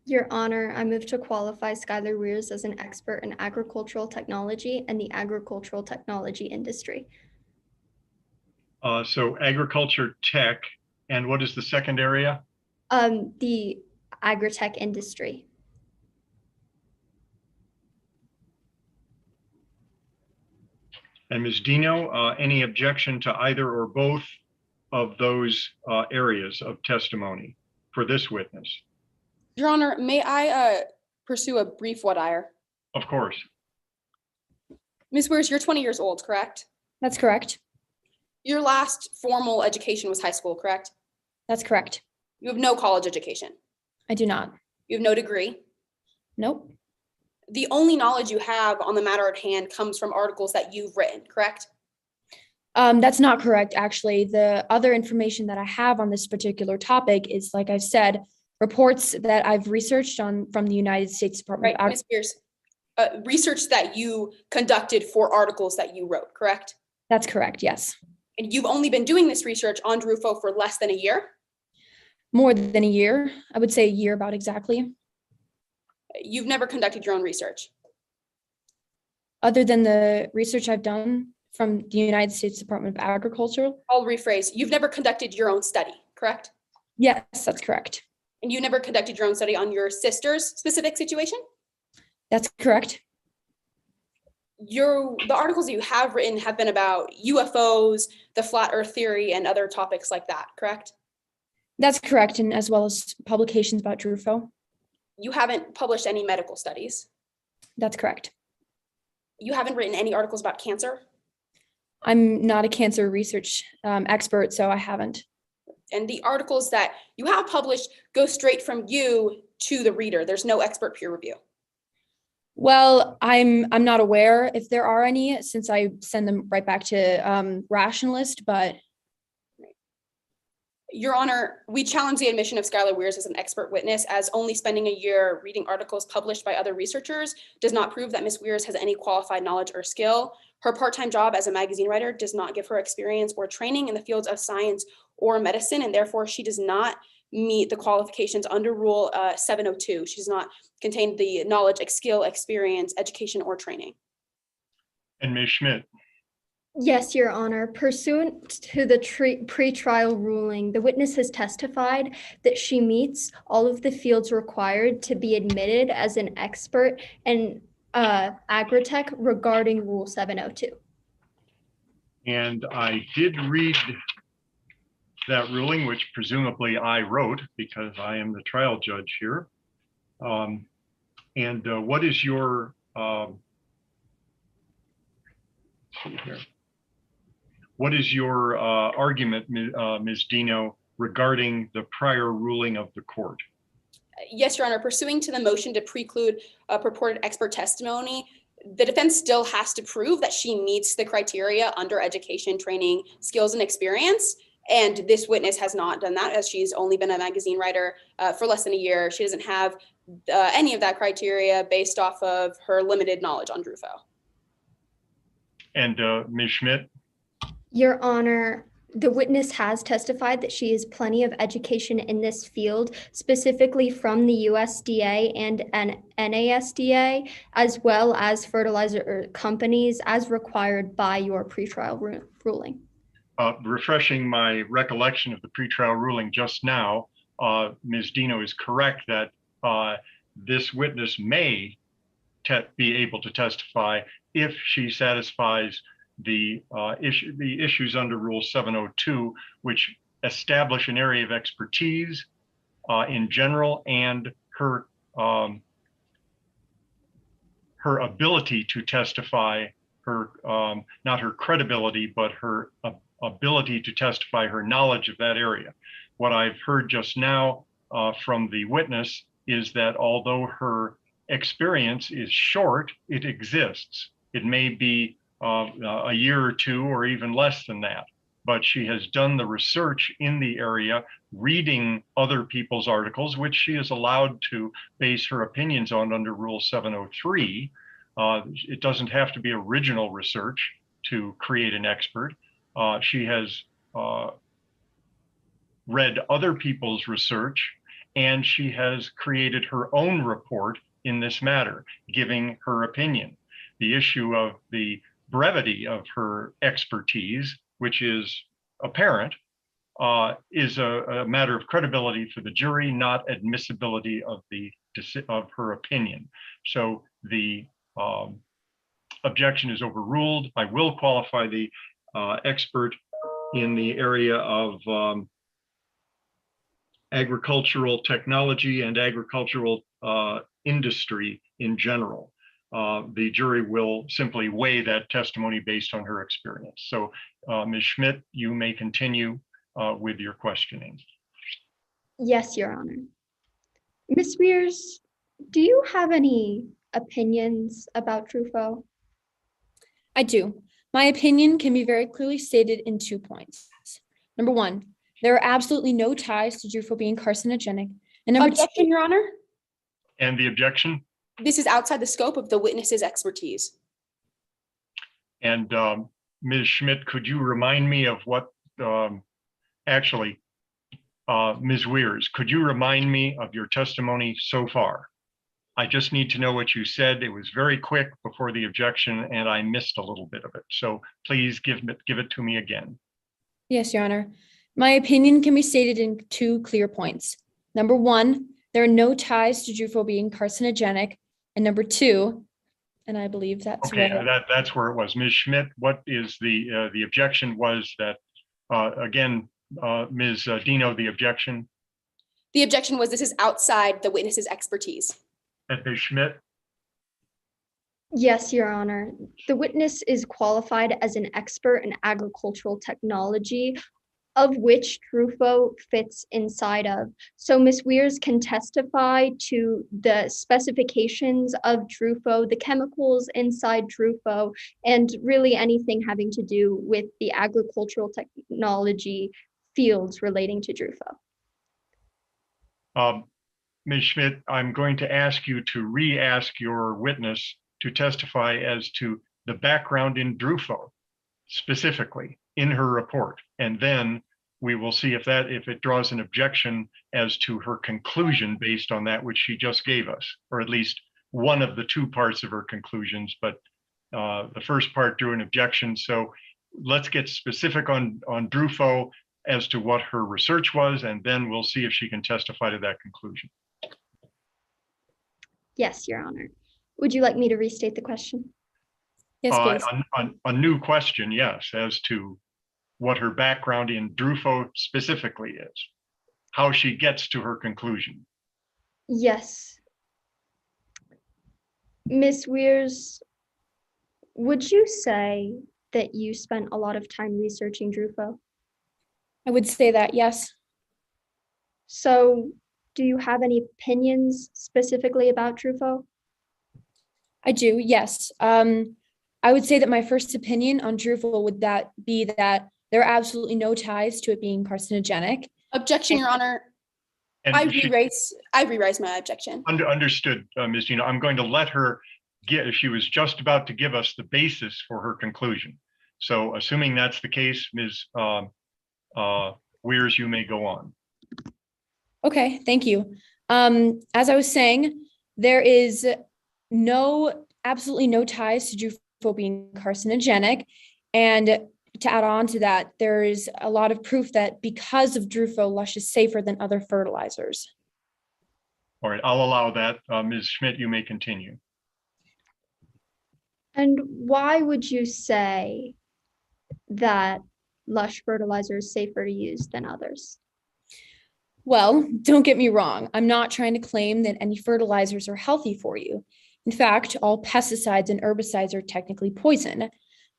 Your Honor, I move to qualify Skylar Weirs as an expert in agricultural technology and the agricultural technology industry. So agriculture tech, and what is the second area? The agritech industry. And Ms. Dino, any objection to either or both of those areas of testimony for this witness? Your Honor, may I pursue a brief what ire? Of course. Ms. Weirs, you're 20 years old, correct? That's correct. Your last formal education was high school, correct? That's correct. You have no college education. I do not. You have no degree. Nope. The only knowledge you have on the matter at hand comes from articles that you've written, correct? That's not correct, actually. The other information that I have on this particular topic is, like I've said, reports that I've researched from the United States Department of Ms. Weirs, research that you conducted for articles that you wrote, correct? That's correct, yes. And you've only been doing this research on Drufo for less than a year? More than a year. I would say a year about exactly. You've never conducted your own research? Other than the research I've done from the United States Department of Agriculture. I'll rephrase. You've never conducted your own study, correct? Yes, that's correct. And you never conducted your own study on your sister's specific situation? That's correct. The articles that you have written have been about UFOs, the flat earth theory, and other topics like that, correct? That's correct, and as well as publications about Drufo. You haven't published any medical studies? That's correct. You haven't written any articles about cancer? I'm not a cancer research expert, so I haven't. And the articles that you have published go straight from you to the reader. There's no expert peer review. Well, I'm not aware if there are any, since I send them right back to Rationalist, but. Your Honor, we challenge the admission of Skylar Weirs as an expert witness, as only spending a year reading articles published by other researchers does not prove that Ms. Weirs has any qualified knowledge or skill. Her part-time job as a magazine writer does not give her experience or training in the fields of science or medicine, and therefore she does not meet the qualifications under Rule 702. She does not contain the knowledge, skill, experience, education, or training. And Ms. Schmidt. Yes, Your Honor. Pursuant to the pretrial ruling, the witness has testified that she meets all of the fields required to be admitted as an expert in agritech regarding Rule 702. And I did read that ruling, which presumably I wrote because I am the trial judge here. What is your let's see here. What is your argument, Ms. Dino, regarding the prior ruling of the court? Yes, Your Honor. Pursuing to the motion to preclude purported expert testimony, the defense still has to prove that she meets the criteria under education, training, skills, and experience. And this witness has not done that, as she's only been a magazine writer for less than a year. She doesn't have any of that criteria based off of her limited knowledge on Drufo. And Ms. Schmidt? Your Honor, the witness has testified that she has plenty of education in this field, specifically from the USDA and NASDA, as well as fertilizer companies, as required by your pretrial ruling. Refreshing my recollection of the pretrial ruling just now, Ms. Dino is correct that this witness may be able to testify if she satisfies the issues under Rule 702, which establish an area of expertise in general, and her ability to testify, not her credibility, but her ability to testify, her knowledge of that area. What I've heard just now from the witness is that although her experience is short, it exists. It may be a year or two or even less than that, but she has done the research in the area, reading other people's articles, which she is allowed to base her opinions on under Rule 703. It doesn't have to be original research to create an expert. She has read other people's research, and she has created her own report in this matter, giving her opinion. The issue of the brevity of her expertise, which is apparent, is a matter of credibility for the jury, not admissibility of her opinion. So the objection is overruled. I will qualify the expert in the area of agricultural technology and agricultural industry in general. The jury will simply weigh that testimony based on her experience. So Ms. Schmidt, you may continue with your questioning. Yes, Your Honor. Ms. Weirs, do you have any opinions about Drufo? I do. My opinion can be very clearly stated in 2 points. Number 1, there are absolutely no ties to Drufo being carcinogenic. And number Objection, 2, Your Honor. And the objection? This is outside the scope of the witness's expertise. And Ms. Schmidt, could you remind me of what, Ms. Weirs, could you remind me of your testimony so far? I just need to know what you said. It was very quick before the objection, and I missed a little bit of it. So please give it to me again. Yes, Your Honor. My opinion can be stated in 2 clear points. Number 1, there are no ties to Drufo being carcinogenic. And number 2, and I believe that's okay. where That's where it was. Ms. Schmidt, what is the objection was that, again, Ms. Dino, the objection? The objection was this is outside the witness's expertise. And Ms. Schmidt? Yes, Your Honor. The witness is qualified as an expert in agricultural technology, of which Drufo fits inside of. So Ms. Weirs can testify to the specifications of Drufo, the chemicals inside Drufo, and really anything having to do with the agricultural technology fields relating to Drufo. Ms. Schmidt, I'm going to ask you to re-ask your witness to testify as to the background in Drufo specifically in her report. And then we will see if it draws an objection as to her conclusion based on that which she just gave us, or at least one of the two parts of her conclusions, but the first part drew an objection. So let's get specific on Drufo as to what her research was, and then we'll see if she can testify to that conclusion. Yes, Your Honor. Would you like me to restate the question? Yes, please. A new question, yes, as to what her background in Drufo specifically is, how she gets to her conclusion. Yes. Ms. Weirs, would you say that you spent a lot of time researching Drufo? I would say that, yes. So do you have any opinions specifically about Drufo? I do, yes. I would say that my first opinion on Drufo would be that there are absolutely no ties to it being carcinogenic. Objection, Your Honor. And I re-raise my objection. Understood, Ms. Gino. I'm going to let her she was just about to give us the basis for her conclusion. So assuming that's the case, Ms. Weirs, you may go on. Okay, thank you. As I was saying, there is absolutely no ties to Drufo being carcinogenic. And to add on to that, there is a lot of proof that because of Drufo, Lush is safer than other fertilizers. All right, I'll allow that. Ms. Schmidt, you may continue. And why would you say that Lush fertilizer is safer to use than others? Well, don't get me wrong. I'm not trying to claim that any fertilizers are healthy for you. In fact, all pesticides and herbicides are technically poison.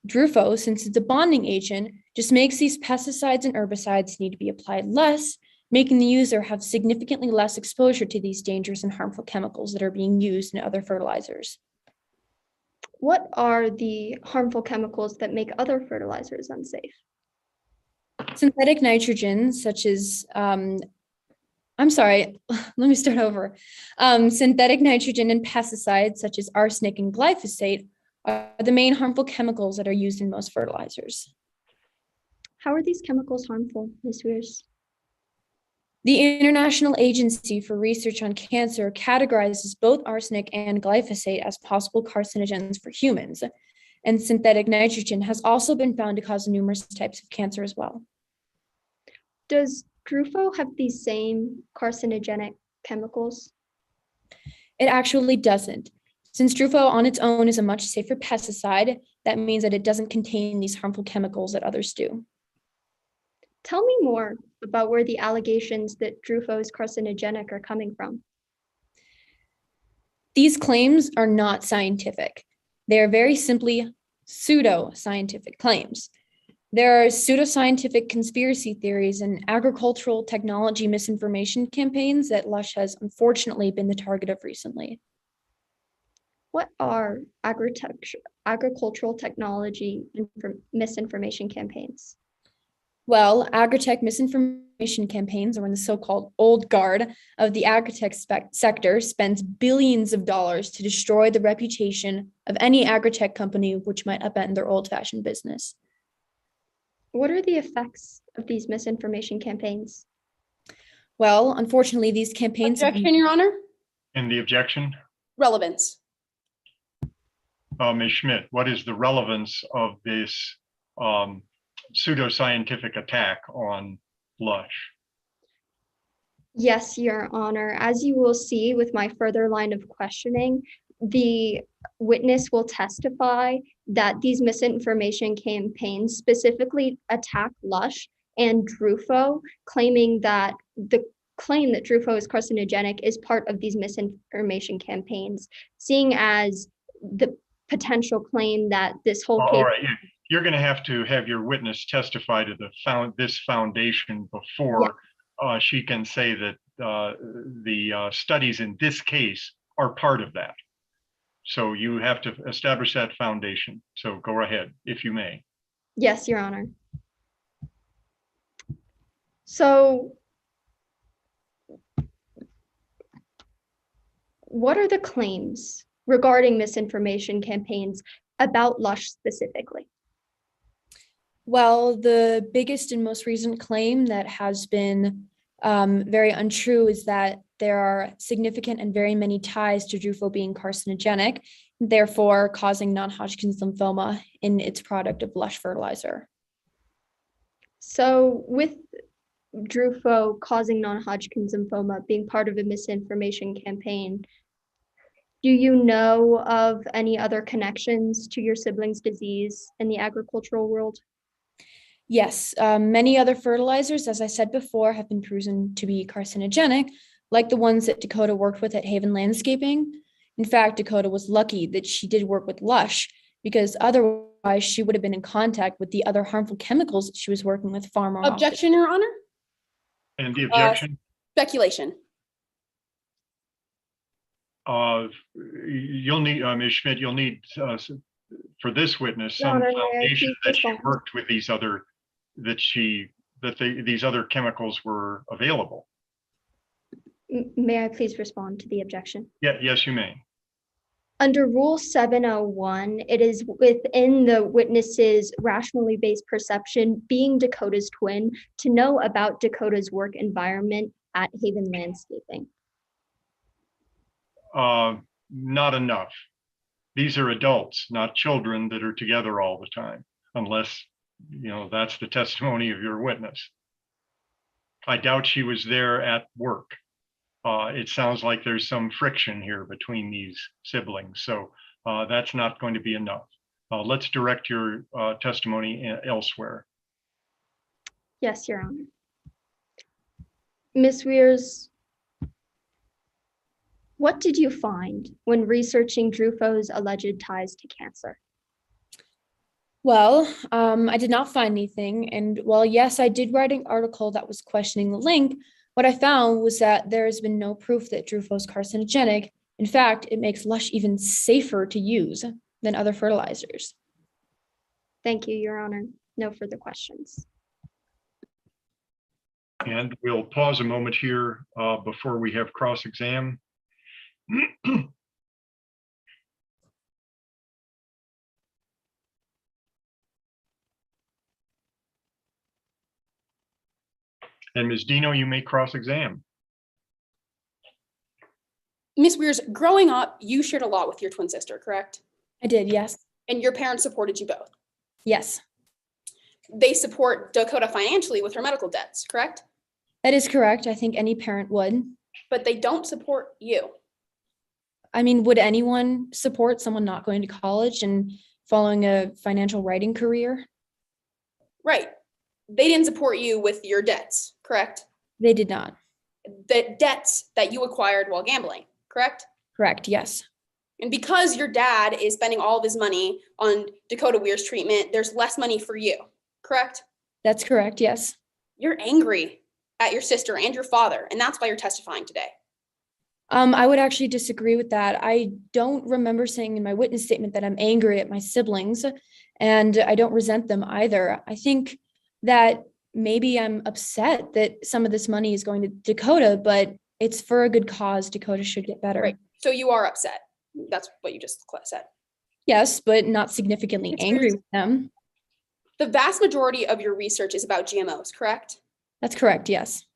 Drufo, since it's a bonding agent, just makes these pesticides and herbicides need to be applied less, making the user have significantly less exposure to these dangerous and harmful chemicals that are being used in other fertilizers. What are the harmful chemicals that make other fertilizers unsafe? Synthetic nitrogen, such as, I'm sorry, let me start over. Synthetic nitrogen and pesticides, such as arsenic and glyphosate, are the main harmful chemicals that are used in most fertilizers. How are these chemicals harmful, Ms. Weirs? The International Agency for Research on Cancer categorizes both arsenic and glyphosate as possible carcinogens for humans, and synthetic nitrogen has also been found to cause numerous types of cancer as well. Does Drufo have these same carcinogenic chemicals? It actually doesn't. Since Drufo on its own is a much safer pesticide, that means that it doesn't contain these harmful chemicals that others do. Tell me more about where the allegations that Drufo is carcinogenic are coming from. These claims are not scientific. They are very simply pseudo-scientific claims. There are pseudoscientific conspiracy theories and agricultural technology misinformation campaigns that Lush has unfortunately been the target of recently. What are agricultural technology misinformation campaigns? Well, agritech misinformation campaigns are when the so-called old guard of the agritech sector spends billions of dollars to destroy the reputation of any agritech company which might upend their old-fashioned business. What are the effects of these misinformation campaigns? Well, unfortunately, these campaigns... Objection, Your Honor. And the objection? Relevance. Ms. Schmidt, what is the relevance of this pseudoscientific attack on Lush? Yes, Your Honor. As you will see with my further line of questioning, the witness will testify that these misinformation campaigns specifically attack Lush and Drufo, claiming that the claim that Drufo is carcinogenic is part of these misinformation campaigns, seeing as the potential claim that this whole case... All right, you're going to have your witness testify to this foundation before she can say that the studies in this case are part of that. So you have to establish that foundation. So go ahead, if you may. Yes, Your Honor. So what are the claims regarding misinformation campaigns about Lush specifically? Well, the biggest and most recent claim that has been very untrue is that there are significant and very many ties to Drufo being carcinogenic, therefore causing non-Hodgkin's lymphoma in its product of Lush fertilizer. So with Drufo causing non-Hodgkin's lymphoma being part of a misinformation campaign, do you know of any other connections to your sibling's disease in the agricultural world? Yes, many other fertilizers, as I said before, have been proven to be carcinogenic, like the ones that Dakota worked with at Haven Landscaping. In fact, Dakota was lucky that she did work with Lush, because otherwise she would have been in contact with the other harmful chemicals that she was working with far more often. Objection, Your Honor? And the objection? Speculation. You'll need, Ms. Schmidt, you'll need, for this witness, Your some Honor, may I foundation please that she respond? worked with these other, these other chemicals were available. May I please respond to the objection? Yeah, yes, you may. Under Rule 701, it is within the witness's rationally based perception, being Dakota's twin, to know about Dakota's work environment at Haven Landscaping. Not enough. These are adults, not children that are together all the time, unless, that's the testimony of your witness. I doubt she was there at work. It sounds like there's some friction here between these siblings, so that's not going to be enough. Let's direct your testimony elsewhere. Yes, Your Honor. Ms. Weirs, what did you find when researching Drufo's alleged ties to cancer? Well, I did not find anything. And while yes, I did write an article that was questioning the link, what I found was that there has been no proof that Drufo is carcinogenic. In fact, it makes Lush even safer to use than other fertilizers. Thank you, Your Honor. No further questions. And we'll pause a moment here before we have cross-exam. And Ms. Dino, you may cross-exam. Ms. Weirs, growing up, you shared a lot with your twin sister, correct? I did, yes. And your parents supported you both? Yes. They support Dakota financially with her medical debts, correct? That is correct. I think any parent would. But they don't support you. I mean, would anyone support someone not going to college and following a financial writing career? Right. They didn't support you with your debts, correct? They did not. The debts that you acquired while gambling, correct? Correct, yes. And because your dad is spending all of his money on Dakota Weir's treatment, there's less money for you, correct? That's correct, yes. You're angry at your sister and your father, and that's why you're testifying today. I would actually disagree with that. I don't remember saying in my witness statement that I'm angry at my siblings, and I don't resent them either. I think that maybe I'm upset that some of this money is going to Dakota, but it's for a good cause. Dakota should get better. Right. So you are upset. That's what you just said. Yes, but not significantly angry with them. The vast majority of your research is about GMOs, correct? That's correct, yes.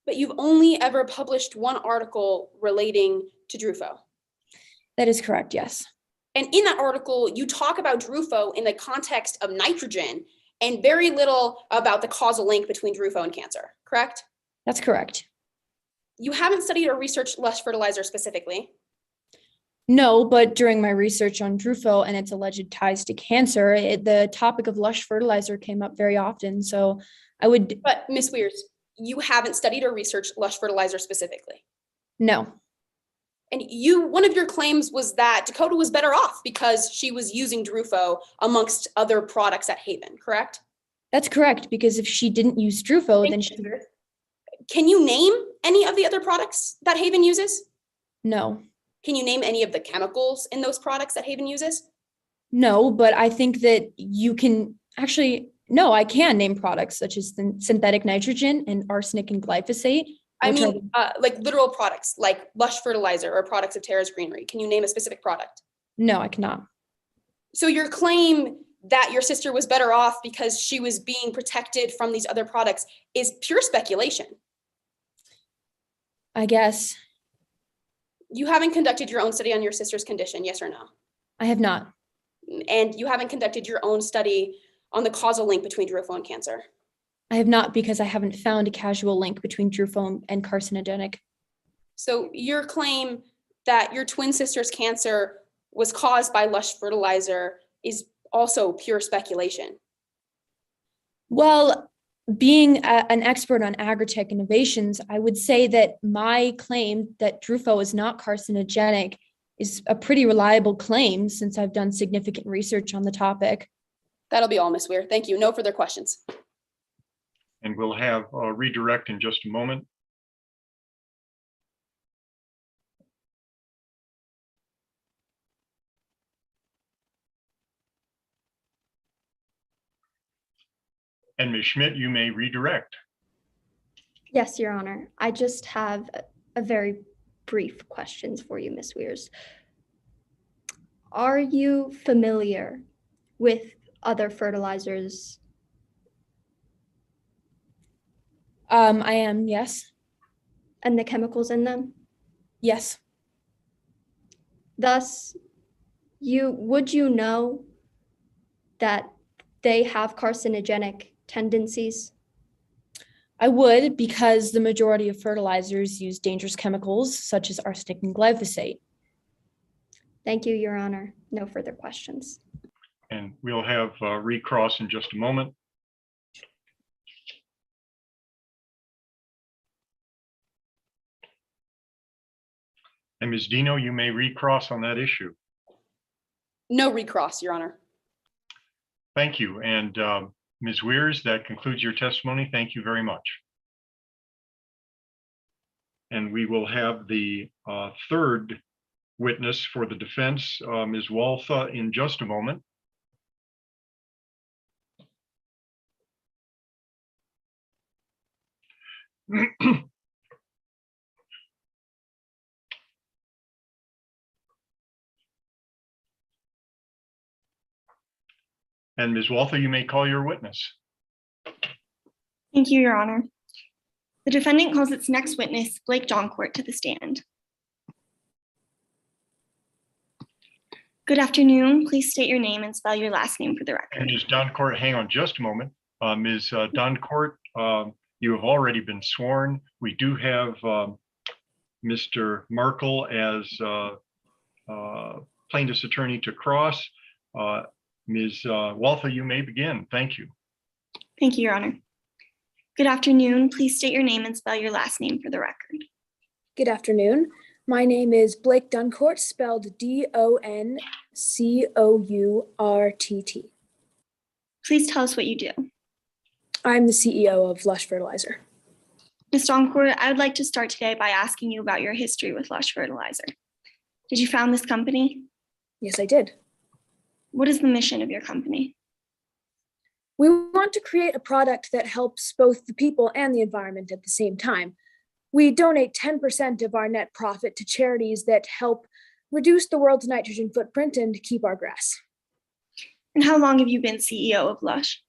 But you've only ever published one article relating to Drufo. That is correct, yes. And in that article, you talk about Drufo in the context of nitrogen and very little about the causal link between Drufo and cancer, correct? That's correct. You haven't studied or researched Lush fertilizer specifically. No, but during my research on Drufo and its alleged ties to cancer, the topic of Lush fertilizer came up very often. So I would. But Ms. Weirs, you haven't studied or researched Lush fertilizer specifically. No. And one of your claims was that Dakota was better off because she was using Drufo amongst other products at Haven, correct? That's correct, because if she didn't use Drufo, then she. Can you name any of the other products that Haven uses? No. Can you name any of the chemicals in those products that Haven uses? No, but I think that you can actually, No, I can name products such as synthetic nitrogen and arsenic and glyphosate. I which are mean, like literal products, like Lush fertilizer or products of Terra's Greenery. Can you name a specific product? No, I cannot. So your claim that your sister was better off because she was being protected from these other products is pure speculation. I guess You haven't conducted your own study on your sister's condition, yes or no? I have not. And you haven't conducted your own study on the causal link between Drufo and cancer. I have not because I haven't found a causal link between Drufo and carcinogenic. So your claim that your twin sister's cancer was caused by Lush fertilizer is also pure speculation. Well, being an expert on agritech innovations, I would say that my claim that Drufo is not carcinogenic is a pretty reliable claim since I've done significant research on the topic. That'll be all, Ms. Weir. Thank you. No further questions. And we'll have a redirect in just a moment. And Ms. Schmidt, you may redirect. Yes, Your Honor. I just have a very brief questions for you, Ms. Weirs. Are you familiar with other fertilizers? I am, yes. And the chemicals in them? Yes. Thus, would you know that they have carcinogenic tendencies? I would, because the majority of fertilizers use dangerous chemicals such as arsenic and glyphosate. Thank you, Your Honor. No further questions. And we'll have recross in just a moment. And Ms. Dino, you may recross on that issue. No recross, Your Honor. Thank you. And Ms. Weirs, that concludes your testimony. Thank you very much. And we will have the third witness for the defense, Ms. Waltha, in just a moment. And Ms. Waltha, you may call your witness. Thank you, Your Honor. The defendant calls its next witness, Blake Johncourt, to the stand. Good afternoon. Please state your name and spell your last name for the record. And Ms. Doncourt, hang on just a moment. Ms. Doncourt, you have already been sworn. We do have Mr. Markle as plaintiff's attorney to cross. Ms. Waltha, you may begin. Thank you. Thank you, Your Honor. Good afternoon. Please state your name and spell your last name for the record. Good afternoon. My name is Blake Doncourt, spelled Doncourt. Please tell us what you do. I'm the CEO of Lush Fertilizer. Ms. Doncourt, I would like to start today by asking you about your history with Lush Fertilizer. Did you found this company? Yes, I did. What is the mission of your company? We want to create a product that helps both the people and the environment at the same time. We donate 10% of our net profit to charities that help reduce the world's nitrogen footprint and keep our grass. And how long have you been CEO of Lush?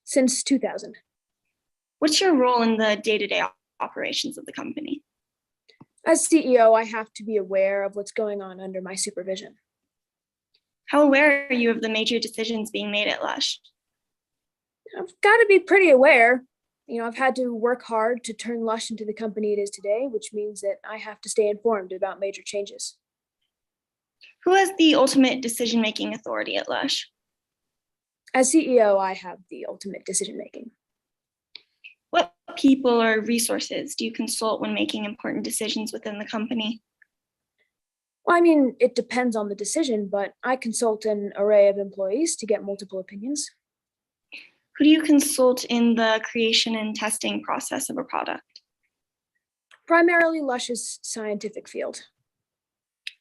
Since 2000. What's your role in the day-to-day operations of the company? As CEO, I have to be aware of what's going on under my supervision. How aware are you of the major decisions being made at Lush? I've got to be pretty aware. I've had to work hard to turn Lush into the company it is today, which means that I have to stay informed about major changes. Who has the ultimate decision-making authority at Lush? As CEO, I have the ultimate decision-making. What people or resources do you consult when making important decisions within the company? Well, it depends on the decision, but I consult an array of employees to get multiple opinions. Who do you consult in the creation and testing process of a product? Primarily Lush's scientific field.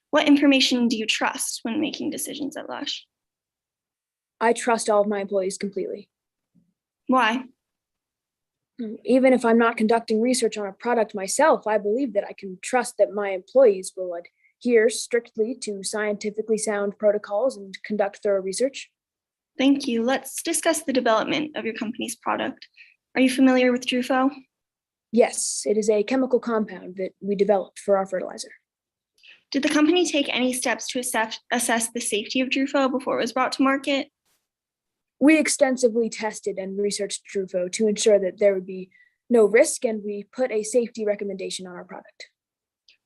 What information do you trust when making decisions at Lush? I trust all of my employees completely. Why? Even if I'm not conducting research on a product myself, I believe that I can trust that my employees will adhere strictly to scientifically sound protocols and conduct thorough research. Thank you. Let's discuss the development of your company's product. Are you familiar with Drufo? Yes, it is a chemical compound that we developed for our fertilizer. Did the company take any steps to assess the safety of Drufo before it was brought to market? We extensively tested and researched Drufo to ensure that there would be no risk, and we put a safety recommendation on our product.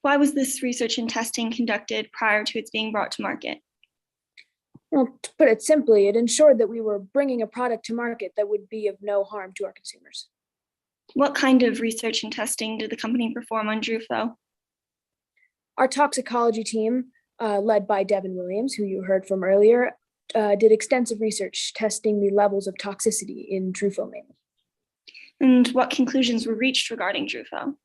Why was this research and testing conducted prior to its being brought to market? Well, to put it simply, it ensured that we were bringing a product to market that would be of no harm to our consumers. What kind of research and testing did the company perform on Drufo? Our toxicology team, led by Devin Williams, who you heard from earlier, did extensive research testing the levels of toxicity in Drufo mainly. And what conclusions were reached regarding Drufo?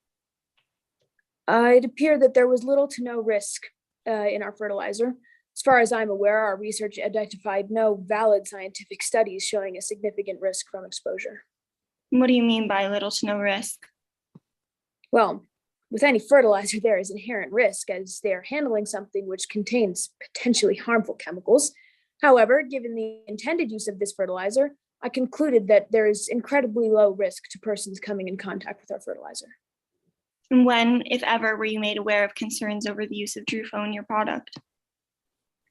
It appeared that there was little to no risk in our fertilizer. As far as I'm aware, our research identified no valid scientific studies showing a significant risk from exposure. What do you mean by little to no risk? Well, with any fertilizer, there is inherent risk as they are handling something which contains potentially harmful chemicals. However, given the intended use of this fertilizer, I concluded that there is incredibly low risk to persons coming in contact with our fertilizer. And when, if ever, were you made aware of concerns over the use of Drufo in your product?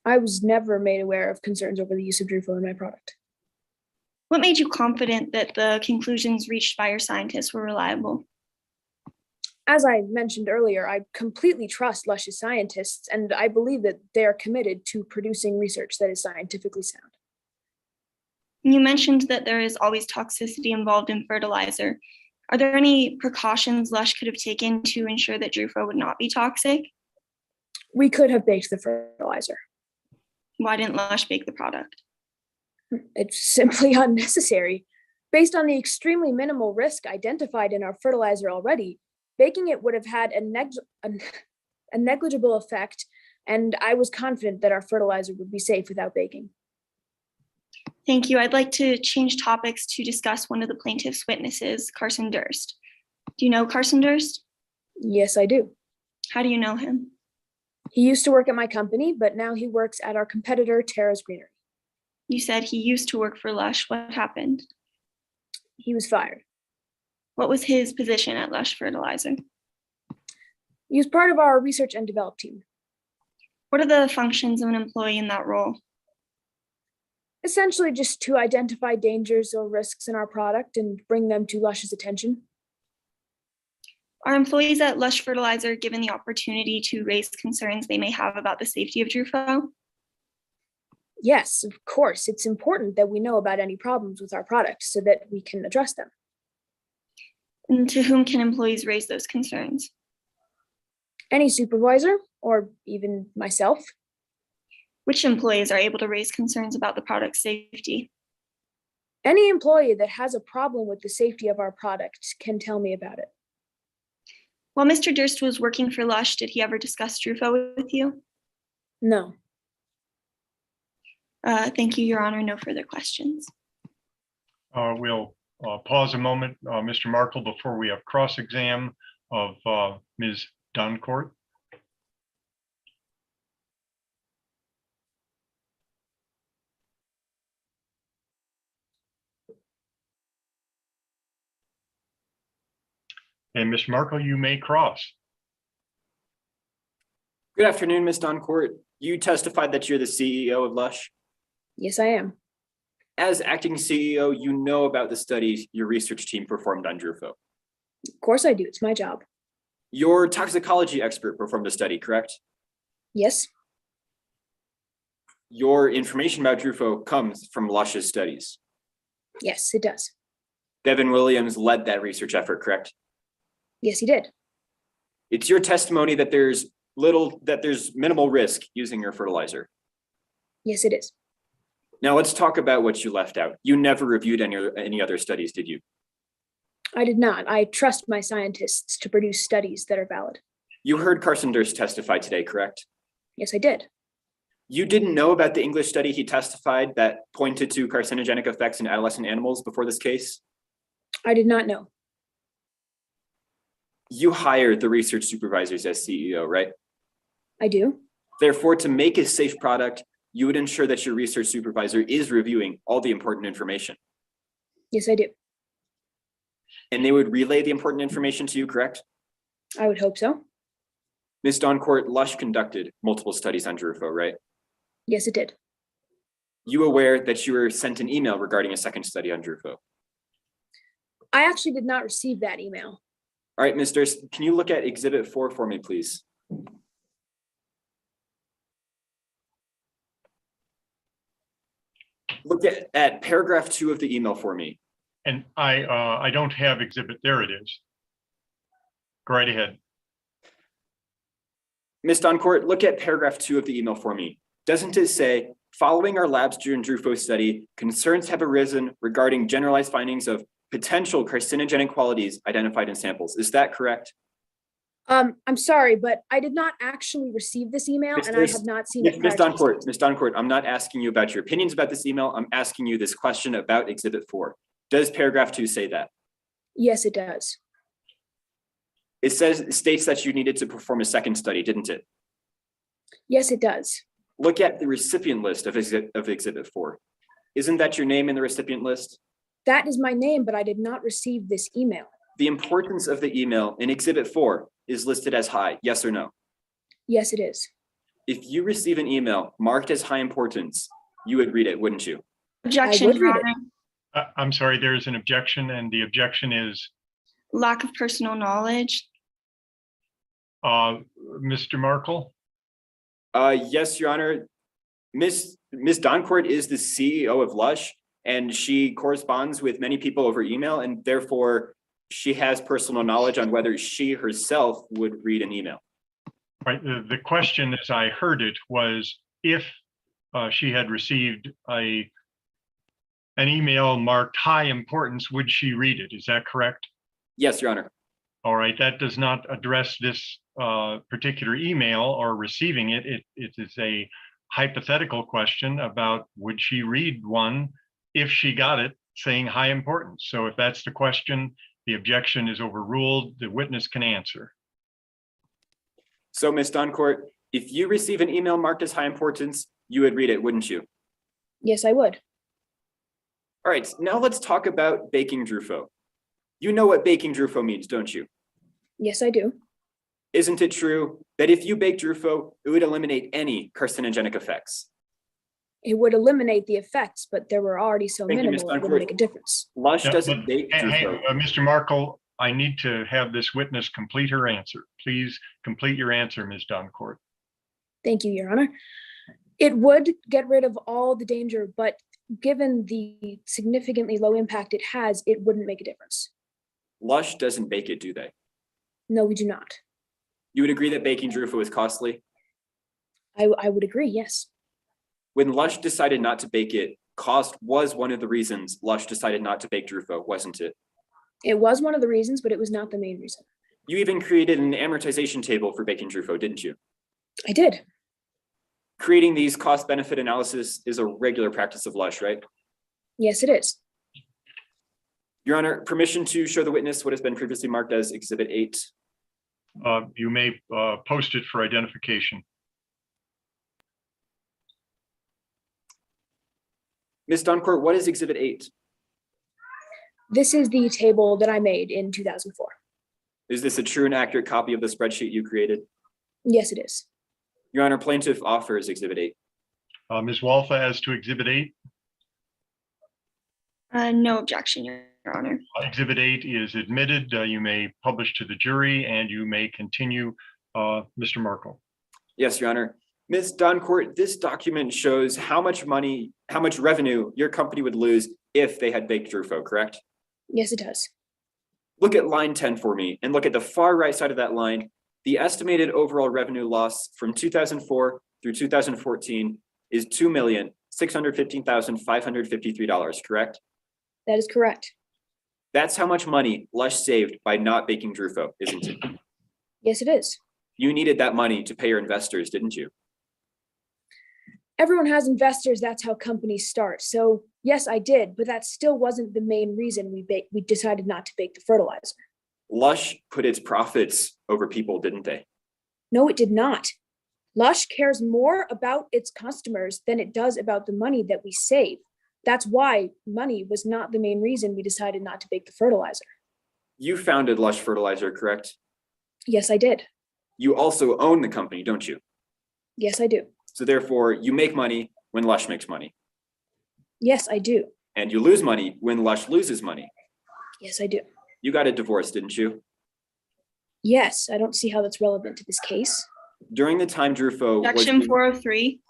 I was never made aware of concerns over the use of Drufo in my product. What made you confident that the conclusions reached by your scientists were reliable? As I mentioned earlier, I completely trust Lush's scientists, and I believe that they are committed to producing research that is scientifically sound. You mentioned that there is always toxicity involved in fertilizer. Are there any precautions Lush could have taken to ensure that Drufo would not be toxic? We could have baked the fertilizer. Why didn't Lush bake the product? It's simply unnecessary. Based on the extremely minimal risk identified in our fertilizer already, baking it would have had a negligible effect, and I was confident that our fertilizer would be safe without baking. Thank you. I'd like to change topics to discuss one of the plaintiff's witnesses, Carson Durst. Do you know Carson Durst? Yes, I do. How do you know him? He used to work at my company, but now he works at our competitor, Tara's Greenery. You said he used to work for Lush. What happened? He was fired. What was his position at Lush Fertilizer? He was part of our research and develop team. What are the functions of an employee in that role? Essentially just to identify dangers or risks in our product and bring them to Lush's attention. Are employees at Lush Fertilizer given the opportunity to raise concerns they may have about the safety of Drufo? Yes, of course. It's important that we know about any problems with our product so that we can address them. And to whom can employees raise those concerns? Any supervisor, or even myself. Which employees are able to raise concerns about the product's safety? Any employee that has a problem with the safety of our product can tell me about it. While Mr. Durst was working for Lush, did he ever discuss Drufo with you? No. Thank you, Your Honor. No further questions. We'll pause a moment, Mr. Markle, before we have cross-exam of Ms. Duncourt. And Ms. Markle, you may cross. Good afternoon, Ms. Doncourt. You testified that you're the CEO of Lush. Yes, I am. As acting CEO, you know about the studies your research team performed on Drufo. Of course I do. It's my job. Your toxicology expert performed a study, correct? Yes. Your information about Drufo comes from Lush's studies. Yes, it does. Devin Williams led that research effort, correct? Yes, he did. It's your testimony that there's minimal risk using your fertilizer. Yes, it is. Now let's talk about what you left out. You never reviewed any other studies, did you? I did not. I trust my scientists to produce studies that are valid. You heard Carson Durst testify today, correct? Yes, I did. You didn't know about the English study he testified that pointed to carcinogenic effects in adolescent animals before this case? I did not know. You hired the research supervisors as CEO, right? I do. Therefore, to make a safe product, you would ensure that your research supervisor is reviewing all the important information. Yes, I do. And they would relay the important information to you, correct? I would hope so. Ms. Doncourt, Lush conducted multiple studies on Drufo, right? Yes, it did. You aware that you were sent an email regarding a second study on Drufo? I actually did not receive that email. All right, Ms. Durst, can you look at Exhibit 4 for me, please? Look at paragraph 2 of the email for me. And I don't have exhibit. There it is. Go right ahead. Ms. Doncourt, look at paragraph 2 of the email for me. Doesn't it say, following our labs during Drufo study, concerns have arisen regarding generalized findings of potential carcinogenic qualities identified in samples. Is that correct? I'm sorry, but I did not actually receive this email and I have not seen it. Ms. Doncourt, I'm not asking you about your opinions about this email. I'm asking you this question about Exhibit 4. Does paragraph 2 say that? Yes, it does. It states that you needed to perform a second study, didn't it? Yes, it does. Look at the recipient list of Exhibit 4. Isn't that your name in the recipient list? That is my name, but I did not receive this email. The importance of the email in Exhibit 4 is listed as high, yes or no? Yes, it is. If you receive an email marked as high importance, you would read it, wouldn't you? Objection, I would Your read it. Honor. I'm sorry, there's an objection, and the objection is Lack of personal knowledge. Mr. Markle? Yes, Your Honor. Ms. Doncourt is the CEO of Lush, and she corresponds with many people over email, and therefore she has personal knowledge on whether she herself would read an email. Right. The question, as I heard it, was if she had received an email marked high importance, would she read it? Is that correct? Yes, Your Honor. All right. That does not address this particular email or receiving it. It is a hypothetical question about would she read one if she got it saying high importance. So if that's the question, the objection is overruled. The witness can answer. So, Ms. Doncourt, if you receive an email marked as high importance, you would read it, wouldn't you? Yes, I would. All right, now let's talk about baking Drufo. You know what baking Drufo means, don't you? Yes, I do. Isn't it true that if you bake Drufo, it would eliminate any carcinogenic effects? It would eliminate the effects, but there were already so Thank you, Ms. minimal, it would Doncourt. make a difference. Lush Yeah, doesn't but- bake Drufo. Mr. Markle, I need to have this witness complete her answer. Please complete your answer, Ms. Doncourt. Thank you, Your Honor. It would get rid of all the danger, but given the significantly low impact it has, it wouldn't make a difference. Lush doesn't bake it, do they? No, we do not. You would agree that baking Drufo is costly? I would agree, yes. When Lush decided not to bake it, cost was one of the reasons Lush decided not to bake Drufo, wasn't it? It was one of the reasons, but it was not the main reason. You even created an amortization table for baking Drufo, didn't you? I did. Creating these cost-benefit analysis is a regular practice of Lush, right? Yes, it is. Your Honor, permission to show the witness what has been previously marked as Exhibit 8. You may post it for identification. Ms. Doncourt, what is Exhibit 8? This is the table that I made in 2004. Is this a true and accurate copy of the spreadsheet you created? Yes, it is. Your Honor, plaintiff offers Exhibit 8. Ms. Waltha, as to Exhibit 8? No objection, Your Honor. Exhibit 8 is admitted. You may publish to the jury and you may continue, Mr. Markle. Yes, Your Honor. Ms. Doncourt, this document shows how much revenue your company would lose if they had baked Drufo, correct? Yes, it does. Look at line 10 for me and look at the far right side of that line. The estimated overall revenue loss from 2004 through 2014 is $2,615,553, correct? That is correct. That's how much money Lush saved by not baking Drufo, isn't it? Yes, it is. You needed that money to pay your investors, didn't you? Everyone has investors. That's how companies start. So yes, I did, but that still wasn't the main reason we decided not to bake the fertilizer. Lush put its profits over people, didn't they? No, it did not. Lush cares more about its customers than it does about the money that we save. That's why money was not the main reason we decided not to bake the fertilizer. You founded Lush Fertilizer, correct? Yes, I did. You also own the company, don't you? Yes, I do. So therefore, you make money when Lush makes money. Yes, I do. And you lose money when Lush loses money. Yes, I do. You got a divorce, didn't you? Yes, I don't see how that's relevant to this case. During the time Drufo was Section 403.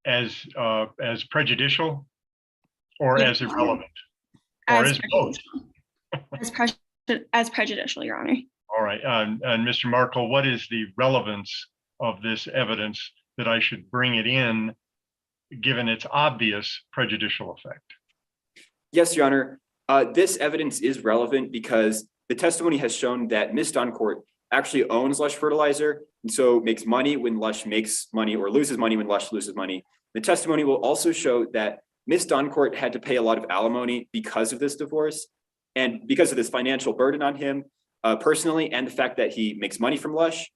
As prejudicial or Yes. as irrelevant? Or as both? As prejudicial, Your Honor. All right, and Mr. Markle, what is the relevance of this evidence that I should bring it in, given its obvious prejudicial effect? Yes, Your Honor. This evidence is relevant because the testimony has shown that Ms. Doncourt actually owns Lush Fertilizer, and so makes money when Lush makes money or loses money when Lush loses money. The testimony will also show that Ms. Doncourt had to pay a lot of alimony because of this divorce and because of this financial burden on him personally, and the fact that he makes money from Lush.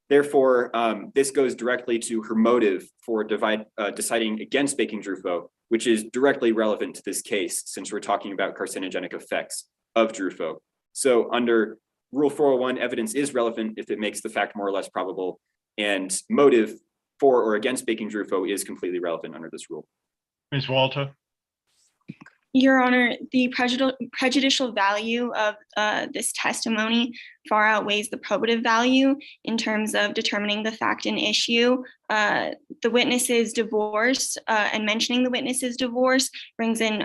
Therefore, this goes directly to her motive for deciding against baking Drufo, which is directly relevant to this case since we're talking about carcinogenic effects of Drufo. So under Rule 401, evidence is relevant if it makes the fact more or less probable, and motive for or against baking Drufo is completely relevant under this rule. Ms. Walter? Your Honor, the prejudicial value of this testimony far outweighs the probative value in terms of determining the fact and issue. The witness's divorce and mentioning the witness's divorce brings in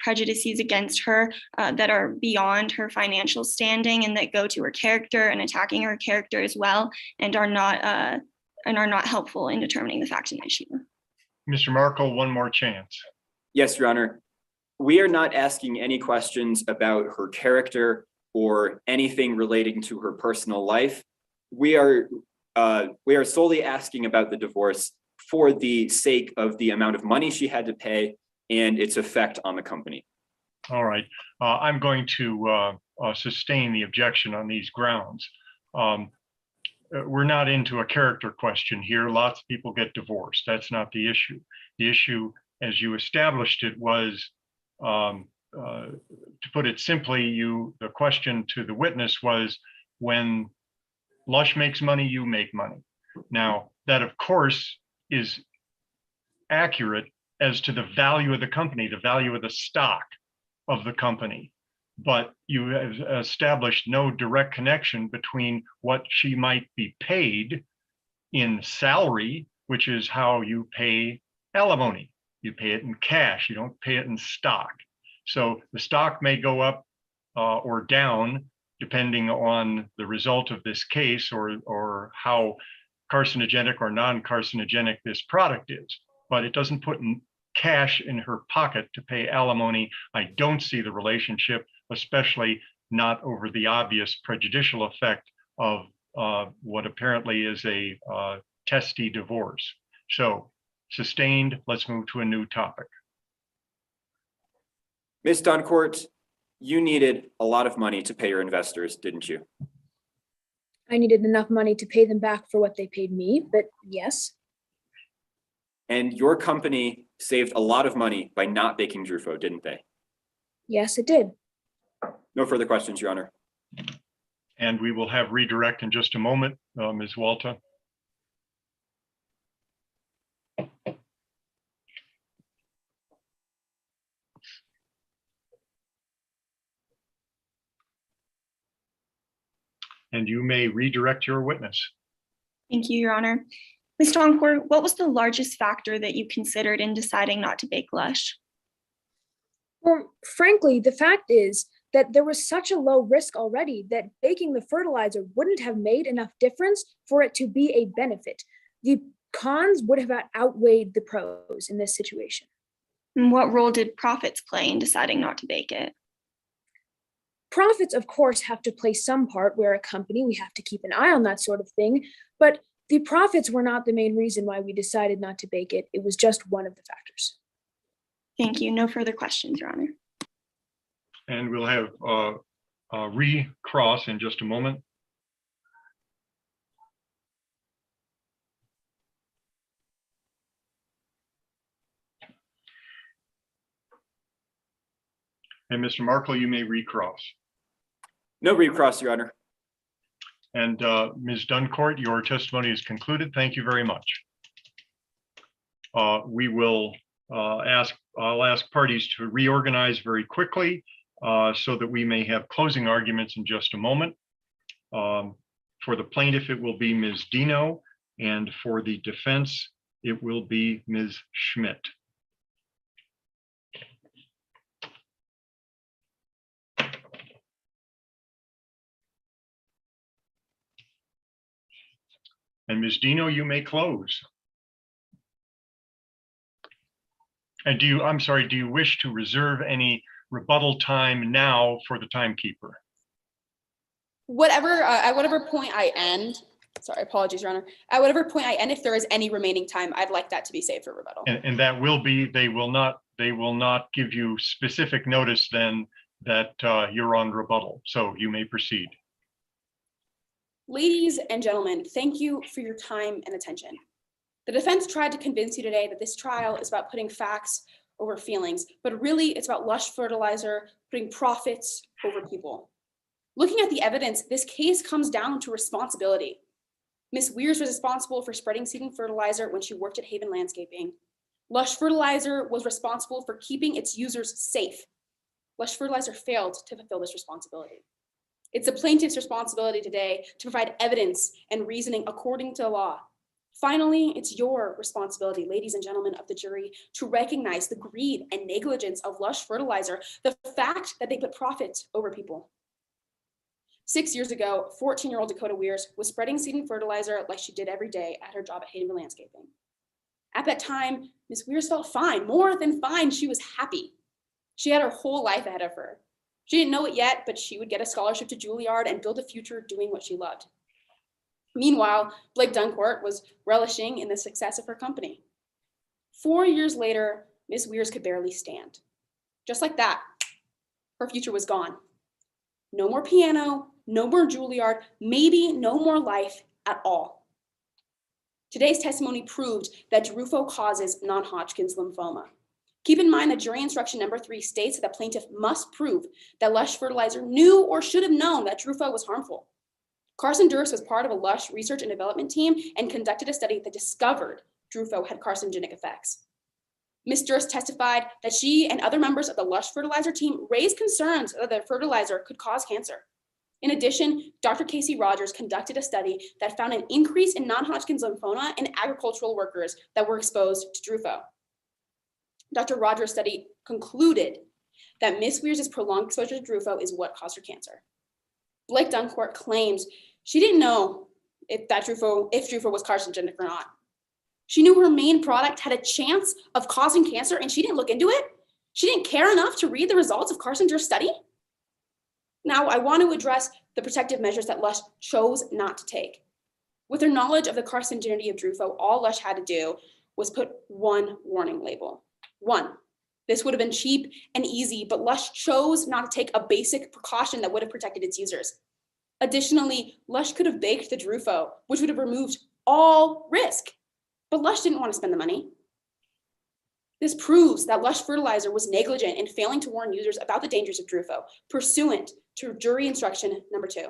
prejudices against her that are beyond her financial standing and that go to her character and attacking her character as well, and are not helpful in determining the fact and issue. Mr. Markle, one more chance. Yes, Your Honor. We are not asking any questions about her character or anything relating to her personal life. We are solely asking about the divorce for the sake of the amount of money she had to pay and its effect on the company. All right, I'm going to sustain the objection on these grounds. We're not into a character question here. Lots of people get divorced. That's not the issue. The issue, as you established it, was to put it simply, the question to the witness was, when Lush makes money, you make money. Now, that of course is accurate as to the value of the company, the value of the stock of the company, but you have established no direct connection between what she might be paid in salary, which is how you pay alimony. You pay it in cash, you don't pay it in stock. So the stock may go up or down depending on the result of this case or how carcinogenic or non-carcinogenic this product is, but it doesn't put in cash in her pocket to pay alimony. I don't see the relationship, especially not over the obvious prejudicial effect of what apparently is a testy divorce. So sustained. Let's move to a new topic. Ms. Doncourt, you needed a lot of money to pay your investors, didn't you? I needed enough money to pay them back for what they paid me, but yes. And your company saved a lot of money by not baking Drufo, didn't they? Yes, it did. No further questions, Your Honor. And we will have redirect in just a moment, Ms. Walter. And you may redirect your witness. Thank you, Your Honor. Ms. Doncourt, what was the largest factor that you considered in deciding not to bake Lush? Well, frankly, the fact is that there was such a low risk already that baking the fertilizer wouldn't have made enough difference for it to be a benefit. The cons would have outweighed the pros in this situation. And what role did profits play in deciding not to bake it? Profits, of course, have to play some part. We're a company, we have to keep an eye on that sort of thing. But The profits were not the main reason why we decided not to bake it. It was just one of the factors. Thank you. No further questions, Your Honor. And we'll have recross in just a moment. And Mr. Markle, you may recross. No recross, Your Honor. And Ms. Duncourt, your testimony is concluded. Thank you very much. We will I'll ask parties to reorganize very quickly so that we may have closing arguments in just a moment. For the plaintiff, it will be Ms. Dino, and for the defense, it will be Ms. Schmidt. And Ms. Dino, you may close. And do you wish to reserve any rebuttal time now for the timekeeper? At whatever point I end, sorry, apologies, Your Honor. At whatever point I end, if there is any remaining time, I'd like that to be saved for rebuttal. And that will be, they will not give you specific notice then that you're on rebuttal. So you may proceed. Ladies and gentlemen, thank you for your time and attention. The defense tried to convince you today that this trial is about putting facts over feelings, but really it's about Lush Fertilizer putting profits over people. Looking at the evidence, this case comes down to responsibility. Ms. Weirs was responsible for spreading seed and fertilizer when she worked at Haven Landscaping. Lush Fertilizer was responsible for keeping its users safe. Lush Fertilizer failed to fulfill this responsibility. It's the plaintiff's responsibility today to provide evidence and reasoning according to the law. Finally, it's your responsibility, ladies and gentlemen of the jury, to recognize the greed and negligence of Lush Fertilizer, the fact that they put profit over people. 6 years ago, 14-year-old Dakota Weirs was spreading seed and fertilizer like she did every day at her job at Haven Landscaping. At that time, Ms. Weirs felt fine, more than fine. She was happy. She had her whole life ahead of her. She didn't know it yet, but she would get a scholarship to Juilliard and build a future doing what she loved. Meanwhile, Blake Duncourt was relishing in the success of her company. 4 years later, Ms. Weirs could barely stand. Just like that, her future was gone. No more piano, no more Juilliard, maybe no more life at all. Today's testimony proved that Drufo causes non-Hodgkin's lymphoma. Keep in mind that jury instruction number 3 states that the plaintiff must prove that Lush Fertilizer knew or should have known that Drufo was harmful. Carson Durst was part of a Lush research and development team and conducted a study that discovered Drufo had carcinogenic effects. Ms. Durst testified that she and other members of the Lush Fertilizer team raised concerns that the fertilizer could cause cancer. In addition, Dr. Casey Rogers conducted a study that found an increase in non-Hodgkin's lymphoma in agricultural workers that were exposed to Drufo. Dr. Rogers' study concluded that Ms. Weirs' prolonged exposure to Drufo is what caused her cancer. Blake Duncourt claims she didn't know if Drufo was carcinogenic or not. She knew her main product had a chance of causing cancer and she didn't look into it. She didn't care enough to read the results of Carson Durst's study. Now, I want to address the protective measures that Lush chose not to take. With her knowledge of the carcinogenity of Drufo, all Lush had to do was put one warning label. One, this would have been cheap and easy, but Lush chose not to take a basic precaution that would have protected its users. Additionally, Lush could have baked the Drufo, which would have removed all risk, but Lush didn't want to spend the money. This proves that Lush Fertilizer was negligent in failing to warn users about the dangers of Drufo, pursuant to jury instruction number 2.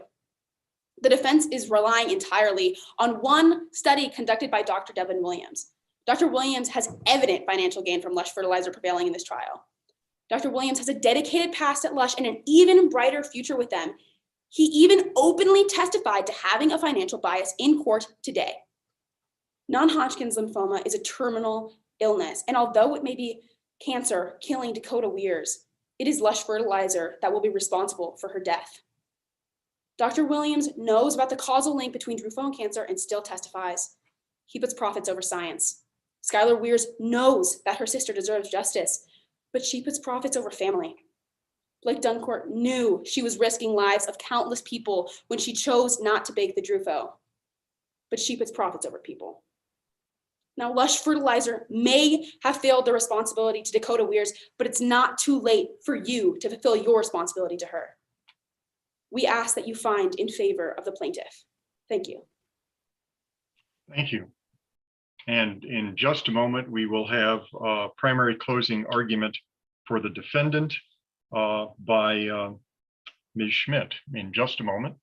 The defense is relying entirely on one study conducted by Dr. Devin Williams. Dr. Williams has evident financial gain from Lush Fertilizer prevailing in this trial. Dr. Williams has a dedicated past at Lush and an even brighter future with them. He even openly testified to having a financial bias in court today. Non-Hodgkin's lymphoma is a terminal illness, and although it may be cancer killing Dakota Weirs, it is Lush Fertilizer that will be responsible for her death. Dr. Williams knows about the causal link between Drufo and cancer and still testifies. He puts profits over science. Skylar Weirs knows that her sister deserves justice, but she puts profits over family. Blake Duncourt knew she was risking lives of countless people when she chose not to bake the Drufo. but she puts profits over people. Now, Lush Fertilizer may have failed their responsibility to Dakota Weirs, but it's not too late for you to fulfill your responsibility to her. We ask that you find in favor of the plaintiff. Thank you. Thank you. And in just a moment, we will have a primary closing argument for the defendant by Ms. Schmidt in just a moment.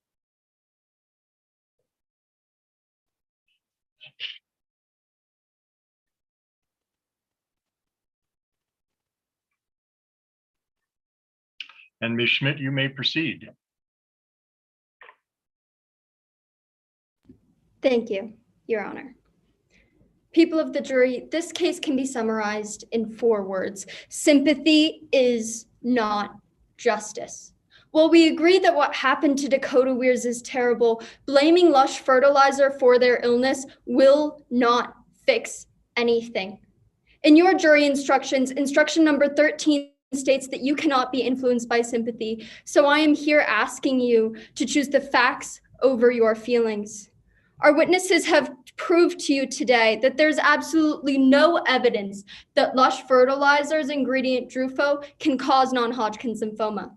And Ms. Schmidt, you may proceed. Thank you, Your Honor. People of the jury, this case can be summarized in 4 words. Sympathy is not justice. While we agree that what happened to Dakota Weirs is terrible, blaming Lush Fertilizer for their illness will not fix anything. In your jury instructions, instruction number 13 states that you cannot be influenced by sympathy. So I am here asking you to choose the facts over your feelings. Our witnesses have proved to you today that there's absolutely no evidence that Lush Fertilizer's ingredient Drufo can cause non-Hodgkin's lymphoma.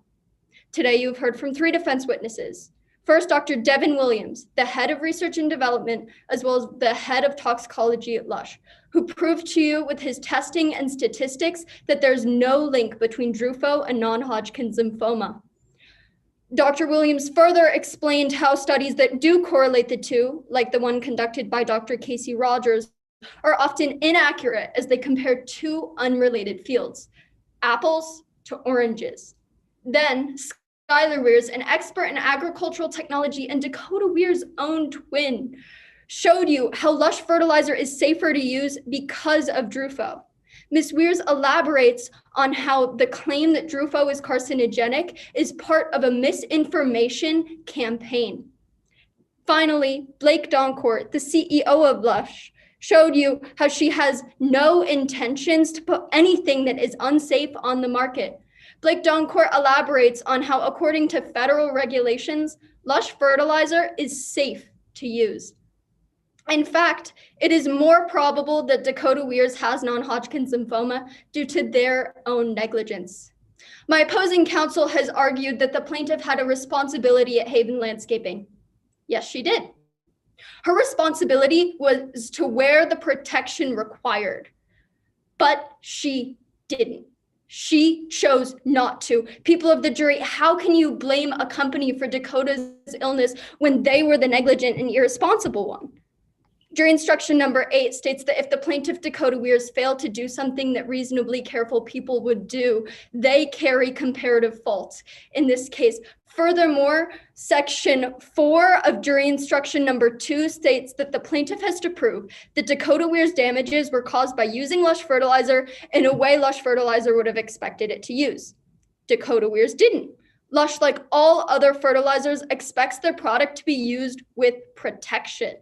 Today, you've heard from 3 defense witnesses. First, Dr. Devin Williams, the head of research and development, as well as the head of toxicology at Lush, who proved to you with his testing and statistics that there's no link between Drufo and non-Hodgkin's lymphoma. Dr. Williams further explained how studies that do correlate the two, like the one conducted by Dr. Casey Rogers, are often inaccurate as they compare 2 unrelated fields, apples to oranges. Then, Skylar Weirs, an expert in agricultural technology and Dakota Weirs' own twin, showed you how Lush Fertilizer is safer to use because of Drufo. Ms. Weirs elaborates on how the claim that Drufo is carcinogenic is part of a misinformation campaign. Finally, Blake Doncourt, the CEO of Lush, showed you how she has no intentions to put anything that is unsafe on the market. Blake Doncourt elaborates on how, according to federal regulations, Lush Fertilizer is safe to use. In fact, it is more probable that Dakota Weirs has non-Hodgkin's lymphoma due to their own negligence. My opposing counsel has argued that the plaintiff had a responsibility at Haven Landscaping. Yes, she did. Her responsibility was to wear the protection required, but she didn't. She chose not to. People of the jury, how can you blame a company for Dakota's illness when they were the negligent and irresponsible one? Jury instruction number 8 states that if the plaintiff Dakota Weirs failed to do something that reasonably careful people would do, they carry comparative fault in this case. Furthermore, section 4 of jury instruction number 2 states that the plaintiff has to prove that Dakota Weirs' damages were caused by using Lush Fertilizer in a way Lush Fertilizer would have expected it to use. Dakota Weirs didn't. Lush, like all other fertilizers, expects their product to be used with protection.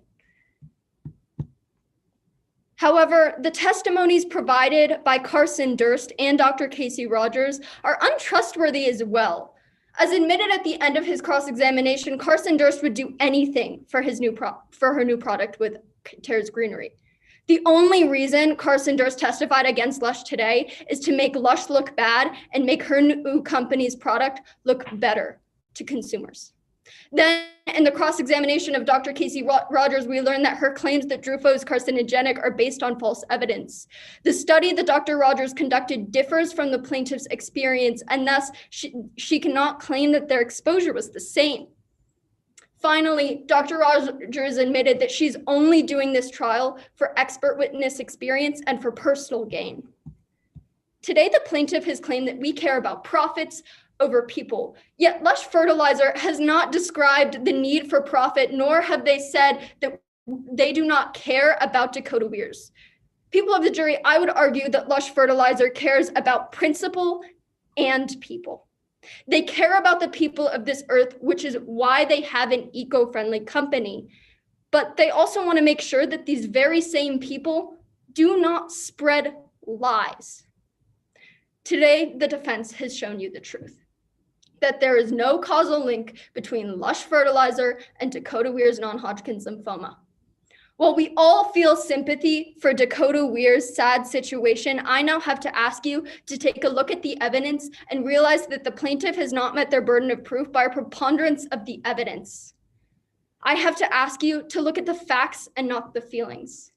However, the testimonies provided by Carson Durst and Dr. Casey Rogers are untrustworthy as well. As admitted at the end of his cross-examination, Carson Durst would do anything for her new product with Terra's Greenery. The only reason Carson Durst testified against Lush today is to make Lush look bad and make her new company's product look better to consumers. Then, in the cross-examination of Dr. Casey Rogers, we learned that her claims that Drufo is carcinogenic are based on false evidence. The study that Dr. Rogers conducted differs from the plaintiff's experience, and thus she cannot claim that their exposure was the same. Finally, Dr. Rogers admitted that she's only doing this trial for expert witness experience and for personal gain. Today, the plaintiff has claimed that we care about profits over people. Yet Lush Fertilizer has not described the need for profit, nor have they said that they do not care about Dakota Weirs. People of the jury, I would argue that Lush Fertilizer cares about principle and people. They care about the people of this earth, which is why they have an eco-friendly company. But they also want to make sure that these very same people do not spread lies. Today, the defense has shown you the truth, that there is no causal link between Lush Fertilizer and Dakota Weirs non-Hodgkin's lymphoma. While we all feel sympathy for Dakota Weir's sad situation, I now have to ask you to take a look at the evidence and realize that the plaintiff has not met their burden of proof by a preponderance of the evidence. I have to ask you to look at the facts and not the feelings.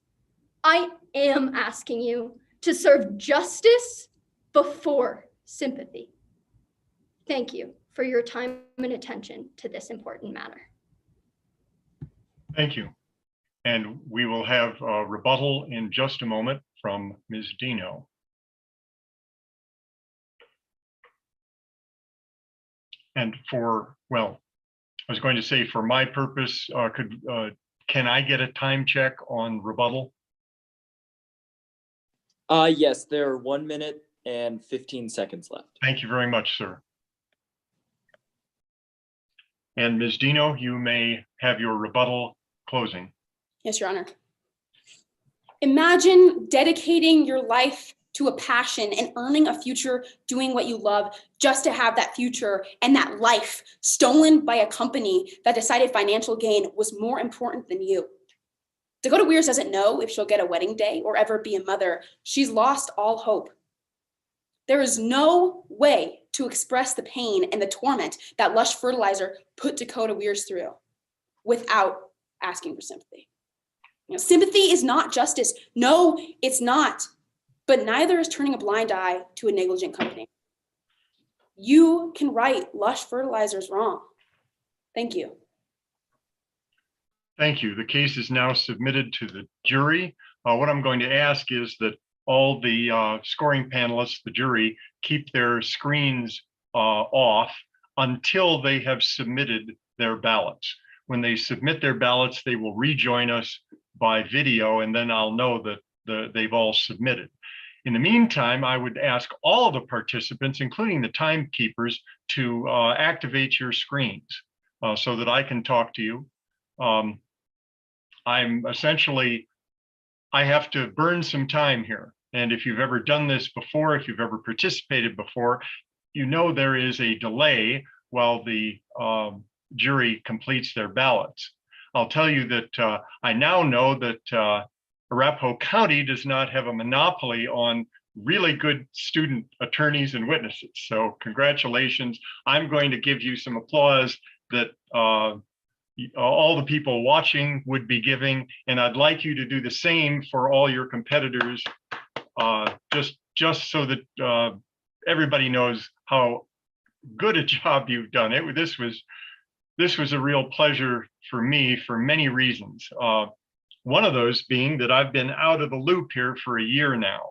I am asking you to serve justice before sympathy. Thank you for your time and attention to this important matter. Thank you. And we will have a rebuttal in just a moment from Ms. Dino. And well, I was going to say for my purpose, can I get a time check on rebuttal? Yes, there are 1 minute and 15 seconds left. Thank you very much, sir. And Ms. Dino, you may have your rebuttal closing. Yes, Your Honor. Imagine dedicating your life to a passion and earning a future doing what you love just to have that future and that life stolen by a company that decided financial gain was more important than you. Dakota Weirs doesn't know if she'll get a wedding day or ever be a mother. She's lost all hope. There is no way to express the pain and the torment that Lush Fertilizer put Dakota Weirs through without asking for sympathy. You know, sympathy is not justice. No, it's not. But neither is turning a blind eye to a negligent company. You can right Lush Fertilizer's wrong. Thank you. Thank you. The case is now submitted to the jury. What I'm going to ask is that all the scoring panelists, the jury, keep their screens off until they have submitted their ballots. When they submit their ballots, they will rejoin us by video, and then I'll know that they've all submitted. In the meantime, I would ask all of the participants, including the timekeepers, to activate your screens so that I can talk to you. I have to burn some time here. And if you've ever done this before, if you've ever participated before, you know there is a delay while the jury completes their ballots. I'll tell you that I now know that Arapahoe County does not have a monopoly on really good student attorneys and witnesses. So congratulations. I'm going to give you some applause that all the people watching would be giving, and I'd like you to do the same for all your competitors, just so that everybody knows how good a job you've done. This was a real pleasure for me for many reasons. One of those being that I've been out of the loop here for a year now,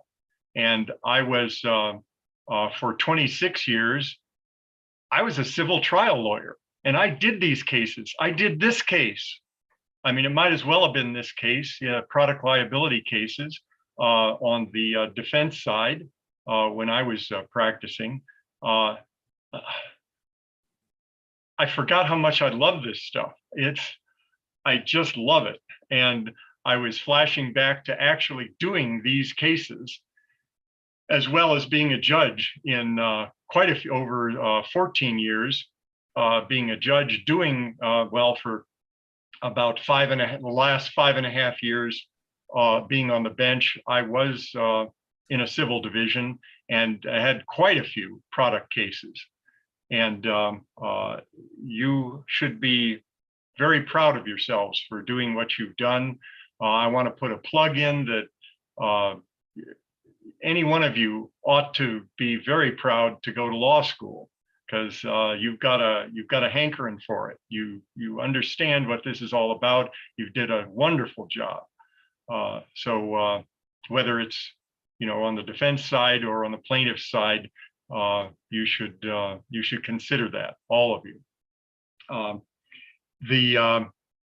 and I was for 26 years, I was a civil trial lawyer. And I did these cases. I did this case. I mean, it might as well have been this case, product liability cases on the defense side when I was practicing. I forgot how much I love this stuff. I just love it. And I was flashing back to actually doing these cases, as well as being a judge in quite a few, over 14 years. Being a judge, doing well for about the last 5.5 years, being on the bench. I was in a civil division, and I had quite a few product cases. And you should be very proud of yourselves for doing what you've done. I want to put a plug in that any one of you ought to be very proud to go to law school, because you've got a hankering for it. You understand what this is all about. You did a wonderful job. So whether it's on the defense side or on the plaintiff's side, you should consider that, all of you.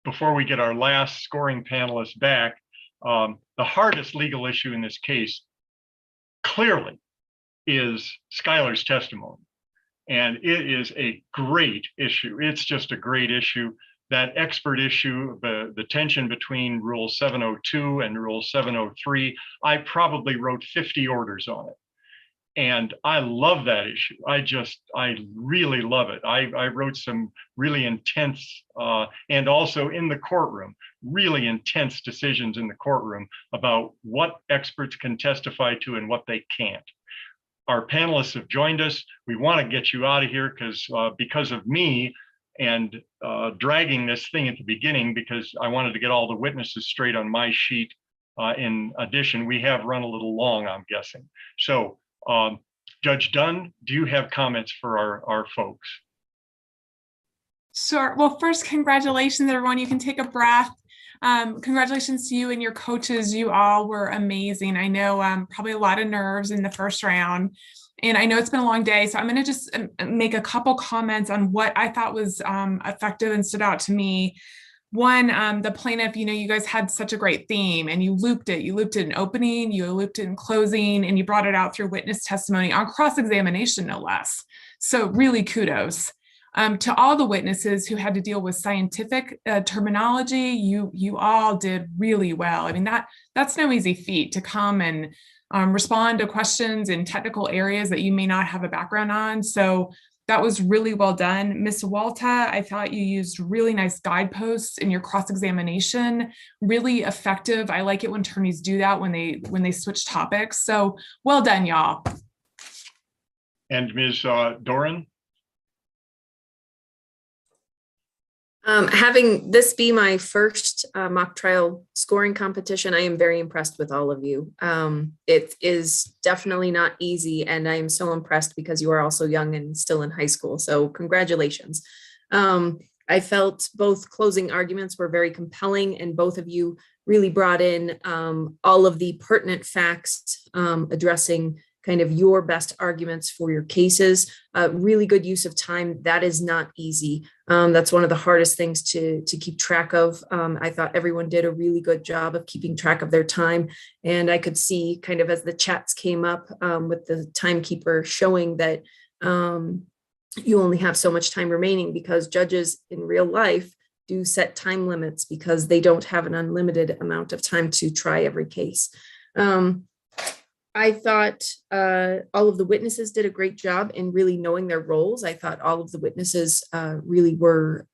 Before we get our last scoring panelist back, the hardest legal issue in this case clearly is Schuyler's testimony. And it is a great issue. It's just a great issue. That expert issue, the tension between Rule 702 and Rule 703, I probably wrote 50 orders on it. And I love that issue. I really love it. I wrote some really intense, and also in the courtroom, really intense decisions in the courtroom about what experts can testify to and what they can't. Our panelists have joined us. We want to get you out of here because of me and dragging this thing at the beginning, because I wanted to get all the witnesses straight on my sheet. In addition, we have run a little long, I'm guessing. So Judge Dunn, do you have comments for our folks? Sure. Well, first, congratulations, everyone. You can take a breath. Congratulations to you and your coaches. You all were amazing. I know probably a lot of nerves in the first round. And I know it's been a long day, so I'm going to just make a couple comments on what I thought was effective and stood out to me. One, the plaintiff, you guys had such a great theme and you looped it. You looped it in opening, you looped it in closing, and you brought it out through witness testimony on cross-examination, no less. So really kudos. To all the witnesses who had to deal with scientific terminology, you all did really well. I mean, that's no easy feat to come and respond to questions in technical areas that you may not have a background on. So that was really well done. Ms. Walta, I thought you used really nice guideposts in your cross-examination, really effective. I like it when attorneys do that when they switch topics. So well done, y'all. And Ms. Doran? Having this be my first mock trial scoring competition, I am very impressed with all of you. It is definitely not easy, and I am so impressed because you are also young and still in high school. So congratulations. I felt both closing arguments were very compelling, and both of you really brought in all of the pertinent facts, addressing kind of your best arguments for your cases. Really good use of time. That is not easy. That's one of the hardest things to keep track of. I thought everyone did a really good job of keeping track of their time. And I could see kind of as the chats came up with the timekeeper showing that you only have so much time remaining, because judges in real life do set time limits because they don't have an unlimited amount of time to try every case. I thought all of the witnesses did a great job in really knowing their roles. I thought all of the witnesses really were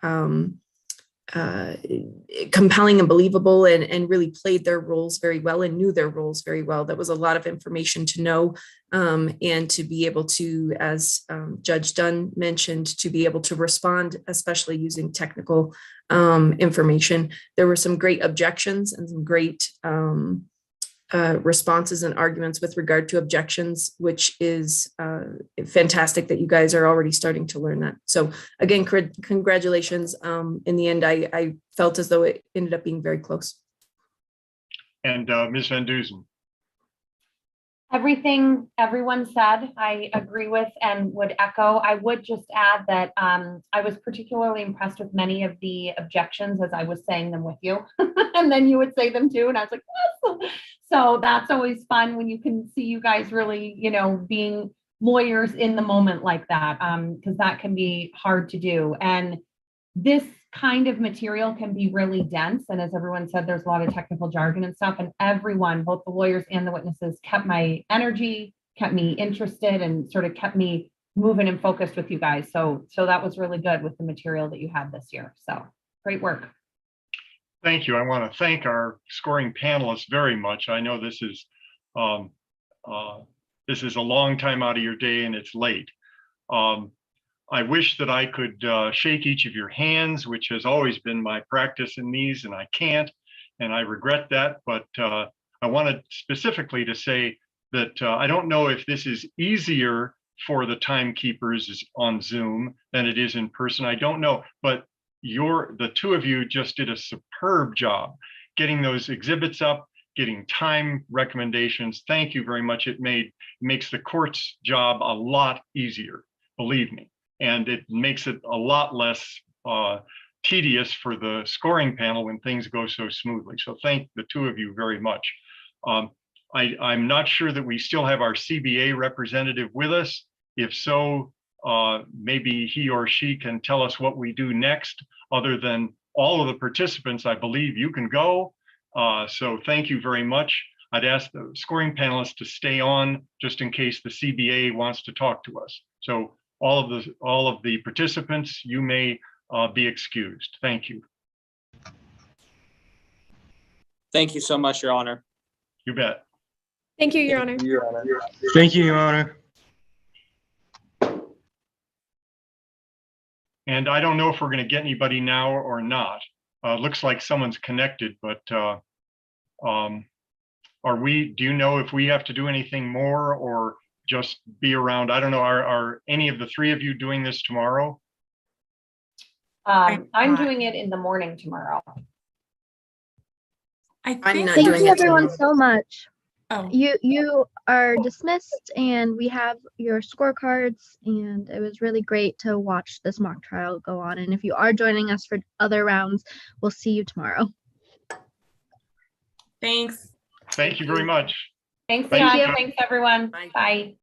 compelling and believable, and really played their roles very well and knew their roles very well. That was a lot of information to know, and to be able to, as Judge Dunn mentioned, to be able to respond, especially using technical information. There were some great objections and some great responses and arguments with regard to objections, which is fantastic that you guys are already starting to learn that. So again, congratulations. In the end, I felt as though it ended up being very close. And Ms. Van Duzen. Everything everyone said, I agree with and would echo. I would just add that I was particularly impressed with many of the objections as I was saying them with you. And then you would say them too. And I was like, yes. So that's always fun when you can see you guys really, being lawyers in the moment like that, because that can be hard to do. And this kind of material can be really dense. And as everyone said, there's a lot of technical jargon and stuff. And everyone, both the lawyers and the witnesses, kept my energy, kept me interested, and sort of kept me moving and focused with you guys. So that was really good with the material that you had this year. So great work. Thank you. I want to thank our scoring panelists very much. I know this is a long time out of your day and it's late. I wish that I could shake each of your hands, which has always been my practice in these, and I can't, and I regret that. But I wanted specifically to say that I don't know if this is easier for the timekeepers on Zoom than it is in person. I don't know, but the two of you just did a superb job getting those exhibits up, getting time recommendations. Thank you very much. It makes the court's job a lot easier, believe me. And it makes it a lot less tedious for the scoring panel when things go so smoothly. So thank the two of you very much. I'm not sure that we still have our CBA representative with us. If so, maybe he or she can tell us what we do next. Other than all of the participants, I believe you can go. So thank you very much. I'd ask the scoring panelists to stay on just in case the CBA wants to talk to us. So all of the participants, you may be excused. Thank you. Thank you so much, Your Honor. You bet. Thank you, Your Honor. Thank you, Your Honor. And I don't know if we're going to get anybody now or not. Looks like someone's connected, but do you know if we have to do anything more or just be around? I don't know. Are any of the three of you doing this tomorrow? I'm doing it in the morning tomorrow. I I'm think not Thank doing you it tomorrow. everyone so much. Oh, You are dismissed and we have your scorecards, and it was really great to watch this mock trial go on. And if you are joining us for other rounds, we'll see you tomorrow. thanks. Thank you very much. Thanks, Thank Jan. you. Thanks, everyone. Bye. Bye.